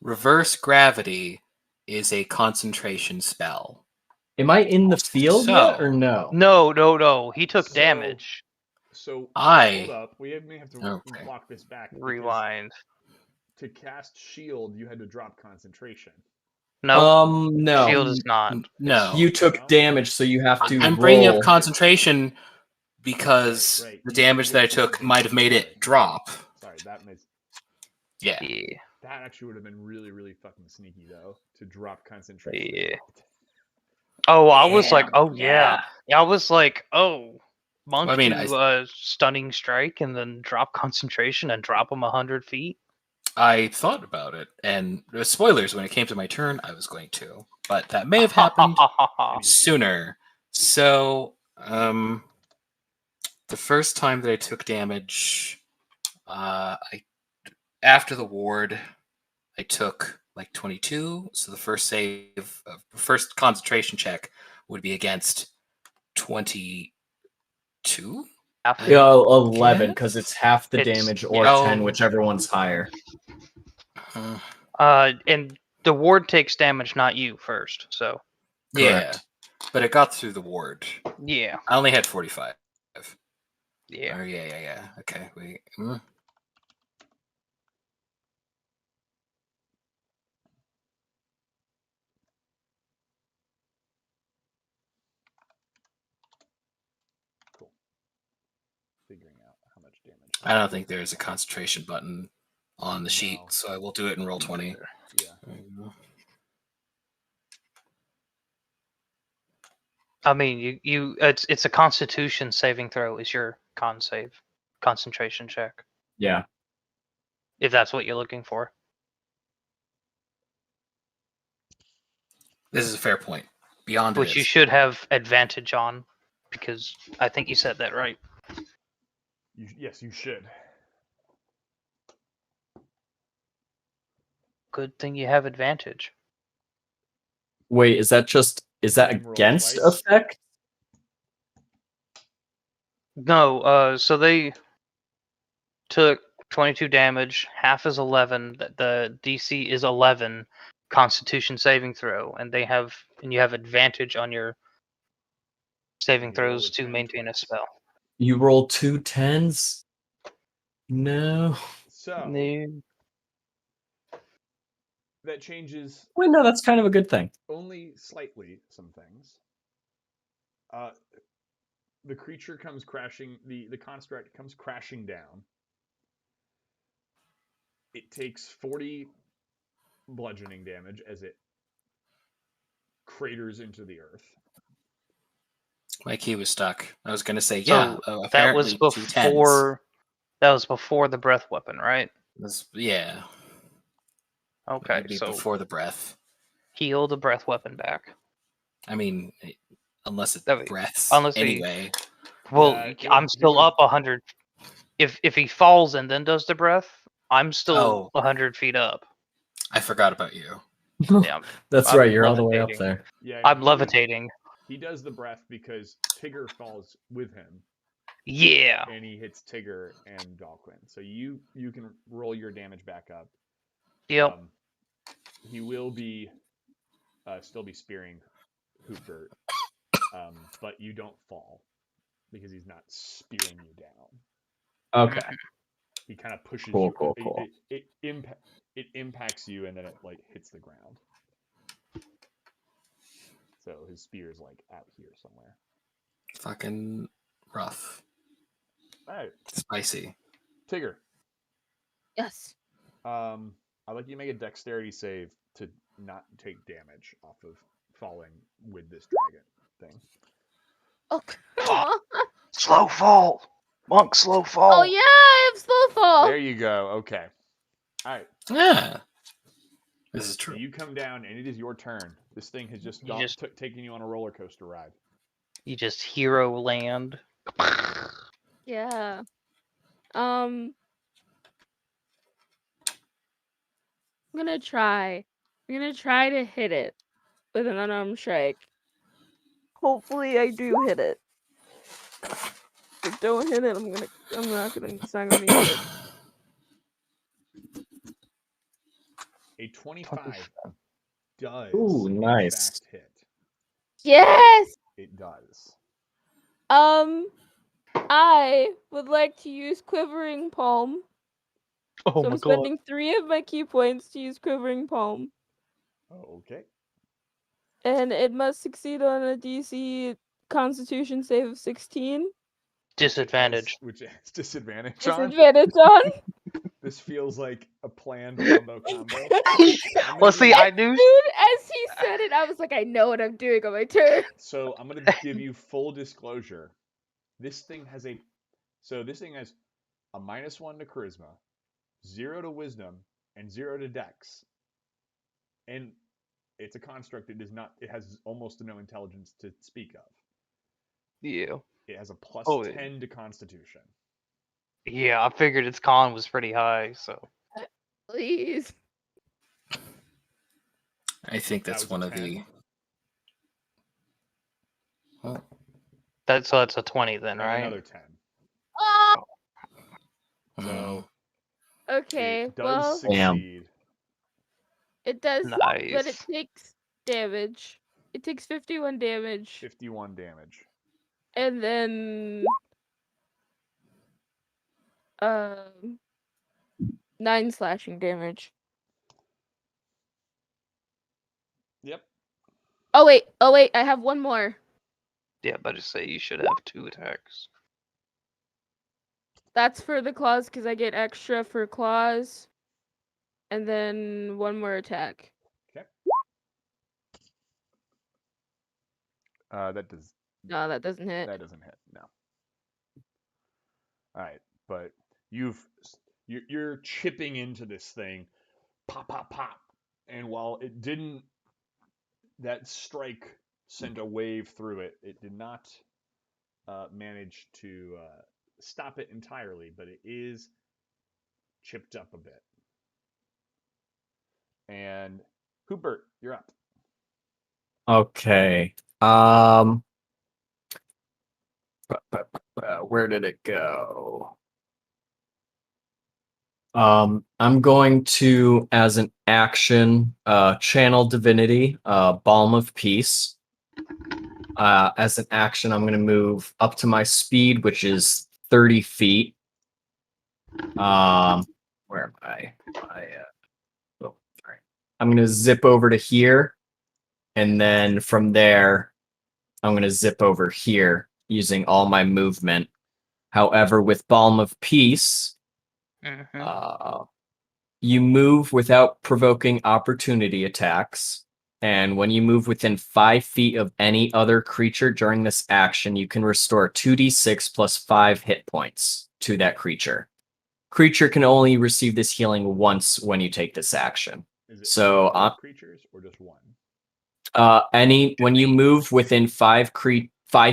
reverse gravity is a concentration spell. Am I in the field yet or So- no? No. He took So- damage. So I- hold up. We may have to Okay. walk this back. because Rewind. To cast shield, you had to drop concentration. No, No. shield is not. No. You took No? damage, so you have to I'm bringing up roll. concentration because Right. the You- damage that I you- took might have made it drop. Sorry, that makes Yeah. Yeah. that actually would have been really, really fucking sneaky though to drop concentration. Yeah. Oh, I was like, Damn, oh yeah. I was like, oh, monk Well, I mean, do stunning strike and then drop concentration and drop him 100 feet. I thought about it, and spoilers, when it came to my turn, I was going to, but that may have happened sooner. So, the first time that I took damage, after the ward, I took like 22. So the first first concentration check would be against 22. Yeah, 11, Yes? because it's half the It's- damage or yeah. 10, whichever one's higher. And the ward takes damage, not you first. So Yeah, Correct. but it got through the ward. yeah. I only had 45. Yeah. Oh, yeah. Okay, wait. Cool. Figuring out how much damage. I don't think there's a concentration button on the sheet, No. so I will do it in roll 20. Yeah. I mean, it's a Constitution saving throw. Is your concentration check, Yeah. if that's what you're looking for. This is a fair point. Beyond Which it you is. should have advantage on, because I think you said that right. Yes, you should. Good thing you have advantage. Wait, is that Roll against twice. effect? No, so they took 22 damage. Half is 11. The DC is 11 Constitution saving throw, and you have advantage on your saving You roll throws the to 10 maintain a twice. spell. You roll 2 10s? No. So No. that changes Wait, no, that's kind of a good thing. only slightly some things. The creature comes crashing. The construct comes crashing down. It takes 40 bludgeoning damage as it craters into the earth. My key was stuck. I was going to say, So yeah, that was apparently 2 10s. before the breath weapon, right? Yeah. Okay, It'd be so before the breath. heal the breath weapon back. I mean, unless it's That way- breaths. unless he- anyway. Well, Yeah, I'm he still would've- up 100. If he falls and then does the breath, I'm still Oh. 100 feet up. I forgot about you. Yeah, That's I'm right, you're all the way up levitating. there. Yeah, I'm he- levitating. He does the breath because Tigger falls with him, Yeah. and he hits Tigger and Dalquin. So you can roll your damage back up. Yep. He will be still be spearing Hootbert, but you don't fall because he's not spearing you down. Okay. He kind of pushes Cool, you. cool. It impacts you, and then it like hits the ground. So his spear's like out here somewhere. Fucking rough. All right, Spicy. Tigger. Yes. I'd like you to make a dexterity save to not take damage off of falling with this dragon thing. Oh, come on. Slow fall. Monk, slow fall. Oh, yeah, I have slow fall. There you go. Okay. All right. Yeah. This is So true. you come down, and it is your turn. This thing has just taken you on a roller coaster ride. You just hero land. Yeah. I'm gonna try. I'm gonna try to hit it with an unarmed strike. Hopefully, I do hit it. If I don't hit it, it's not gonna be good. A 25 does Ooh, in nice. fact hit. Yes! It does. I would like to use Quivering Palm. Oh So my I'm spending 3 of my key points to use Quivering Palm. Okay. And it must succeed on a DC Constitution save of 16. Disadvantage. Which has disadvantage on. Disadvantage on. This feels like a planned combo. Well, see, I knew. Dude, as he said it, I was like, I know what I'm doing on my turn. So I'm gonna give you full disclosure. This thing has a -1 to charisma, 0 to wisdom, and 0 to dex. And it's a construct. It has almost no intelligence to speak of. Yeah. It has a plus Oh, 10 to constitution. Yeah, I figured its con was pretty high, so. Please. I think that's That was one a of the. 10. Well, That's a 20 then, And right? another 10. Oh! So Okay, it does well, succeed. it does, but it Nice. takes damage. It takes 51 damage. 51 damage. And then 9 slashing damage. Yep. Oh wait, I have one more. Yeah, but just say you should have 2 attacks. That's for the claws because I get extra for claws. And then one more attack. Okay. That does. No, that doesn't hit. That doesn't hit. No. All right, but you're chipping into this thing, pop, pop, pop, and while it didn't, that strike sent a wave through it. It did not manage to stop it entirely, but it is chipped up a bit. And Hootbert, you're up. Okay. Where did it go? I'm going to, as an action, channel divinity, Balm of Peace. As an action, I'm going to move up to my speed, which is 30 feet. Where am I? Oh, sorry. I'm going to zip over to here. And then from there, I'm going to zip over here using all my movement. However, with Balm of Peace, you move without provoking opportunity attacks. And when you move within 5 feet of any other creature during this action, you can restore 2d6 plus 5 hit points to that creature. Creature can only receive this healing once when you take this action. Is it So, all creatures or just one? When you move within 5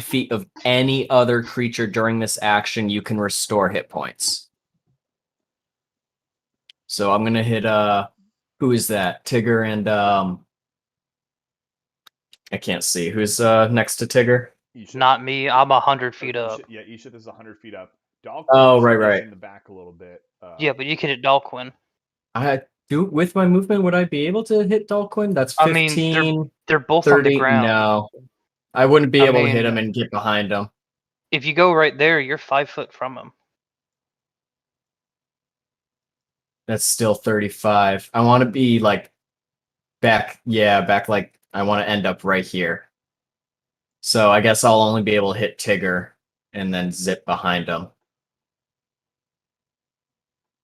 feet of any other creature during this action, you can restore hit points. So I'm gonna hit who is that? Tig Ger and I can't see. Who's next to TigGer? Eeshuth. Not me. I'm 100 feet Eeshuth- up. Yeah, Eeshuth is 100 feet up. Dalquin Oh, is right. in the back a little bit. Yeah, but you can hit Dalquin. I do with my movement. Would I be able to hit Dalquin? That's 15, I mean, they're both 30. on the ground. No, I wouldn't be I able to hit mean- him and get behind him. If you go right there, you're 5 foot from him. That's still 35. I want to be like back. Yeah, back like I want to end up right here. So I guess I'll only be able to hit Tig Ger and then zip behind him.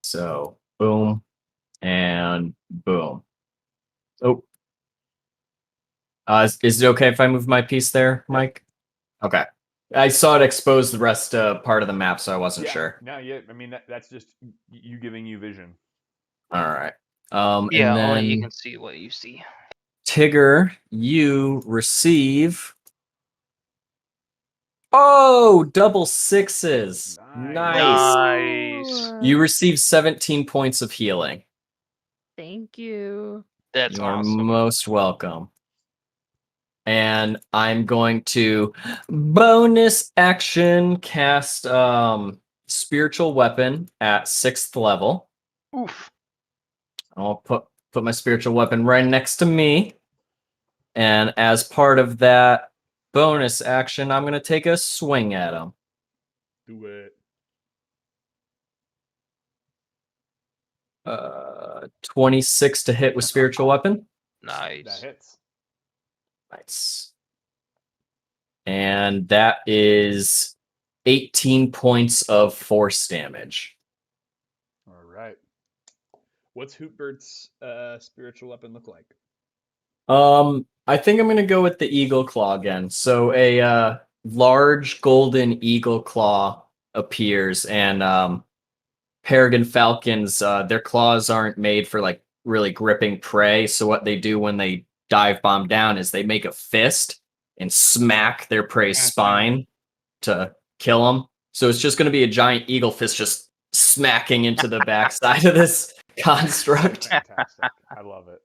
So boom, And boom. Oh. Is it okay if I move my piece there, Mike? Okay. I saw it expose the rest part of the map, so I wasn't sure. No, yeah. I mean, that's just you giving you vision. All right. Yeah, and only you then can see what you see. Tigger, you receive. Oh, double sixes. Nice. Nice. You receive 17 points of healing. Thank you. That's You are awesome. most welcome. And I'm going to bonus action cast spiritual weapon at 6th level. Oof. I'll put my spiritual weapon right next to me. And as part of that bonus action, I'm going to take a swing at him. Do it. 26 to hit with spiritual weapon. That Nice. hits. Nice. And that is 18 points of force damage. All right. What's Hootbert's spiritual weapon look like? I think I'm gonna go with the eagle claw again. So a large golden eagle claw appears, and peregrine falcons, their claws aren't made for like really gripping prey. So what they do when they dive bomb down is they make a fist and smack their prey's spine to kill them. So it's just gonna be a giant eagle fist just smacking into the backside of this construct. Fantastic. I love it.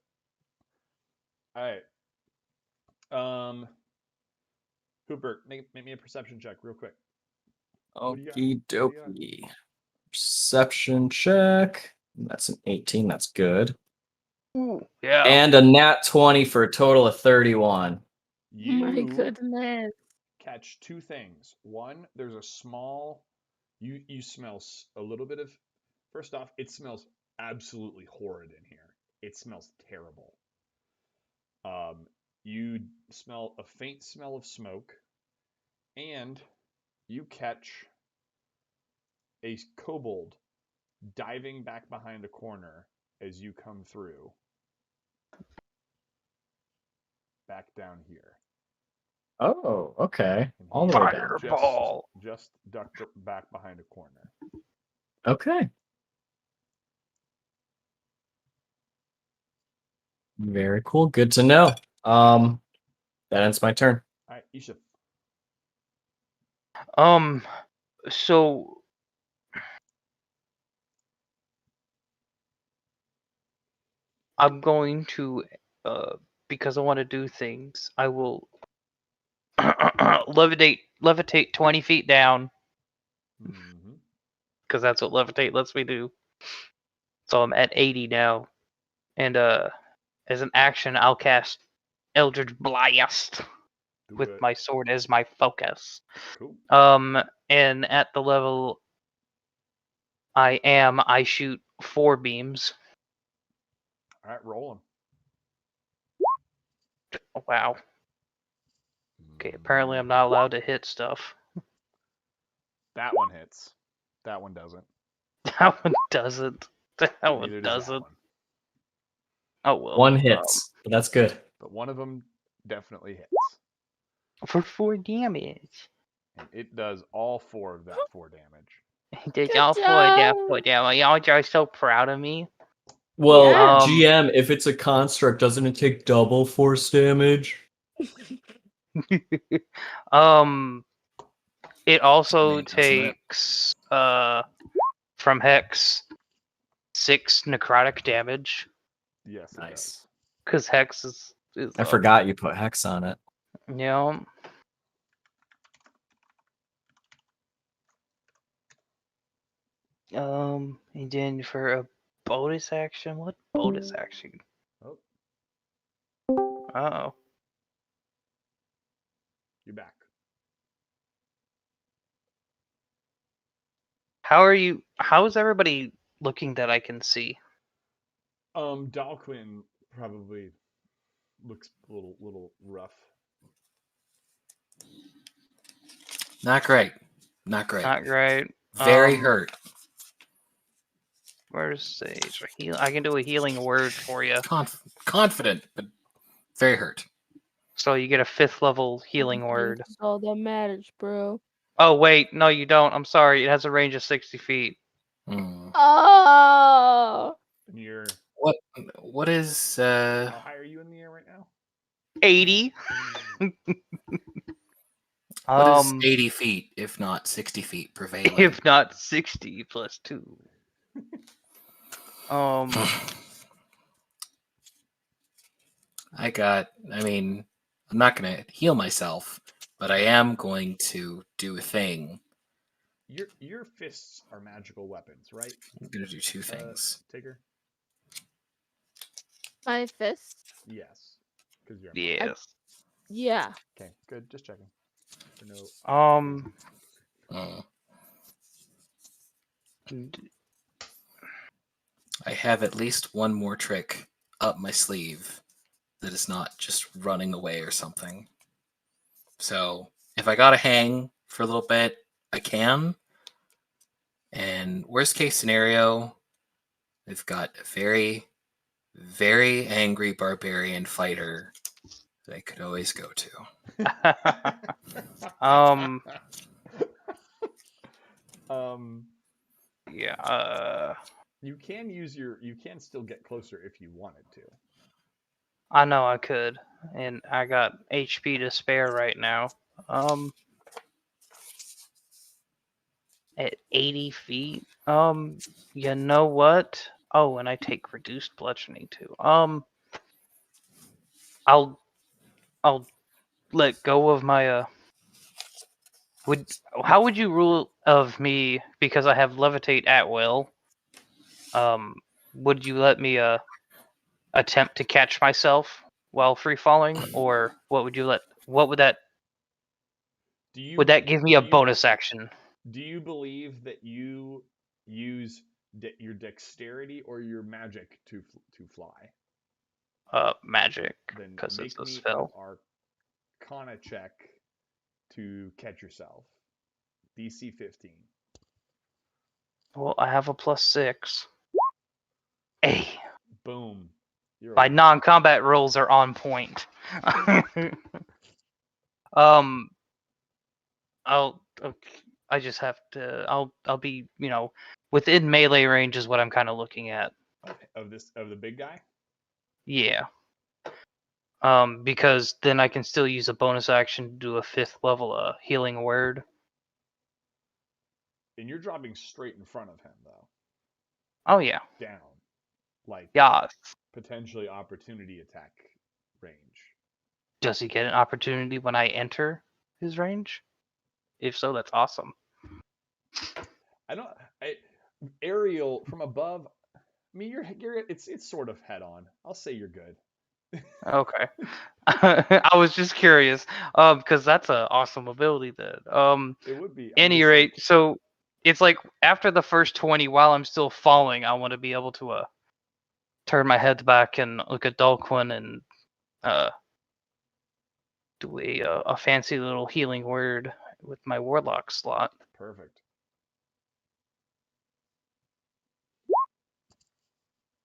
All right. Hootbert, make me a perception check real quick. What do you got? Okie What do you got? dokie. Perception check. That's an 18. That's good. Ooh, yeah. And a nat 20 for a total of 31. You My goodness. catch two things. One, there's a small. You smell a little bit of. First off, it smells absolutely horrid in here. It smells terrible. You smell a faint smell of smoke, and you catch a kobold diving back behind a corner as you come through. Back down here. Oh, okay. And All he the way is down. Fireball. Just ducked back behind a corner. Okay. Very cool. Good to know. That ends my turn. All right, Eeshuth. So I'm going to, because I want to do things, I will levitate 20 feet down, Mm-hmm. because that's what levitate lets me do. So I'm at 80 now, and as an action, I'll cast Eldritch Blast with my sword as my focus. Cool. And at the level I shoot 4 beams. All right, roll Oh, wow. them. Okay, apparently I'm not allowed to hit stuff. That one hits. That one doesn't. That one doesn't. That Neither one does doesn't. that one. Oh well. One hits, but that's good. But one of them definitely hits. For 4 damage. And it does all 4 of that 4 damage. Did Good y'all 4 of that job. 4 damage? Y'all are so proud of me. Well, Yeah. GM, if it's a construct, doesn't it take double force damage? It also Me, doesn't it? takes from Hex 6 necrotic damage. Yes, it Nice. Because Hex is I forgot you put hex on it. Yeah. And then for a bonus action, what bonus action? does. Oh, Oh. you're back. How is everybody looking that I can see? Dalquin probably looks a little rough. Not great. Not great. Not great. Very hurt. Where's Sage? I can do a healing word for you. Confident, but very hurt. So you get a 5th level healing word. That's all that matters, bro. Oh wait, no, you don't. I'm sorry. It has a range of 60 feet. Oh, And you're What is how high are you in the air right now? 80. what is 80 feet if not 60 feet prevailing? If not 60 plus 2. I'm not gonna heal myself, but I am going to do a thing. Your fists are magical weapons, right? I'm gonna do 2 things. Tigger? my fist. Yes. Because you're yes. Yeah. okay. Good. Just checking. For no. Uh, I have at least one more trick up my sleeve that is not just running away or something. So if I gotta hang for a little bit, I can. And worst case scenario, I've got a very, very angry barbarian fighter that I could always go to. Yeah. You can still get closer if you wanted to. I know I could, and I got HP to spare right now. At 80 feet. You know what? Oh, and I take reduced bludgeoning too. I'll let go of my how would you rule of me because I have levitate at will? Would you let me attempt to catch myself while free falling, or what would that would that give me a bonus action? Do you believe that you use your dexterity or your magic to fly? Magic, Then because it's make a me spell. an Arcana check to catch yourself. DC 15. Well, I have a +6. Hey, Boom. my non-combat rolls are on point. I just have to. I'll be within melee range is what I'm kind of looking at. Of the big guy. Yeah. Because then I can still use a bonus action to do a 5th level healing word. And you're dropping straight in front of him, though. Oh yeah. Down. Like Yeah. potentially opportunity attack range. Does he get an opportunity when I enter his range? If so, that's awesome. Aerial from above. I mean, it's sort of head on. I'll say you're good. Okay. I was just curious, because that's an awesome ability then. It would be. Any rate, so it's like after the first 20, while I'm still falling, I want to be able to turn my head back and look at Dalquin and do a fancy little healing word with my warlock slot. Perfect.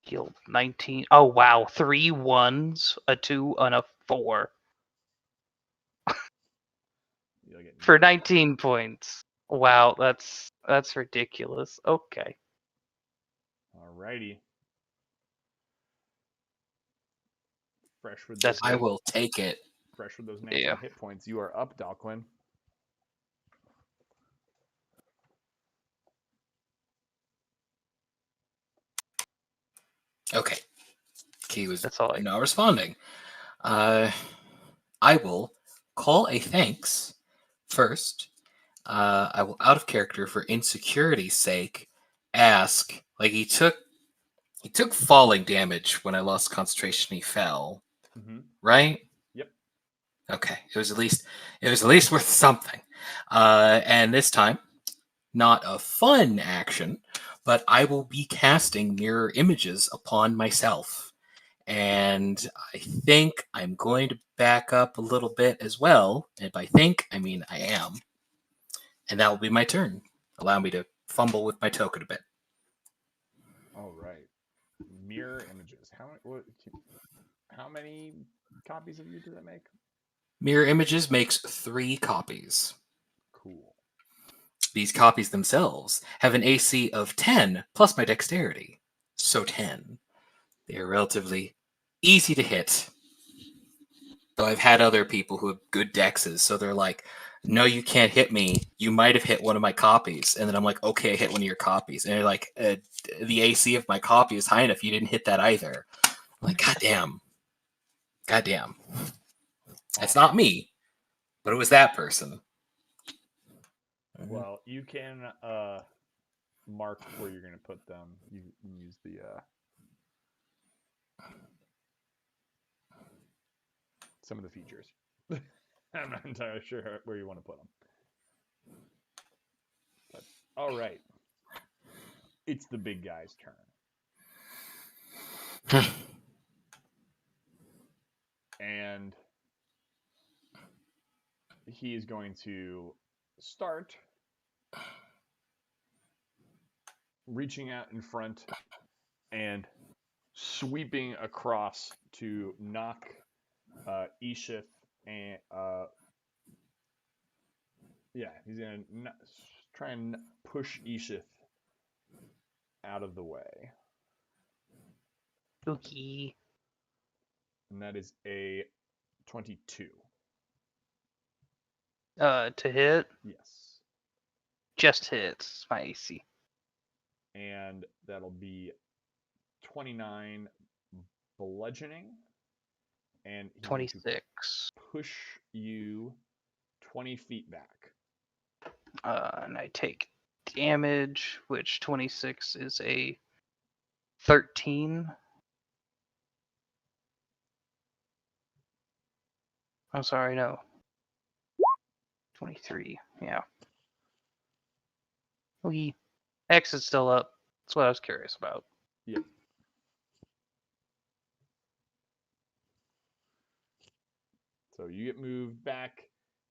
Heal 19. Oh wow, 3 1s, a 2, and a 4 for 19 points. Wow, that's ridiculous. Okay. Alrighty. Fresh with That's I will take it. Fresh with those 19 hit points. You are up, Dalquin. Okay. He was That's all not responding. I will call a thanks first. I will, out of character for insecurity's sake, ask. Like he took falling damage when I lost concentration. He fell, right? Yep. Okay, it was at least worth something. And this time, not a fun action, but I will be casting mirror images upon myself. And I think I'm going to back up a little bit as well. And by think, I mean I am. And that will be my turn. Allow me to fumble with my token a bit. All right. Mirror images. How many copies of you does that make? Mirror Images makes 3 copies. Cool. These copies themselves have an AC of 10 plus my dexterity. So 10. They are relatively easy to hit. Though I've had other people who have good dexes, so they're like, no, you can't hit me. You might have hit one of my copies. And then I'm like, okay, I hit one of your copies. And they're like, the AC of my copy is high enough. You didn't hit that either. I'm like, goddamn. Goddamn. It's not me, but it was that person. Well, you can mark where you're going to put them. You can use the some of the features. I'm not entirely sure where you want to put them. But, all right. It's the big guy's turn. And he is going to start reaching out in front and sweeping across to knock Eeshuth and he's gonna try and push Eeshuth out of the way. Okay. And that is a 22. To hit, Yes. just hits my AC. And that'll be 29 bludgeoning. And he's going to 26. push you 20 feet back. And I take damage, which 26 is a 13. I'm sorry, no. 23, yeah. X is still up. That's what I was curious about. Yep. So you get moved back,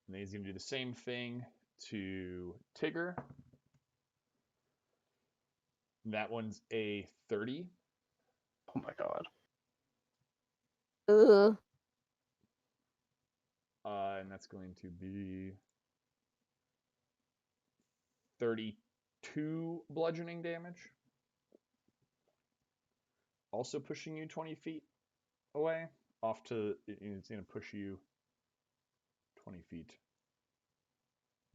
and then he's going to do the same thing to Tig Ger. That one's a 30. Oh my god. Ugh. And that's going to be 32 bludgeoning damage. Also pushing you 20 feet away. It's going to push you 20 feet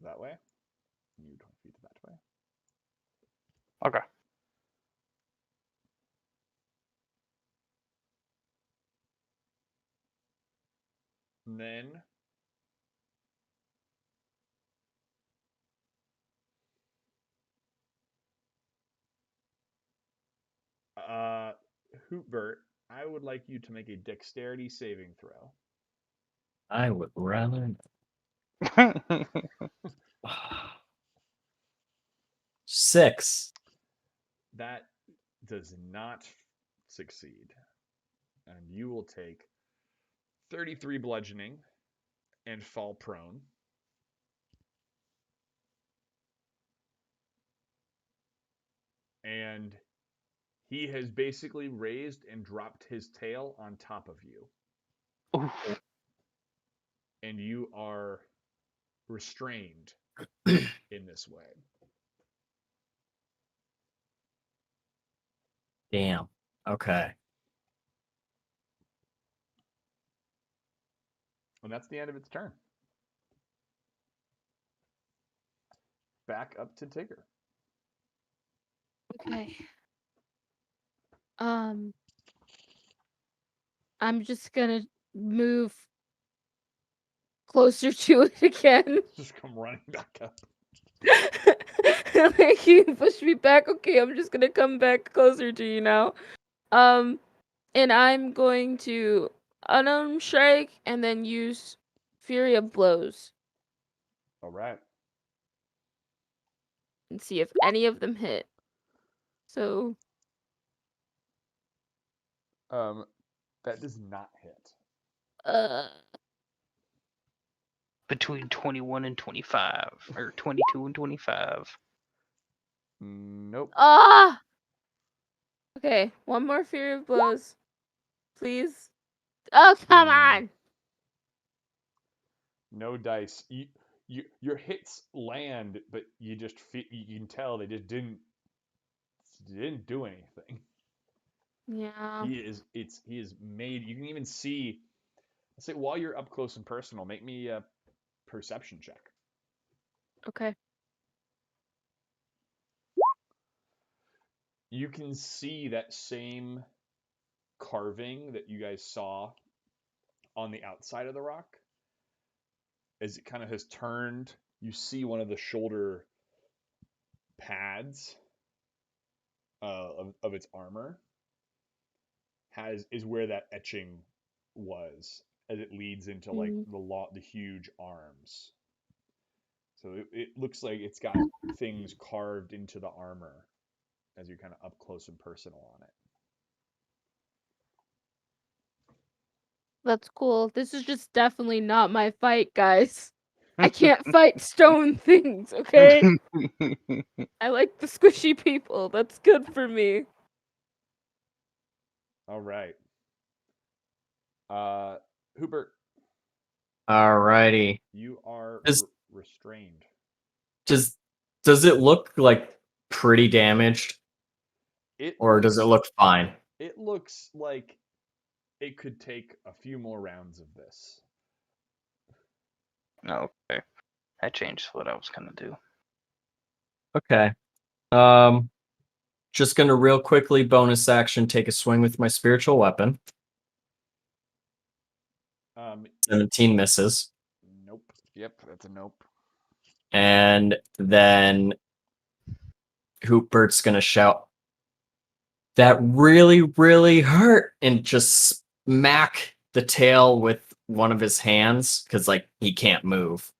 that way. And you 20 feet that way. Okay. And then Hootbert, I would like you to make a dexterity saving throw. I would rather. 6. That does not succeed. And you will take 33 bludgeoning and fall prone. And he has basically raised and dropped his tail on top of you. Oof. And you are restrained in this way. Damn. Okay. And that's the end of its turn. Back up to Tig Ger. Okay. I'm just gonna move closer to it again. Just come running back up. Like, you push me back. Okay, I'm just gonna come back closer to you now. And I'm going to unarmed strike and then use Fury of Blows All right. and see if any of them hit. So That does not hit. Between 21 and 25. Or 22 and 25. Nope. Ah! Okay, one more Fury of Blows. Please. Oh, come on! No dice. Your hits land, but you can tell they just didn't do anything. Yeah. He is made. You can even see. Let's say while you're up close and personal, make me a perception check. Okay. You can see that same carving that you guys saw on the outside of the rock. As it kind of has turned, you see one of the shoulder pads of its armor is where that etching was, as it leads into like the huge arms. So it looks like it's got things carved into the armor as you're kind of up close and personal on it. That's cool. This is just definitely not my fight, guys. I can't fight stone things, okay? I like the squishy people. That's good for me. All right. Hootbert, Alrighty. you are restrained. Does it look like pretty damaged? Does it look fine? It looks like it could take a few more rounds of this. Okay. I changed what I was gonna do. Okay. Just gonna real quickly bonus action take a swing with my spiritual weapon. 17 misses. Nope. Yep, that's a nope. And then Hootbert's gonna shout, "That really, really hurt!" and just smack the tail with one of his hands, because like he can't move.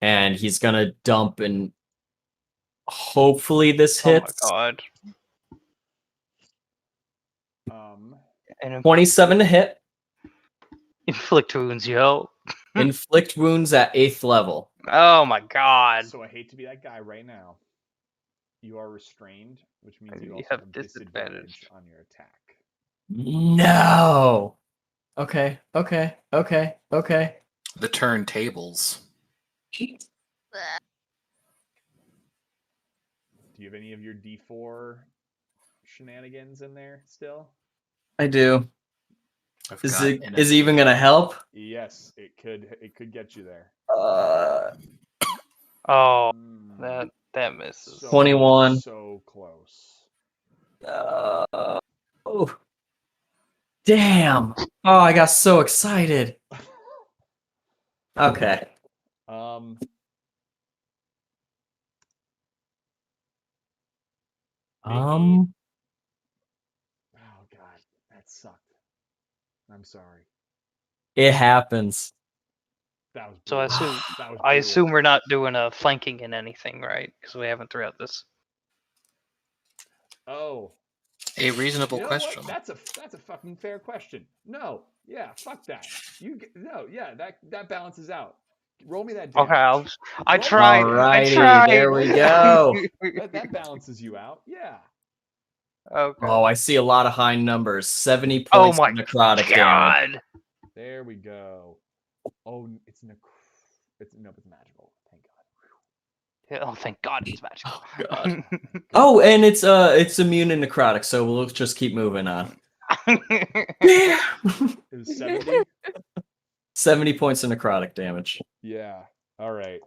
And he's gonna dump, and hopefully this hits. Oh my god. And 27 to hit. Inflict wounds, yo. Inflict wounds at 8th level. Oh my god. So I hate to be that guy right now. You are restrained, which means you You also have have disadvantage on your attack. No. Okay. The turntables. Do you have any of your D4 shenanigans in there still? I do. I've Is got it an even gonna help? Yes, it could get you there. Oh, that misses. 21. So close. Oh. Damn. Oh, I got so excited. Okay. Oh god, that sucked. I'm sorry. It happens. That was So brutal. I assume we're not doing a flanking in anything, right? Because we haven't throughout this. Oh. A reasonable You know question. What? That's a fucking fair question. No, yeah, fuck that. That balances out. Roll me that damage. Okay, I tried. Alrighty, I tried. there we go. that balances you out. Yeah. Okay. Oh, I see a lot of high numbers. 70 points of necrotic damage. There we go. Oh, it's magical. Thank God. Oh, thank God it's magical. Oh, God. Oh, and it's immune to necrotic, so we'll just keep moving on. It was 70? 70 points of necrotic damage. Yeah. All right.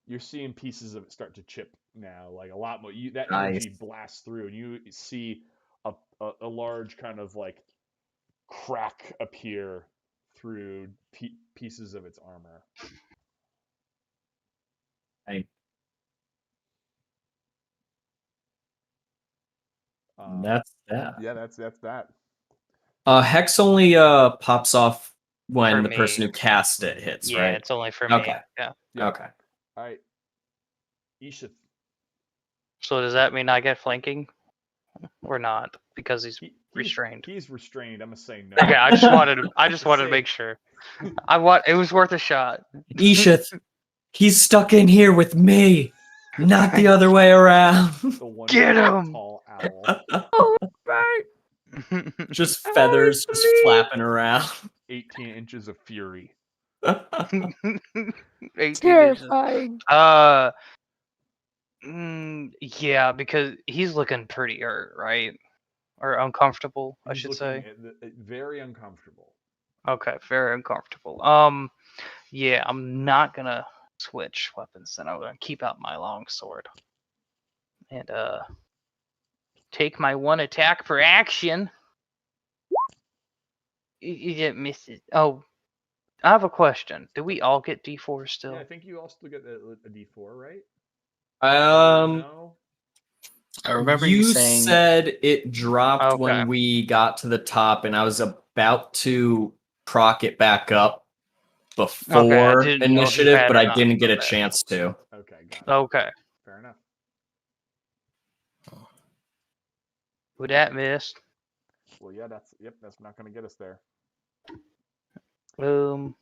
You're seeing pieces of it start to chip now, like a lot more. That energy blasts through, and you see a large kind of like crack appear through pieces of its armor. That's that. Yeah, that's that. Hex only pops off when the person who cast it hits, right? Yeah, it's only for me. Okay. Yeah. Okay. All right. Eeshuth. So does that mean I get flanking? Or not? Because he's restrained. He's restrained. I'm gonna say no. Okay, I just wanted to make sure. It was worth a shot. Eeshuth, he's stuck in here with me, not the other way around. The one Get him! tall owl. Oh, right. Just feathers just flapping around. 18 inches of fury. 18 inches. Terrifying. Yeah, because he's looking pretty hurt, right? Or uncomfortable, I He's should looking say. very uncomfortable. Okay, very uncomfortable. Yeah, I'm not gonna switch weapons then. I'm gonna keep out my longsword. And take my one attack for action. You didn't miss it. Oh, I have a question. Do we all get D4 still? Yeah, I think you also get a D4, right? No. I remember you You saying said it dropped Okay. when we got to the top, and I was about to proc it back up before didn't know if you initiative, had but or I not. didn't get a Okay. chance to. Okay, got it. Okay. Fair enough. Would that miss? Well, yeah, that's not going to get us there. I'm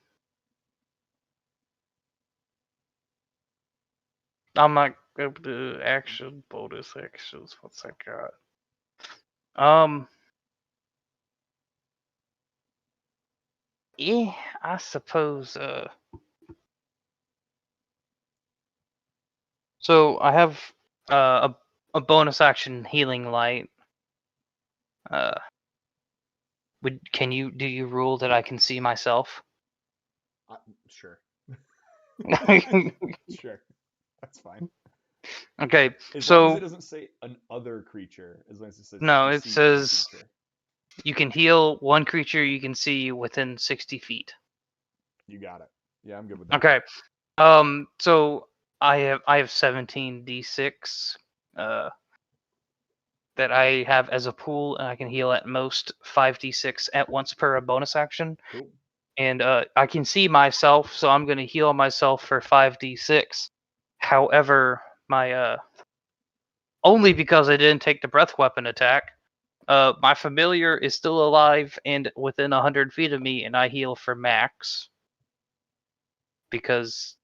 not going to do action, bonus actions. What's I got? Yeah, I suppose. So I have a bonus action healing light. Do you rule that I can see myself? Sure. Okay, Sure. That's fine. As so long as it doesn't say an other creature, as long as it says no, you it see a says creature. you can heal one creature you can see within 60 feet. You got it. Yeah, I'm good with that. Okay. So I have 17 d6 that I have as a pool, and I can heal at most 5d6 at once per a bonus action. Cool. And I can see myself, so I'm going to heal myself for 5d6. However, my only because I didn't take the breath weapon attack, my familiar is still alive and within 100 feet of me, and I heal for max because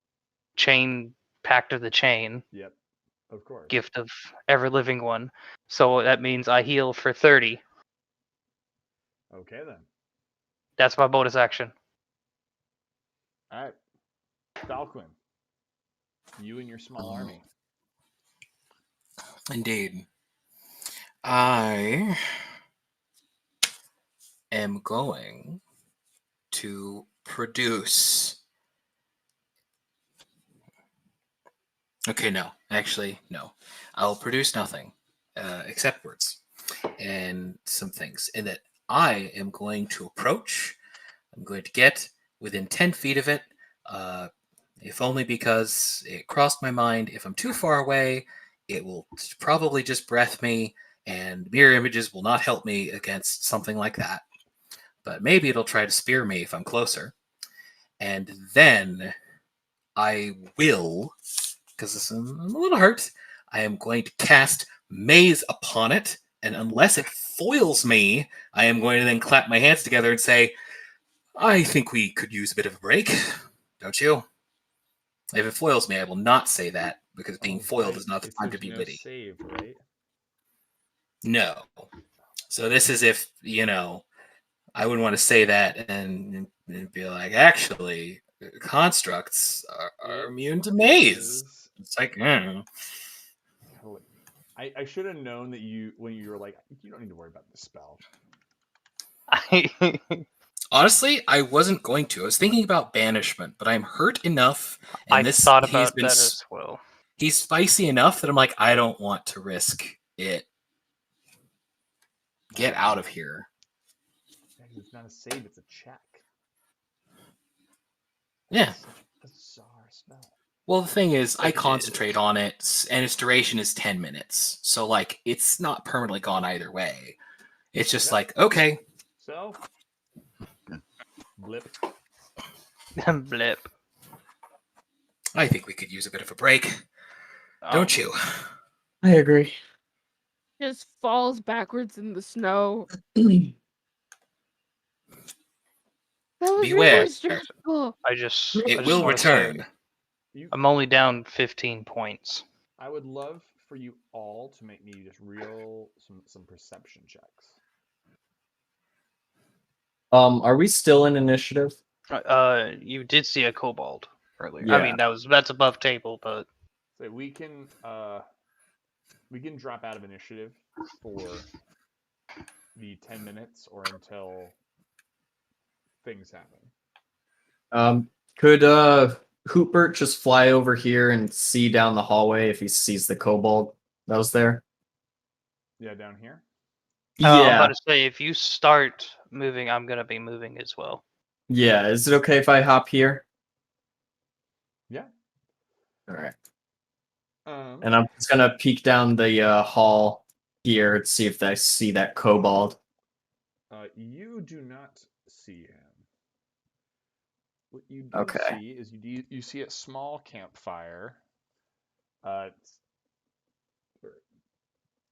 chain, pact of the chain, Yep. Of course. gift of ever living one. So that means I heal for 30. Okay then. That's my bonus action. All right. Dalquin. You and your small army. indeed. I am going to produce. Okay, no. Actually, no. I'll produce nothing except words and some things. And that I am going to approach. I'm going to get within 10 feet of it, if only because it crossed my mind. If I'm too far away, it will probably just breath me, and mirror images will not help me against something like that. But maybe it'll try to spear me if I'm closer. And then I will, because I'm a little hurt, I am going to cast Maze upon it, and unless it foils me, I am going to then clap my hands together and say, I think we could use a bit of a break, don't you? If it foils me, I will not say that, because being foiled right. is not the time to There's be no witty. save, right? No. So this is if, I wouldn't want to say that and be like, actually, constructs are immune to maze. It's like, Totally. I should have known that when you were like, you don't need to worry about the spell. Honestly, I wasn't going to. I was thinking about banishment, but I'm hurt enough, and I thought about that as well. He's spicy enough that I'm like, I don't want to risk it. Get out of here. It's not a save, it's a check. Yeah. Such a bizarre spell. Well, the thing is, I It concentrate is. on it, and its duration is 10 minutes. So, like, it's not permanently gone either way. It's just like, okay. So, blip. Blip. I think we could use a bit of a break. Don't you? I agree. Just falls backwards in the snow. That was Beware. really stressful. I just will wanna say, return. I'm only down 15 points. I would love for you all to make me just some perception checks. Are we still in initiative? You did see a kobold earlier. Yeah. I mean, that's above table, but So we can drop out of initiative for the 10 minutes or until things happen. Could Hootbert just fly over here and see down the hallway if he sees the kobold that was there? Yeah, down here. I'm about Yeah. to say if you start moving, I'm gonna be moving as well. Yeah. Is it okay if I hop here? Yeah. All right. Um, And I'm just gonna peek down the hall here to see if I see that kobold. you do not see him. What you do Okay. see is you see a small campfire.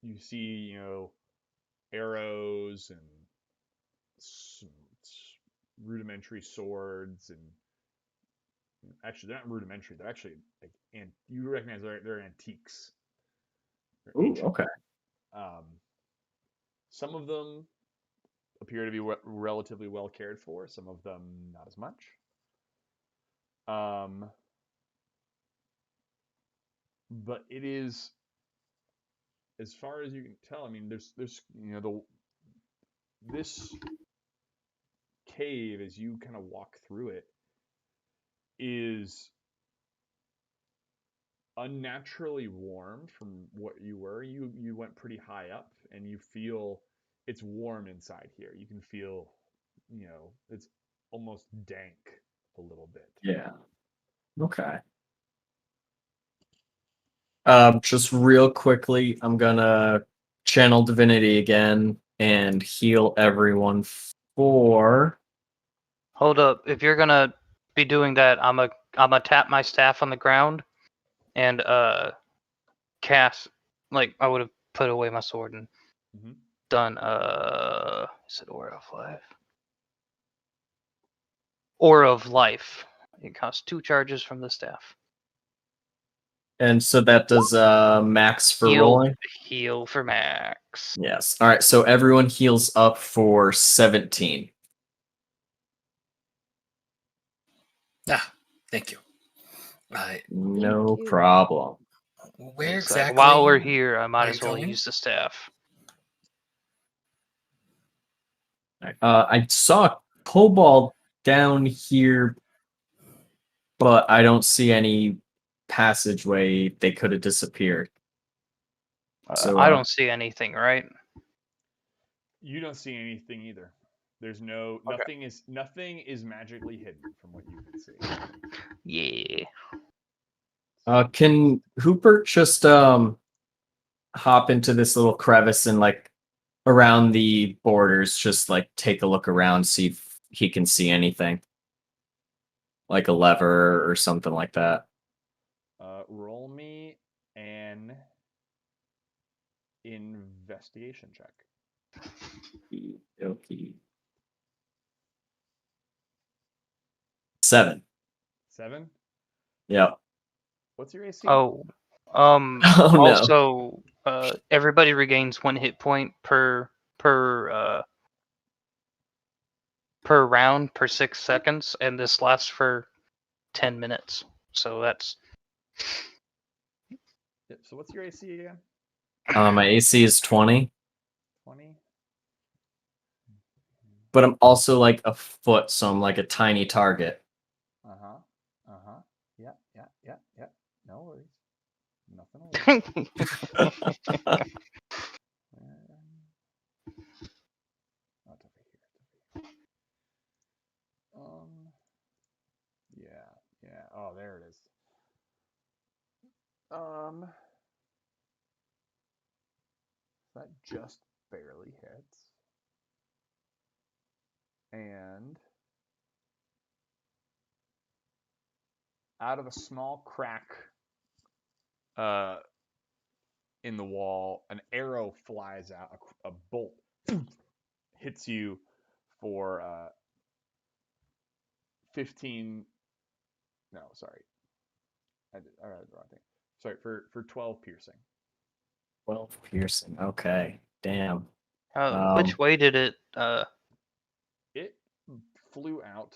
You see, arrows and rudimentary swords, and actually they're not rudimentary. They're actually like, and you recognize they're antiques. They're Ooh, ancient. okay. Some of them appear to be relatively well cared for. Some of them not as much. But it is, as far as you can tell. I mean, there's this cave, as you kind of walk through it, is unnaturally warm from what you were. You went pretty high up, and you feel it's warm inside here. You can feel, it's almost dank a little bit. Yeah. Okay. Just real quickly, I'm gonna channel divinity again and heal everyone for. Hold up. If you're gonna be doing that, I'm a tap my staff on the ground and cast, like I would have put away my sword and Mhm. done is it Aura of Life? Aura of Life. It costs 2 charges from the staff. And so that does max for Heal, rolling? heal for max. Yes. All right, so everyone heals up for 17. Thank you. No you. problem. Where It's like, exactly? while we're here, I might are as you well going? use the staff. I saw Cobalt down here, but I don't see any passageway they could have disappeared. So I don't see anything, right? You don't see anything either. There's nothing is magically hidden from what you can see. Yeah. can Hoopert just hop into this little crevice and like around the borders, just like take a look around, see if he can see anything, like a lever or something like that. Roll me an investigation check. Okay. 7. 7. Yeah. What's your AC? Oh. Oh no. Also, everybody regains 1 hit point per round per 6 seconds, and this lasts for 10 minutes. So that's Yep. So what's your AC again? My AC is 20, 20. but I'm also like a foot, so I'm like a tiny target. Yeah. No worries. Nothing will worry. Not over here. Yeah. Oh, there it is. That just barely hits. And out of a small crack in the wall, an arrow flies out. A bolt hits you for 15. No, sorry. I read the wrong thing. Sorry, for 12 piercing. 12 piercing. Okay. Damn. which way did it? It flew out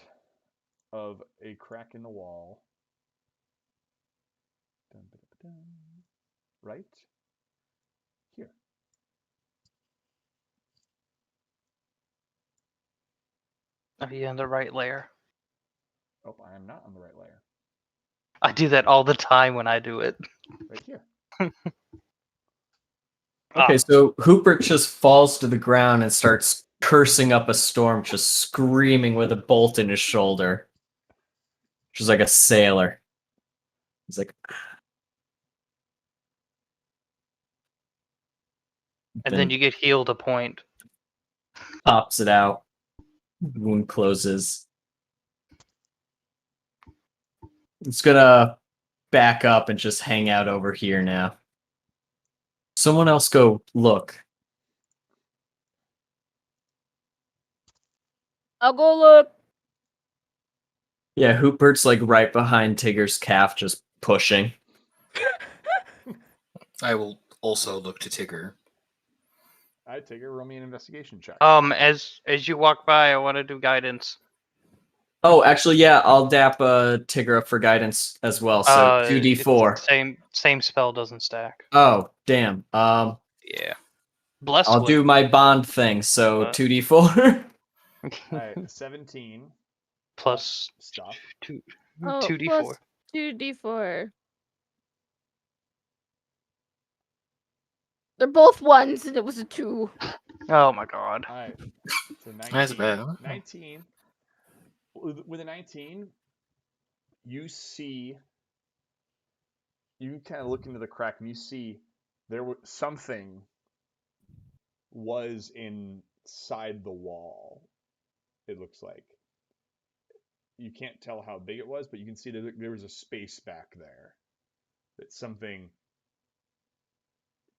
of a crack in the wall. Dun, dun, dun, dun. Right here. Are you in the right layer? Oh, I am not on the right layer. I do that all the time when I do it. Right here. Okay, Ah, so Hootbert just falls to the ground and starts cursing up a storm, just screaming with a bolt in his shoulder. Just like a sailor. He's like, and then you get healed a point. pops it out. Wound closes. It's gonna back up and just hang out over here now. Someone else go look. I'll go look. Yeah, Hootbert's like right behind Tig Ger's calf, just pushing. I will also look to Tig Ger. I take a roll me an investigation check. As you walk by, I want to do guidance. Oh, actually, yeah, I'll dap Tig Ger up for guidance as well. So It's 2d4. same spell doesn't stack. Oh, damn. Yeah. Bless I'll do my bond thing. So 2d4. All right, 17 plus stuff. 2d4. Plus 2d4. They're both ones, and it was a 2. Oh my god. All right, so 19. That's bad. 19. With a 19, you see. You kind of look into the crack and you see there was something was inside the wall. It looks like. You can't tell how big it was, but you can see that there was a space back there that something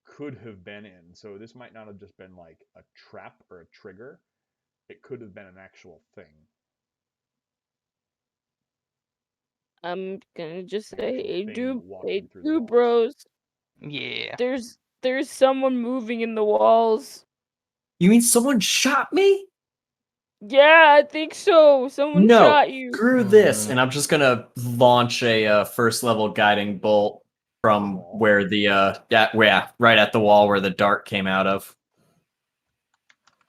could have been in. So this might not have just been like a trap or a trigger. It could have been an actual thing. I'm gonna just say, hey, Thing walking hey, through the walls. bros. Yeah. There's someone moving in the walls. You mean someone shot me? Yeah, I think so. Someone No, shot you. screw this. And I'm just gonna launch a first level guiding bolt from where the right at the wall where the dart came out of.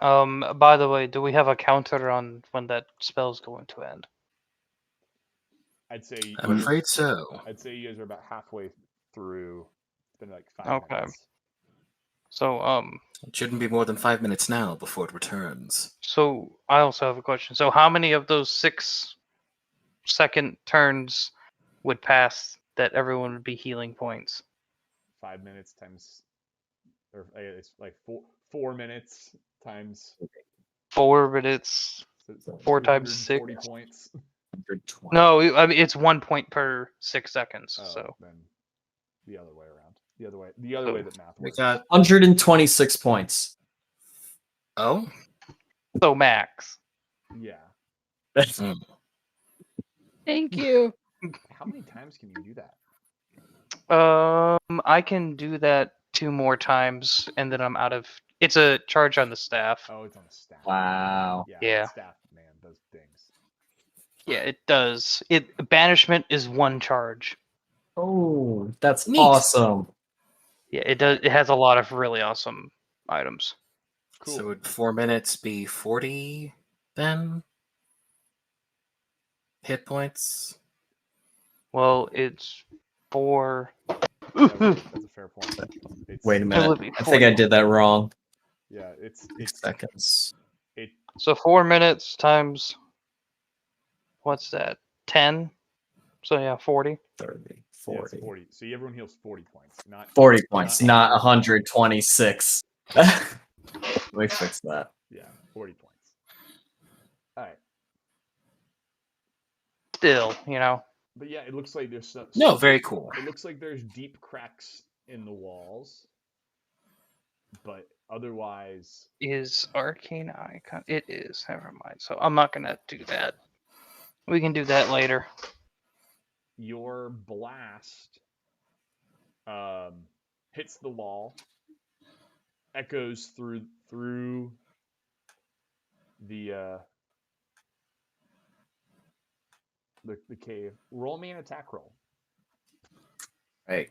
By the way, do we have a counter on when that spell's going to end? I'd say. I'm afraid so. I'd say you guys are about halfway through. It's been like 5 Okay. minutes. So, It shouldn't be more than 5 minutes now before it returns. so I also have a question. So how many of those 6-second turns would pass that everyone would be healing points? 5 minutes times, or it's like 4 minutes times 4 minutes. so 4 times 6. 240 points. 120. No, I mean it's 1 point per 6 seconds. Oh, So then the other way around. The other way that math We works. got 126 points. oh. max. Yeah. Mm. Thank you. How many times can you do that? I can do that 2 more times, and then I'm out of. It's a charge on the staff. Oh, it's on the staff. Wow. Yeah. The staff man does things. Yeah, it does. Banishment is 1 charge. Oh, that's Neat. awesome. Yeah, it does. It has a lot of really awesome items. Cool. So would 4 minutes be 40 then? Hit points? Well, it's 4. That's a fair point. Wait a It'll minute. be I think I did that wrong. Yeah, it's 6 seconds. So 4 minutes times. What's that? 10. So yeah, 40. 30, yeah, 40. it's 40. So everyone heals 40 points, not 40 points, not 100. 126. Let me fix that. Yeah, 40 points. All right. Still, But yeah, it looks like there's No, very cool. It looks like there's deep cracks in the walls, but otherwise, Is arcane icon? It is. Never mind. So I'm not gonna do that. We can do that later. your blast hits the wall, echoes through the the cave. Roll me an attack roll. Right.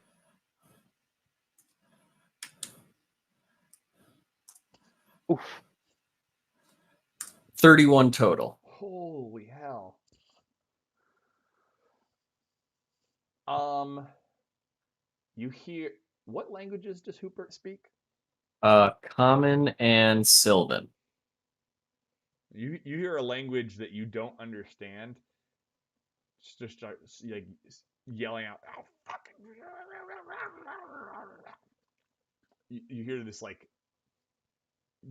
Oof. 31 total. Holy hell. You hear, what languages does Hootbert speak? Common and Sylvan. You hear a language that you don't understand. Just start like yelling out, "Oh, fucking!" You hear this like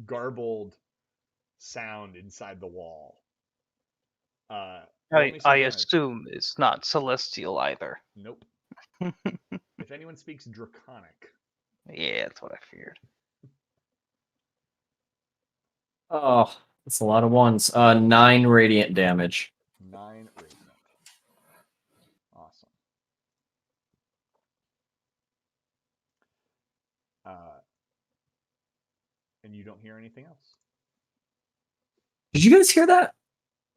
garbled sound inside the wall. Roll me some I damage. assume it's not celestial either. Nope. If anyone speaks Draconic, Yeah, that's what I feared. Oh, that's a lot of ones. 9 radiant damage. 9 radiant. Awesome. And you don't hear anything else. Did you guys hear that?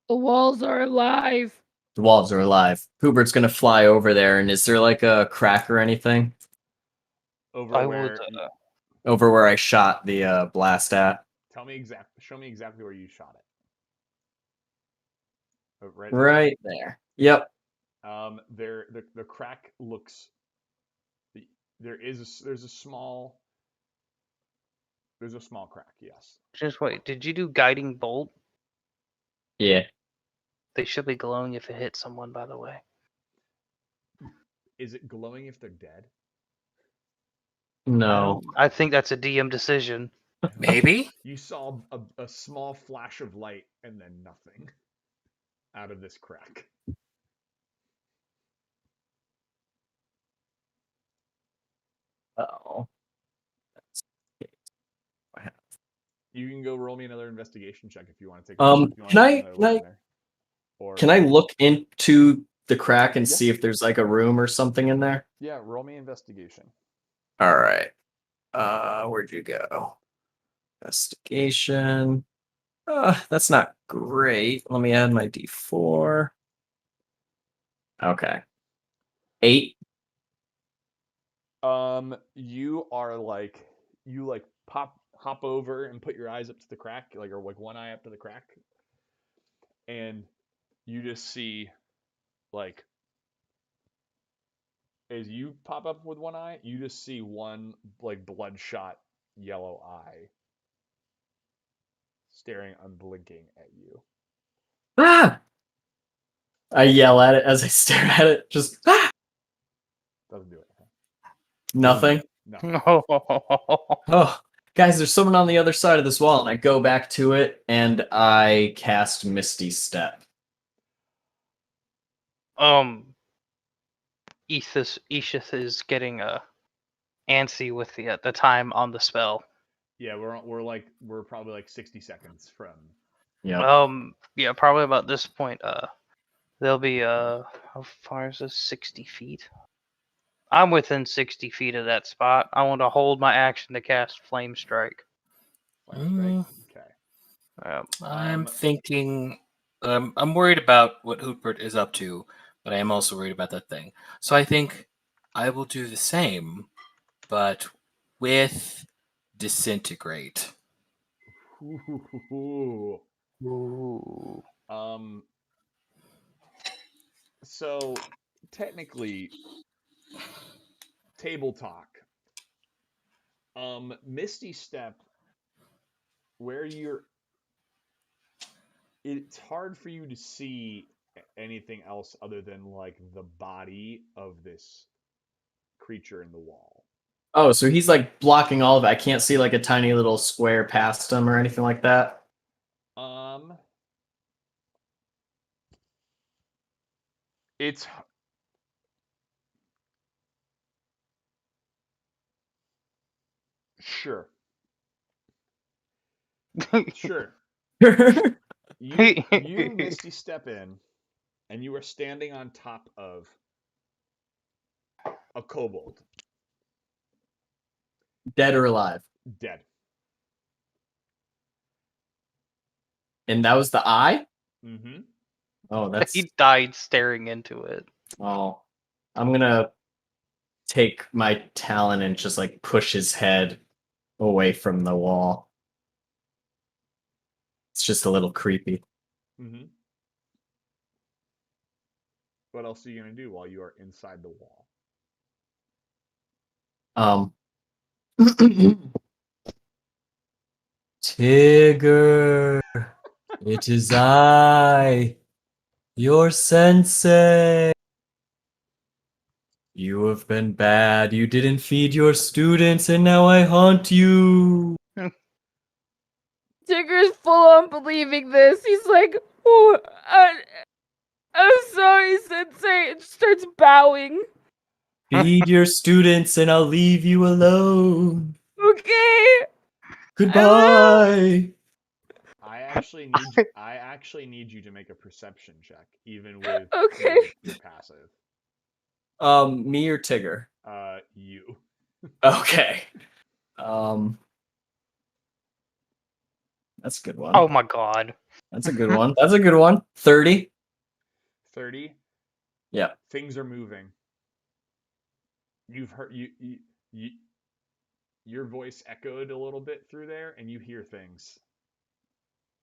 The walls are alive. The walls are alive. Hoobert's gonna fly over there, and is there like a crack or anything Over I where? would. over where I shot the blast at? Show me exactly where you shot it. Right. Right there. Yep. The crack looks. There's a small crack. Yes. Just wait. Did you do guiding bolt? Yeah. They should be glowing if it hits someone. By the way. Is it glowing if they're dead? No. I think that's a DM decision. Maybe? You saw a small flash of light and then nothing out of this crack. Oh. You can go roll me another investigation check if you want to take. Can I look into the crack and Yeah. see if there's like a room or something in there? Yeah, roll me investigation. All right. Where'd you go? Investigation. That's not great. Let me add my D4. Okay. 8. You are like hop over and put your eyes up to the crack, or one eye up to the crack, and you just see like as you pop up with one eye, you just see one like bloodshot yellow eye staring unblinking at you. Ah! I yell at it as I stare at it. Just Doesn't do it. nothing. No. Oh, guys, there's someone on the other side of this wall, and I go back to it and I cast Misty Step. Eeshuth is getting antsy with the time on the spell. Yeah, we're probably like 60 seconds from. Yeah. Yeah, probably about this point. They'll be how far is this? 60 feet. I'm within 60 feet of that spot. I want to hold my action to cast Flame Strike. Okay. I'm thinking. I'm worried about what Hootbert is up to, but I am also worried about that thing. So I think I will do the same, but with Disintegrate. Ooh. So technically, table talk. Misty Step, where it's hard for you to see anything else other than like the body of this creature in the wall. Oh, so he's like blocking all of it. I can't see like a tiny little square past him or anything like that. It's sure. You Misty Step in, and you are standing on top of a kobold. Dead or alive? Dead. And that was the eye? Mm-hmm. Oh, that's. He died staring into it. Oh, I'm gonna take my talon and just like push his head away from the wall. It's just a little creepy. Mm-hmm. What else are you gonna do while you are inside the wall? Tigger, it is I, your sensei. You have been bad. You didn't feed your students, and now I haunt you. Tigger's full on believing this. He's like, oh, I'm sorry, Sensei. And just starts bowing. Feed your students, and I'll leave you alone. Okay. Goodbye. I actually need you to make a perception check, even with Okay. your passive. Me or Tigger? You. Okay. That's a good one. Oh my god. That's a good one. That's a good one. 30. 30. Yeah. Things are moving. You've heard your voice echoed a little bit through there, and you hear things.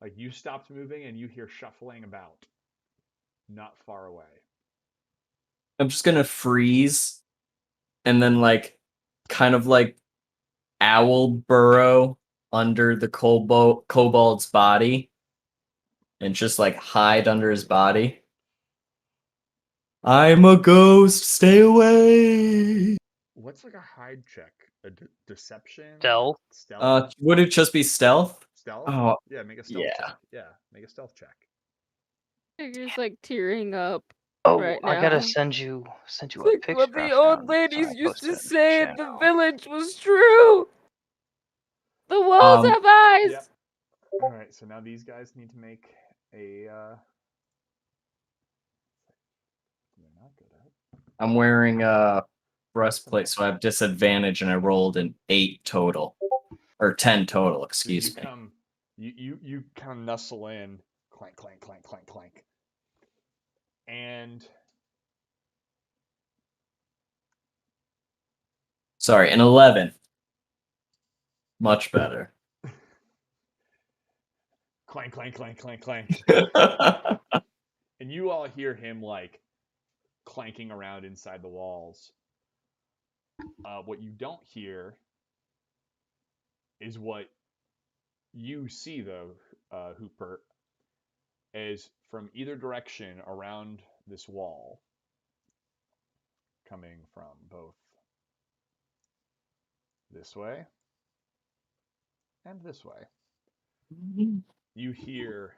Like you stopped moving, and you hear shuffling about, not far away. I'm just gonna freeze, and then like, kind of like, owl burrow under the kobold's body, and just like hide under his body. I'm a ghost. Stay away. What's like a hide check? A deception? Stealth? Stealth? Would it just be stealth? Stealth? Oh, Yeah, make a stealth yeah. check. Yeah, make a stealth check. Tigger's like tearing up. Oh, Right I gotta now. send you It's a like picture. what I the old found. ladies Sorry, I used to posted it in the say in the channel. village was true. The walls have eyes. Yep. All right, so now these guys need to make a. They're not good at. I'm wearing a breastplate, so I have disadvantage, and I rolled an 8 total, or 10 total. Excuse me. You kind of nestle in, clank, clank, clank, clank, clank, and Sorry, an 11. Much better. clank, clank, clank, clank, clank, and you all hear him like clanking around inside the walls. What you don't hear is what you see, though, Hootbert, is from either direction around this wall, coming from both this way and this way. You hear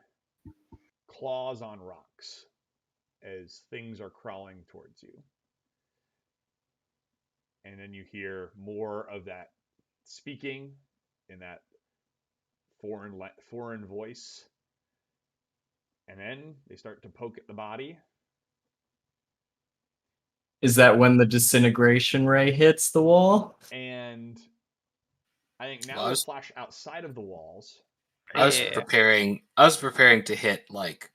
claws on rocks as things are crawling towards you. And then you hear more of that speaking in that foreign voice. And then they start to poke at the body. Is that when the disintegration ray hits the wall? And I think now we'll flash outside of the walls. I was preparing to hit like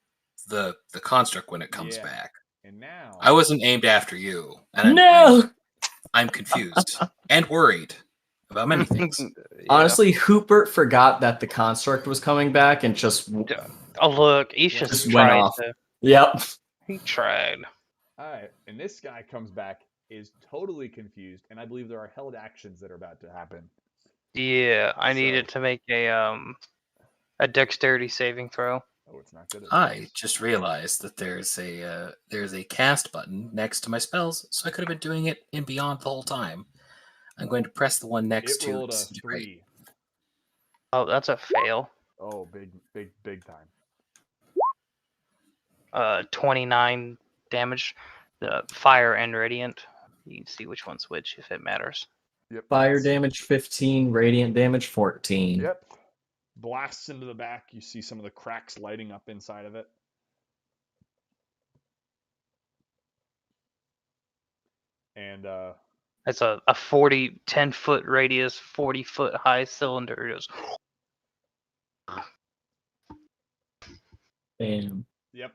the construct when it comes back. And now I wasn't aimed after you. And No! I'm confused and worried about many things. Yeah. Honestly, Hootbert forgot that the construct was coming back and just Oh look, Eeshuth just went tried off. to. Yep. He tried. all right, and this guy comes back, is totally confused, and I believe there are held actions that are about to happen. Yeah, I So- needed to make a dexterity saving throw. Oh, it's not good at I this. just realized that there's a cast button next to my spells, so I could have been doing it in Beyond the whole time. I'm going to press the one next It to rolled a disintegrate. 3. Oh, that's a fail. Oh, big time. 29 damage. The fire and radiant. You can see which one's which if it matters. Yep. Fire that's- damage 15, radiant damage 14. Yep. Blasts into the back. You see some of the cracks lighting up inside of it. And It's a 10-foot radius, 40-foot high cylinder. It goes, Bam. yep.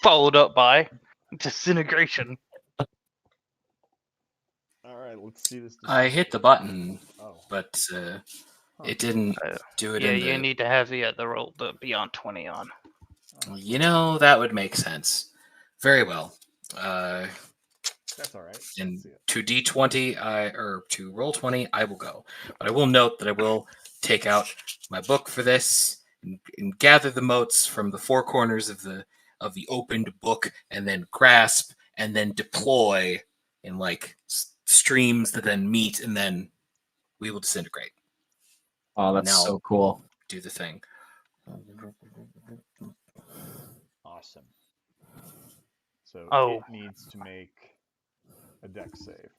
followed up by disintegration. All right, let's see this. I hit the button, Oh, but huh. it didn't do it Yeah, in you the... need to have the roll the beyond 20 on. You know, that would make sense. Very well. That's all right. And Let's see it. to D20, or to roll 20, I will go. But I will note that I will take out my book for this and gather the motes from the four corners of the opened book, and then grasp and then deploy in like streams that then meet, and then we will disintegrate. Oh, that's Now so cool. do the thing. Awesome. So Oh. it needs to make a dex save.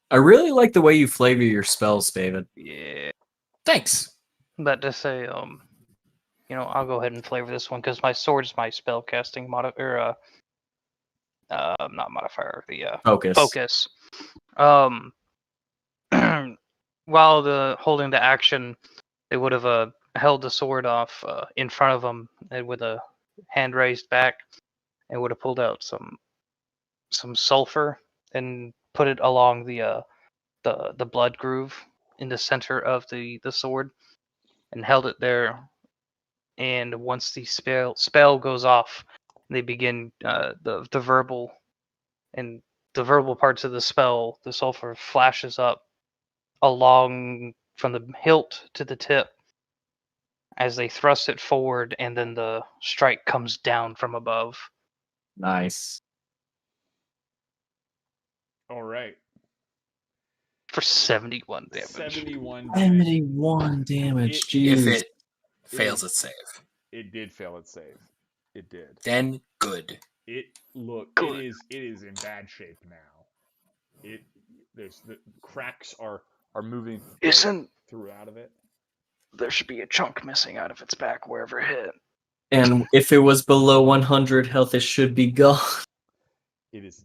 I really like the way you flavor your spells, David. Yeah. Thanks. But to say, I'll go ahead and flavor this one because my sword's my spell casting not modifier, the Focus. focus. While holding the action, they would have held the sword off in front of them and with a hand raised back, and would have pulled out some sulfur and put it along the blood groove in the center of the sword, and held it there. And once the spell goes off, they begin the verbal and the verbal parts of the spell. The sulfur flashes up along from the hilt to the tip as they thrust it forward, and then the strike comes down from above Nice. All right. for 71 damage. 71 damage. 71 damage. It- If Jeez. it fails its save, It did fail its save. It did. then good. It Good. it is in bad shape now. There's the cracks are moving throughout of it. There should be a chunk missing out of its back wherever it hit. And if it was below 100 health, it should be gone. It is.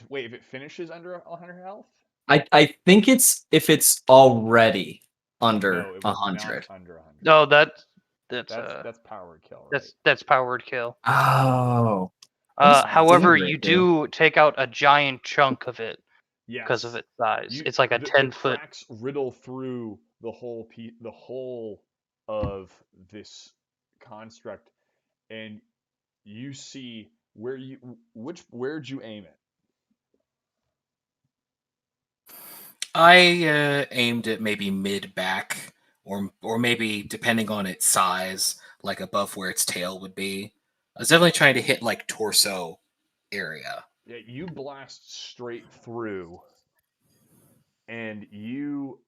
Wait, if it finishes under 100 health? I think it's if it's already under No, it was 100. not under 100. No, that's powered kill, right? that's powered kill. Oh. That's However, damn you great, do take out a giant chunk of it because of Yes. its size. You- It's like a the 10-foot. cracks riddle through the whole of this construct, and you see where'd you aim it? I aimed at maybe mid back, or maybe depending on its size, like above where its tail would be. I was definitely trying to hit like torso area. Yeah, you blast straight through, and you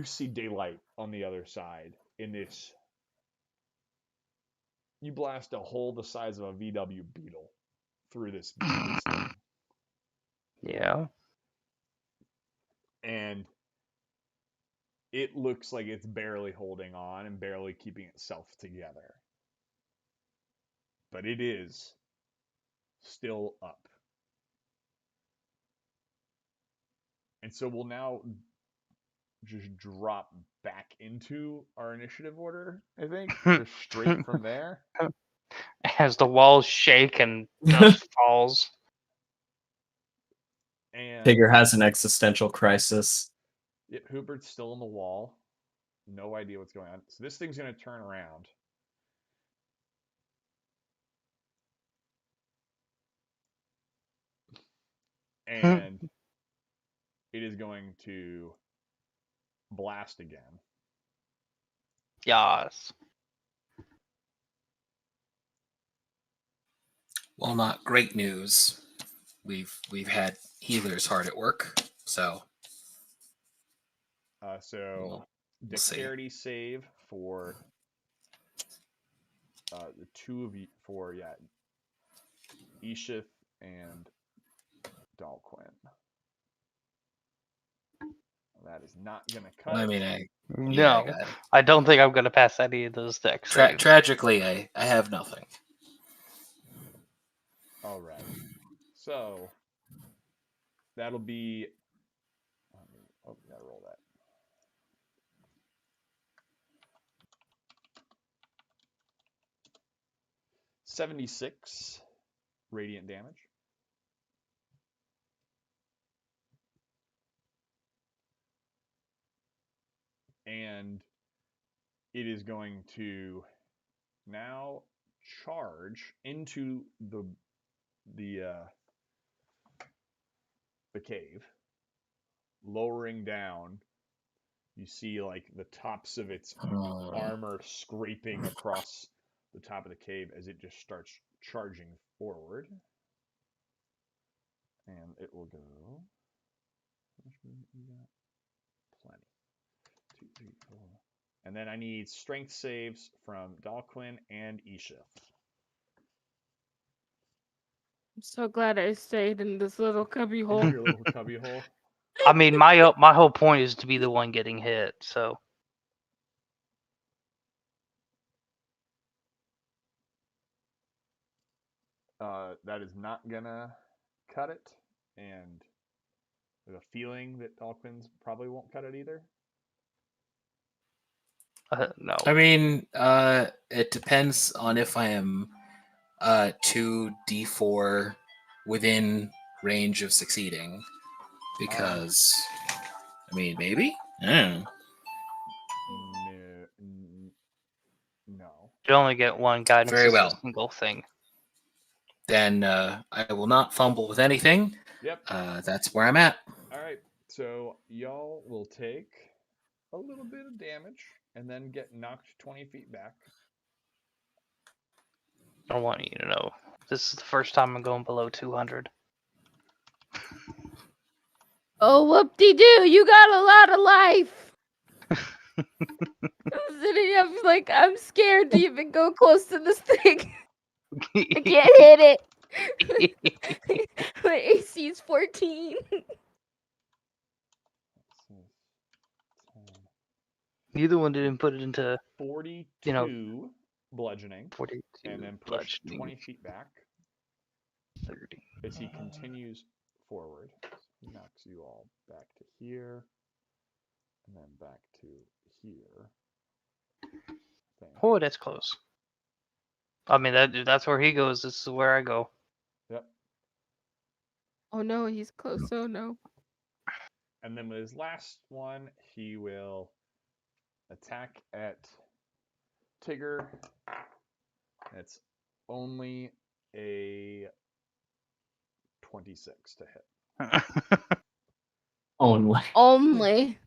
see daylight on the other side in this. You blast a hole the size of a VW Beetle through this thing. Yeah. And it looks like it's barely holding on and barely keeping itself together. But it is still up. And so we'll now just drop back into our initiative order, I think. Just straight from there. As the walls shake and dust falls. And Tig Ger has an existential crisis. yeah, Hootbert's still on the wall. No idea what's going on. So this thing's going to turn around. And it is going to blast again. Yas. Well, not great news. We've had healers hard at work, so So we'll see. dexterity save for the two of you, for Eeshuth and Dalquin. That is not gonna cut. I mean, No, I don't think I'm gonna pass any of those decks. tragically, I have nothing. All right. So that'll be. Oh, gotta roll that. 76 radiant damage. And it is going to now charge into the cave, lowering down. You see like the tops of its armor scraping across the top of the cave as it just starts charging forward. And it will go. How much movement you got? Plenty. 2, 3, 4. And then I need strength saves from Dalquin and Eeshuth. I'm so glad I stayed in this little cubby hole. Your little cubby hole. I mean, my whole point is to be the one getting hit. So That is not gonna cut it, and there's a feeling that Dalquin's probably won't cut it either. no. I mean, it depends on if I am 2d4 within range of succeeding. Because, I mean, maybe? Yeah. No. You only get one guidance. Very as well. A single thing. Then I will not fumble with anything. Yep. That's where I'm at. All right. So y'all will take a little bit of damage and then get knocked 20 feet back. I want you to know this is the first time I'm going below 200. Oh, whoop-de-doo, you got a lot of life. I'm sitting here, I'm like, I'm scared to even go close to this thing. I can't hit it. My AC is 14. Neither one didn't put it into 42 bludgeoning, 42. and then push bludgeoning, 20 feet back 30. as he continues forward. He knocks you all back to here, and then back to here. Oh, that's close. I mean, that's where he goes. This is where I go. Yep. Oh no, he's close. Oh no. And then with his last one, he will attack at Tig Ger. It's only a 26 to hit. Only. Only.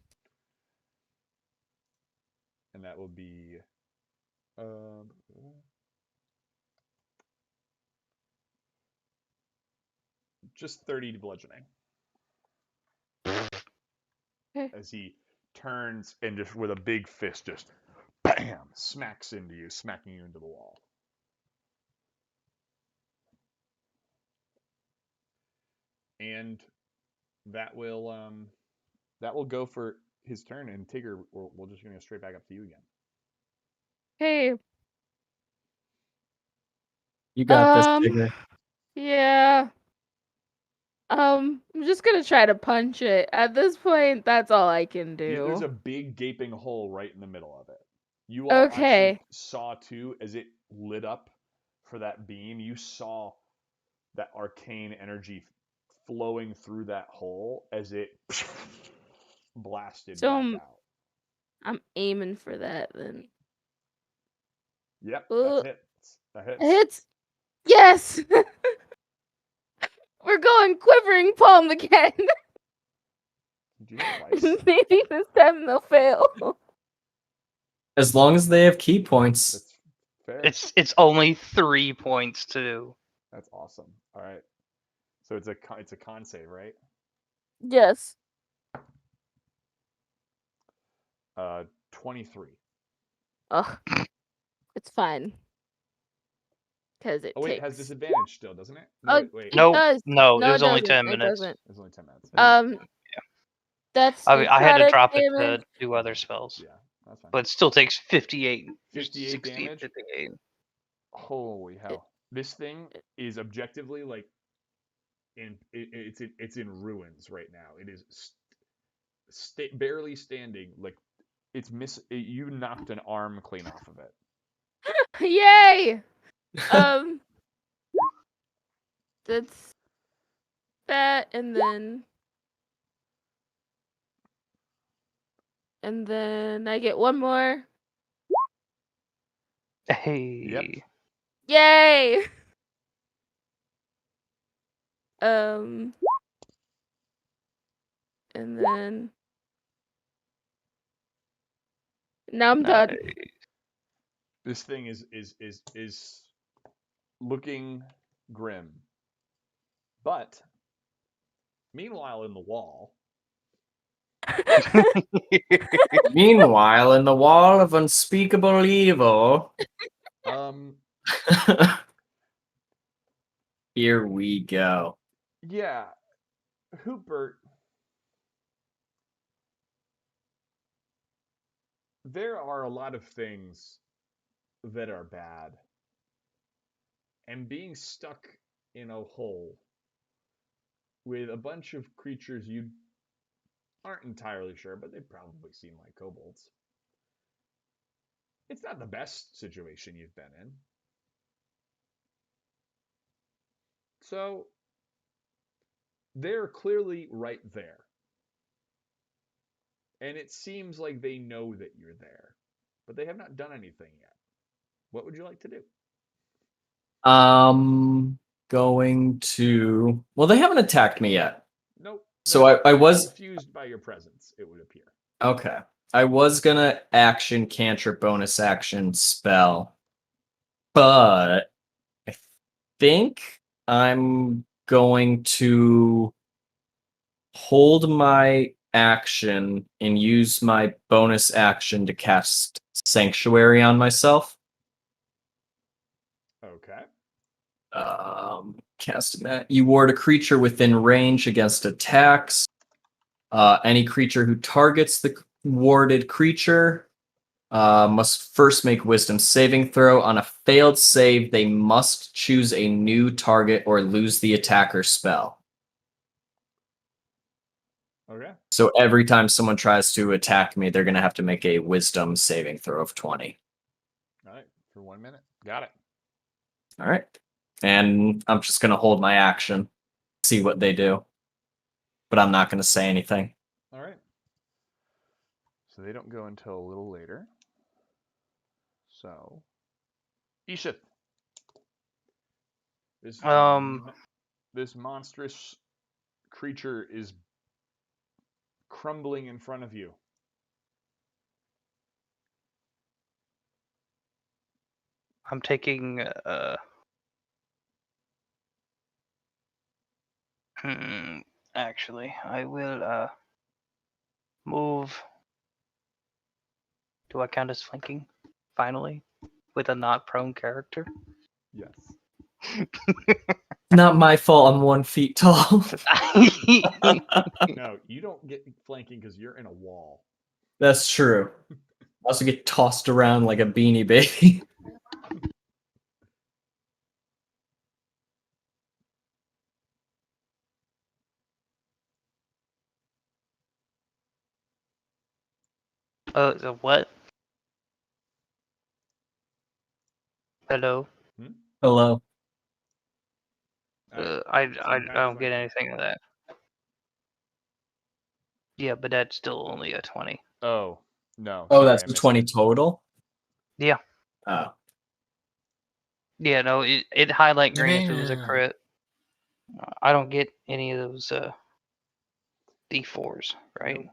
And that will be just 30 to bludgeoning. As he turns and just with a big fist just bam smacks into you, smacking you into the wall. And that will go for his turn, and Tig Ger, we're just gonna go straight back up to you again. Hey. You got this, Tig Ger. Yeah. I'm just gonna try to punch it. At this point, that's all I can do. There's a big gaping hole right in the middle of it. You all actually saw too, as it lit up for that beam, you saw that arcane energy flowing through that hole as it blasted back out. I'm aiming for that then. Yep, that hits. That hits. It hits. Yes. We're going quivering palm again. Do you hit twice? Maybe this time they'll fail. As long as they have key points. That's fair. It's only 3 points too. That's awesome. All right. So it's a con save, right? Yes. 23. Ugh. It's fine. Because it Oh wait, takes. it has disadvantage still, doesn't it? Oh, wait. No, does. no, it was it only doesn't. 10 It minutes. doesn't. It's only 10 minutes. That's I mean, I had to necrotic drop it damage. to do other spells. Yeah, that's fine. But it still takes 58. 58 60, damage? 58. Holy hell. This thing is objectively like it's in ruins right now. It is barely standing. Like you knocked an arm clean off of it. Yay! That's that, and then I get one more. Hey. Yay! And then now I'm done. This thing is looking grim. But meanwhile, in the wall, Meanwhile, in the wall of unspeakable evil, here we go. yeah, Hootbert, there are a lot of things that are bad. And being stuck in a hole with a bunch of creatures you aren't entirely sure, but they probably seem like kobolds. It's not the best situation you've been in. So, they're clearly right there. And it seems like they know that you're there, but they have not done anything yet. What would you like to do? Going to. Well, they haven't attacked me yet. Nope. So I was confused by your presence, it would appear. okay. I was gonna action cantrip bonus action spell, but I think I'm going to hold my action and use my bonus action to cast Sanctuary on myself. Okay. Casting that. You ward a creature within range against attacks. Any creature who targets the warded creature must first make Wisdom saving throw. On a failed save, they must choose a new target or lose the attacker spell. Okay. So every time someone tries to attack me, they're going to have to make a Wisdom saving throw of 20. All right. For 1 minute. Got it. All right. And I'm just going to hold my action, see what they do. But I'm not going to say anything. All right. So they don't go until a little later. So, Eeshuth. This monstrous creature is crumbling in front of you. I'm taking actually, I will move. Do I count as flanking? Finally, with a not prone character. Yes. Not my fault. I'm 1 feet tall. No, you don't get flanking because you're in a wall. That's true. I also get tossed around like a beanie baby. The what? Hello. Hello. I don't get anything of that. Yeah, but that's still only a 20. Oh, no. Oh, sorry, that's I the missed 20 it. total? Yeah. Oh. Yeah, no, it highlight green if it was a crit. I don't get any of those D4s, right?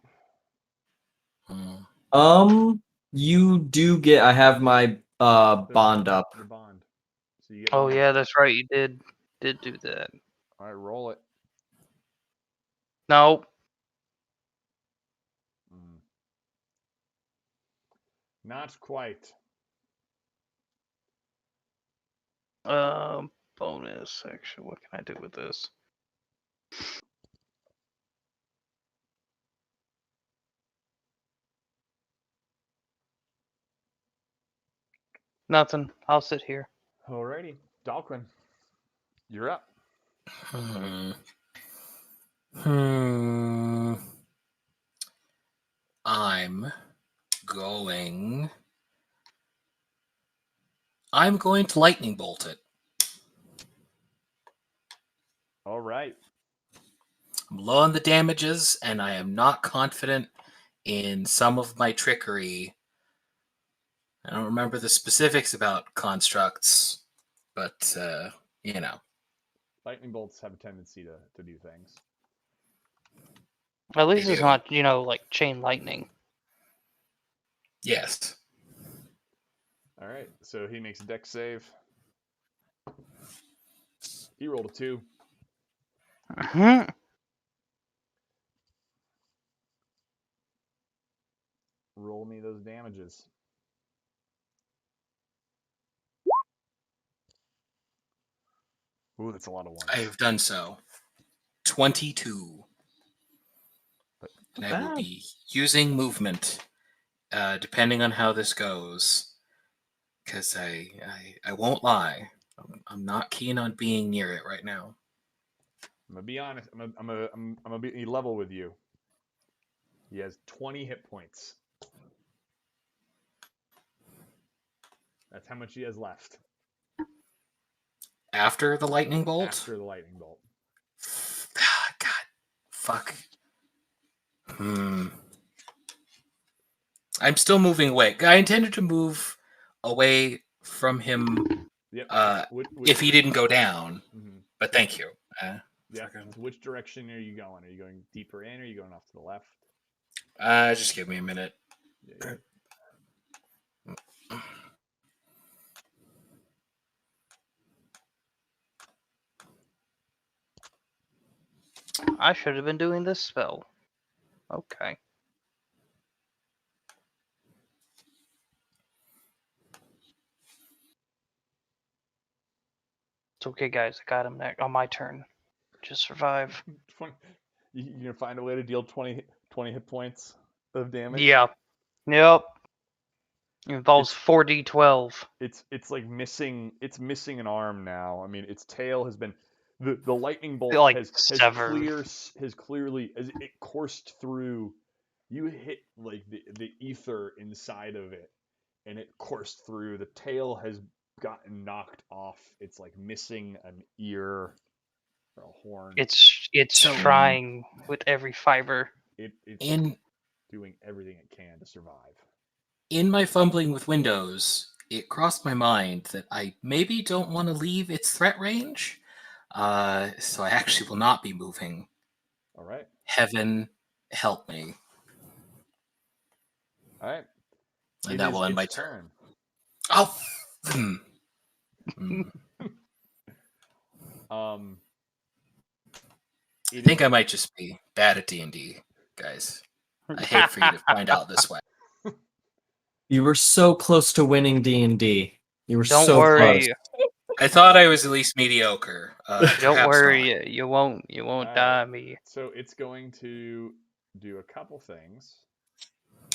Nope. You do get. I have my bond up. Your bond. So you get Oh one. yeah, that's right. You did do that. All right, roll it. No. Not quite. Bonus action. What can I do with this? Nothing. I'll sit here. Alrighty. Dalquin, you're up. I'm going. I'm going to lightning bolt it. All right. I'm low on the damages, and I am not confident in some of my trickery. I don't remember the specifics about constructs, but, you know. Lightning bolts have a tendency to do things. At least They it's do. not, like chain lightning. Yes. All right. So he makes a dex save. He rolled a 2. Mhm. Roll me those damages. Ooh, that's a lot of ones. I have done so. 22. But And I will be using movement, depending on how this goes. Because I won't lie. I'm not keen on being near it right now. I'm gonna be honest. I'm gonna be level with you. He has 20 hit points. That's how much he has left After the lightning bolt? after the lightning bolt. God. Fuck. I'm still moving away. I intended to move away from him Yep. if he didn't go down. Mhm. But thank you. Yeah. So which direction are you going? Are you going deeper in, or are you going off to the left? Just give me a minute. Yeah. I should have been doing this spell. Okay. It's okay, guys. I got him next on my turn. Just survive. You're gonna find a way to deal 20 hit points of damage. Yeah. Yep. Involves 4d12. It's like missing. It's missing an arm now. I mean, its tail has been. The lightning bolt Like has severed. clearly as it coursed through. You hit like the ether inside of it, and it coursed through. The tail has gotten knocked off. It's like missing an ear or a horn. It's So- trying with every fiber. It's In doing everything it can to survive. in my fumbling with windows, it crossed my mind that I maybe don't want to leave its threat range. So I actually will not be moving. All right. Heaven help me. All right. And that will end my its turn. Oh! Hmm. I think I might just be bad at D&D, guys. I hate for you to find out this way. You were so close to winning D&D. You were Don't so worry. close. I thought I was at least mediocre. Don't Perhaps worry. not. You won't Alright. die me. So it's going to do a couple things.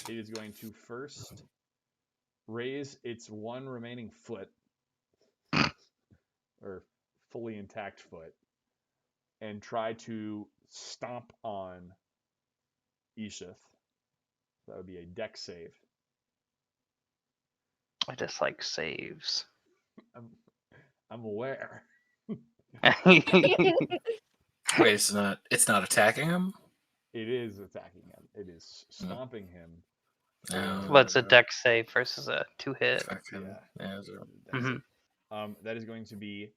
It is going to first raise its one remaining foot, or fully intact foot, and try to stomp on Eeshuth. That would be a dex save. I just like saves. I'm aware. Wait, it's not attacking him? It is attacking him. It is stomping him. What's a dex save versus a 2-hit? Fucking, Yeah. yeah, so- Dex Mhm. save. That is going to be.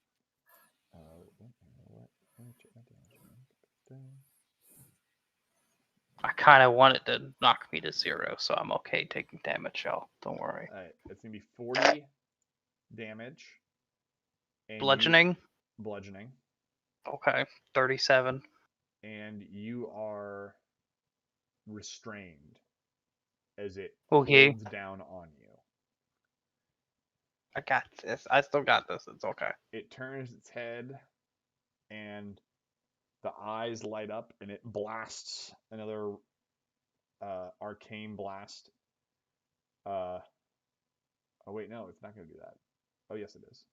I kind of want it to knock me to 0, so I'm okay taking damage, y'all. Don't worry. All right, it's gonna be 40 damage. And Bludgeoning? Bludgeoning. Okay. 37. And you are restrained as it Okay. holds down on you. I got this. I still got this. It's okay. It turns its head, and the eyes light up, and it blasts another arcane blast. Oh wait, no, it's not going to do that. Oh yes, it is.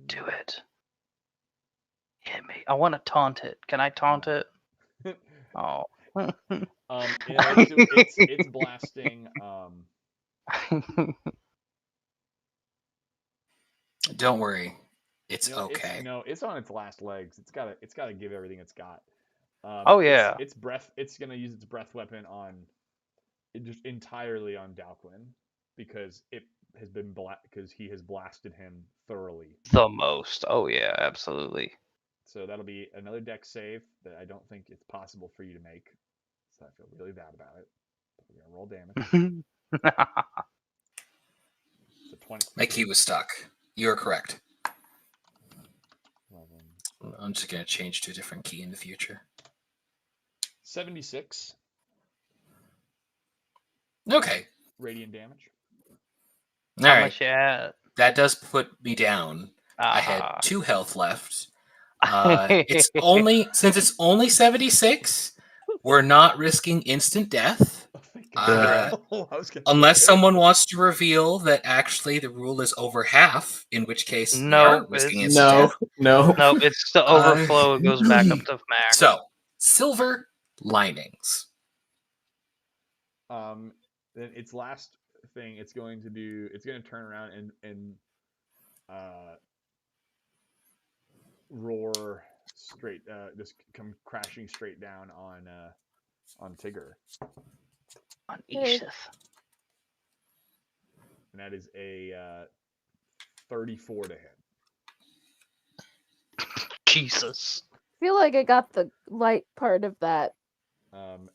Do it. Hit me. I want to taunt it. Can I taunt it? Oh. It's blasting. Don't worry, it's You know, okay. it's on its last legs. It's gotta give everything it's got. Oh yeah. Its breath. It's gonna use its breath weapon on just entirely on Dalquin because it has been because he has blasted him thoroughly. The most. Oh yeah, absolutely. So that'll be another dex save that I don't think it's possible for you to make. So I feel really bad about it. But we're gonna roll damage. It's a 20. My key was stuck. You're correct. 11, I'm just gonna change to a different key in the future. 76 Okay. radiant damage. All How right. much you at? That does put me down. I had Ah. 2 health left. It's only 76. We're not risking instant death. Oh, thank God. I was gonna Unless say. someone wants to reveal that actually the rule is over half, in which case we No, aren't risking instant No, death. no. No, it's the overflow. It goes back up to max. So, silver linings. Then its last thing it's going to do, it's going to turn around and roar straight, just come crashing straight down on Tig Ger. On Okay. Eeshuth. And that is a 34 to hit. Jesus. I feel like I got the light part of that. That'll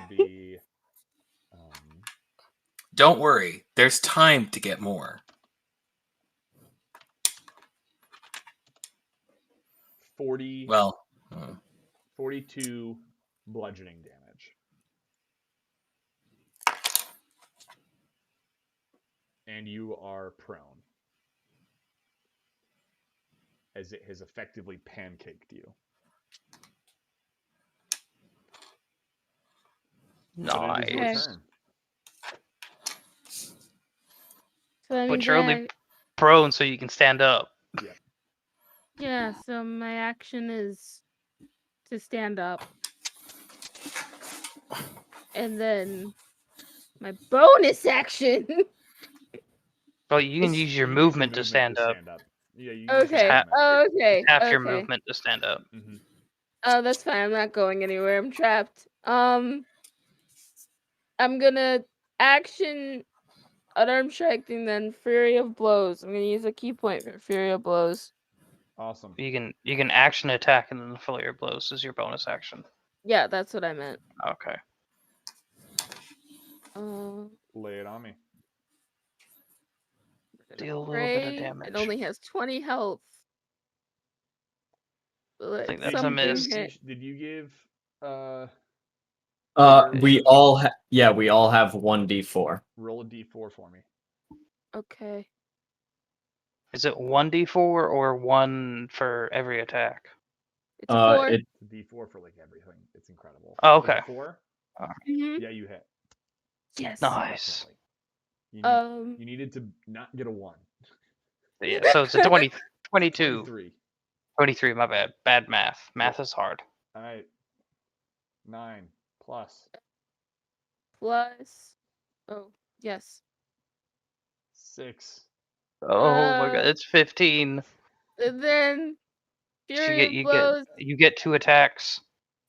be Don't worry, there's time to get more. 40. Well, 42 bludgeoning damage. And you are prone. As it has effectively pancaked you. But it is your Nice. turn. So that But means you're only prone so you can stand up. yeah, so my action is to stand up. And then my bonus action. Well, you can It's- use your You use movement to stand up. Yeah, you use Okay. your movement. Okay. Half your Okay. movement to stand up. Mhm. Oh, that's fine. I'm not going anywhere. I'm trapped. I'm gonna action unarmed strike thing, then Fury of Blows. I'm gonna use a key point for Fury of Blows. Awesome. You can action attack and then the Flurry of Blows is your bonus action. Yeah, that's what I meant. Okay. Lay it on me. Deal a little bit of damage. It only has 20 health. I think that's Something a miss. hit. Did you give We all we all have 1d4. roll a d4 for me? Okay. Is it 1d4 or 1 for every attack? It's 4. It It's a d4 for like everything. It's incredible. Oh, Was it okay. 4? Mhm. Yeah, you hit. Yes. Nice. Definitely. You needed to not get a 1. Yeah, so it's a 22. 23. 23, my bad. Bad math. Math is hard. All right. 9 plus Plus. Oh, yes. 6. Oh my god, it's 15. And then So Fury of Blows. you get 2 attacks.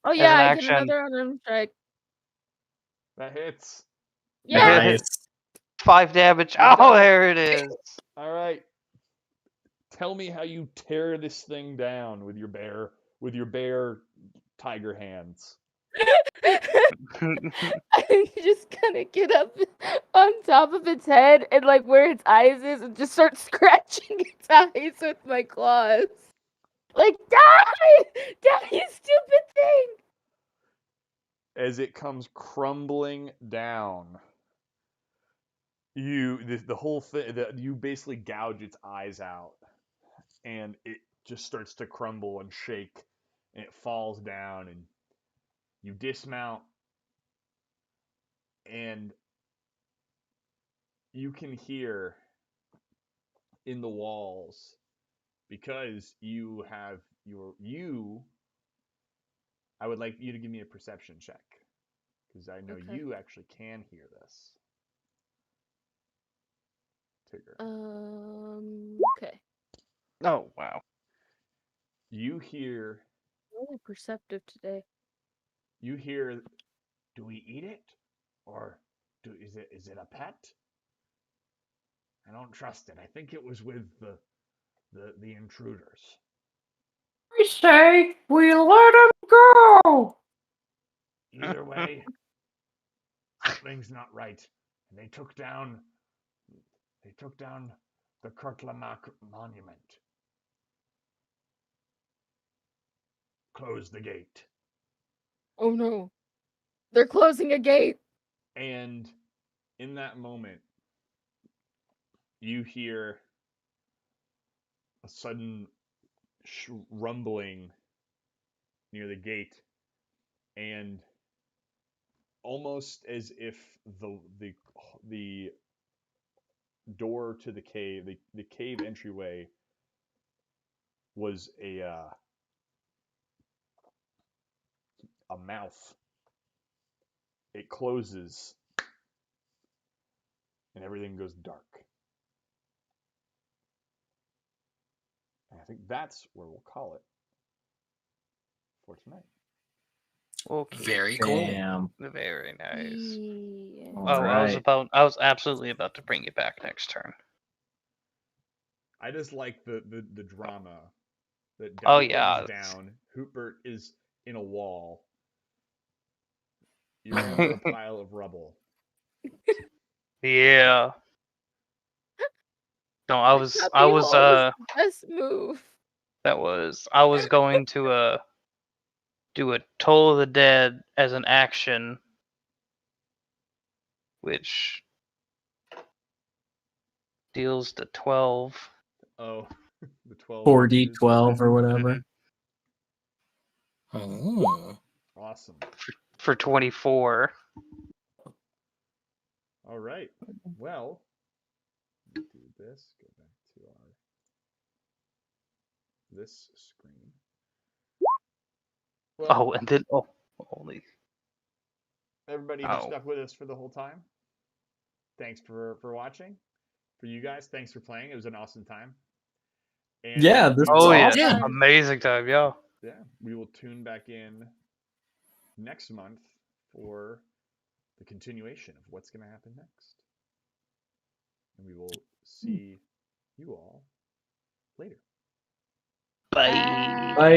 Oh as yeah, an I action. get another unarmed strike. That hits. Yeah. nice. 5 damage. Oh, there it is. All right. Tell me how you tear this thing down with your bare tiger hands. I'm just gonna get up on top of its head and like where its eyes is and just start scratching its eyes with my claws. Like, die! Die, you stupid thing! As it comes crumbling down, the whole thing, you basically gouge its eyes out, and it just starts to crumble and shake, and it falls down, and you dismount, and you can hear in the walls, because you have I would like you to give me a perception check, because I know Okay. you actually can hear this. Tigger. Okay. Oh wow. You hear. Really perceptive today. You hear. Do we eat it, or is it a pet? I don't trust it. I think it was with the intruders. I say we let him go. Either way, something's not right. And they took down the Kurtlamak monument. Close the gate. Oh no. They're closing a gate. And in that moment, you hear a sudden rumbling near the gate, and almost as if the door to the cave entryway was a mouth. It closes, and everything goes dark. And I think that's where we'll call it for tonight. Okay. Very cool. Damn. Very nice. Yeah. All Oh, right. I was absolutely about to bring you back next turn. I just like the drama that Oh, Dalquin yeah. is down. Hootbert is in a wall. You're under a pile of rubble. Yeah. No, I was Puppy hole is the best move. I was going to do a Toll of the Dead as an action, which deals to 12. Oh, the 12. 4d12 or whatever. Oh. Awesome. For 24. All right. Well, let me do this. Go back to this screen. Well, Oh, and then holy. everybody who stuck with us for the whole time, thanks for watching. For you guys, thanks for playing. It was an awesome time. And Yeah, this Oh was yeah, awesome. Yeah. amazing time, yeah. yeah, we will tune back in next month for the continuation of what's going to happen next. And we will see you all later. Bye. Bye.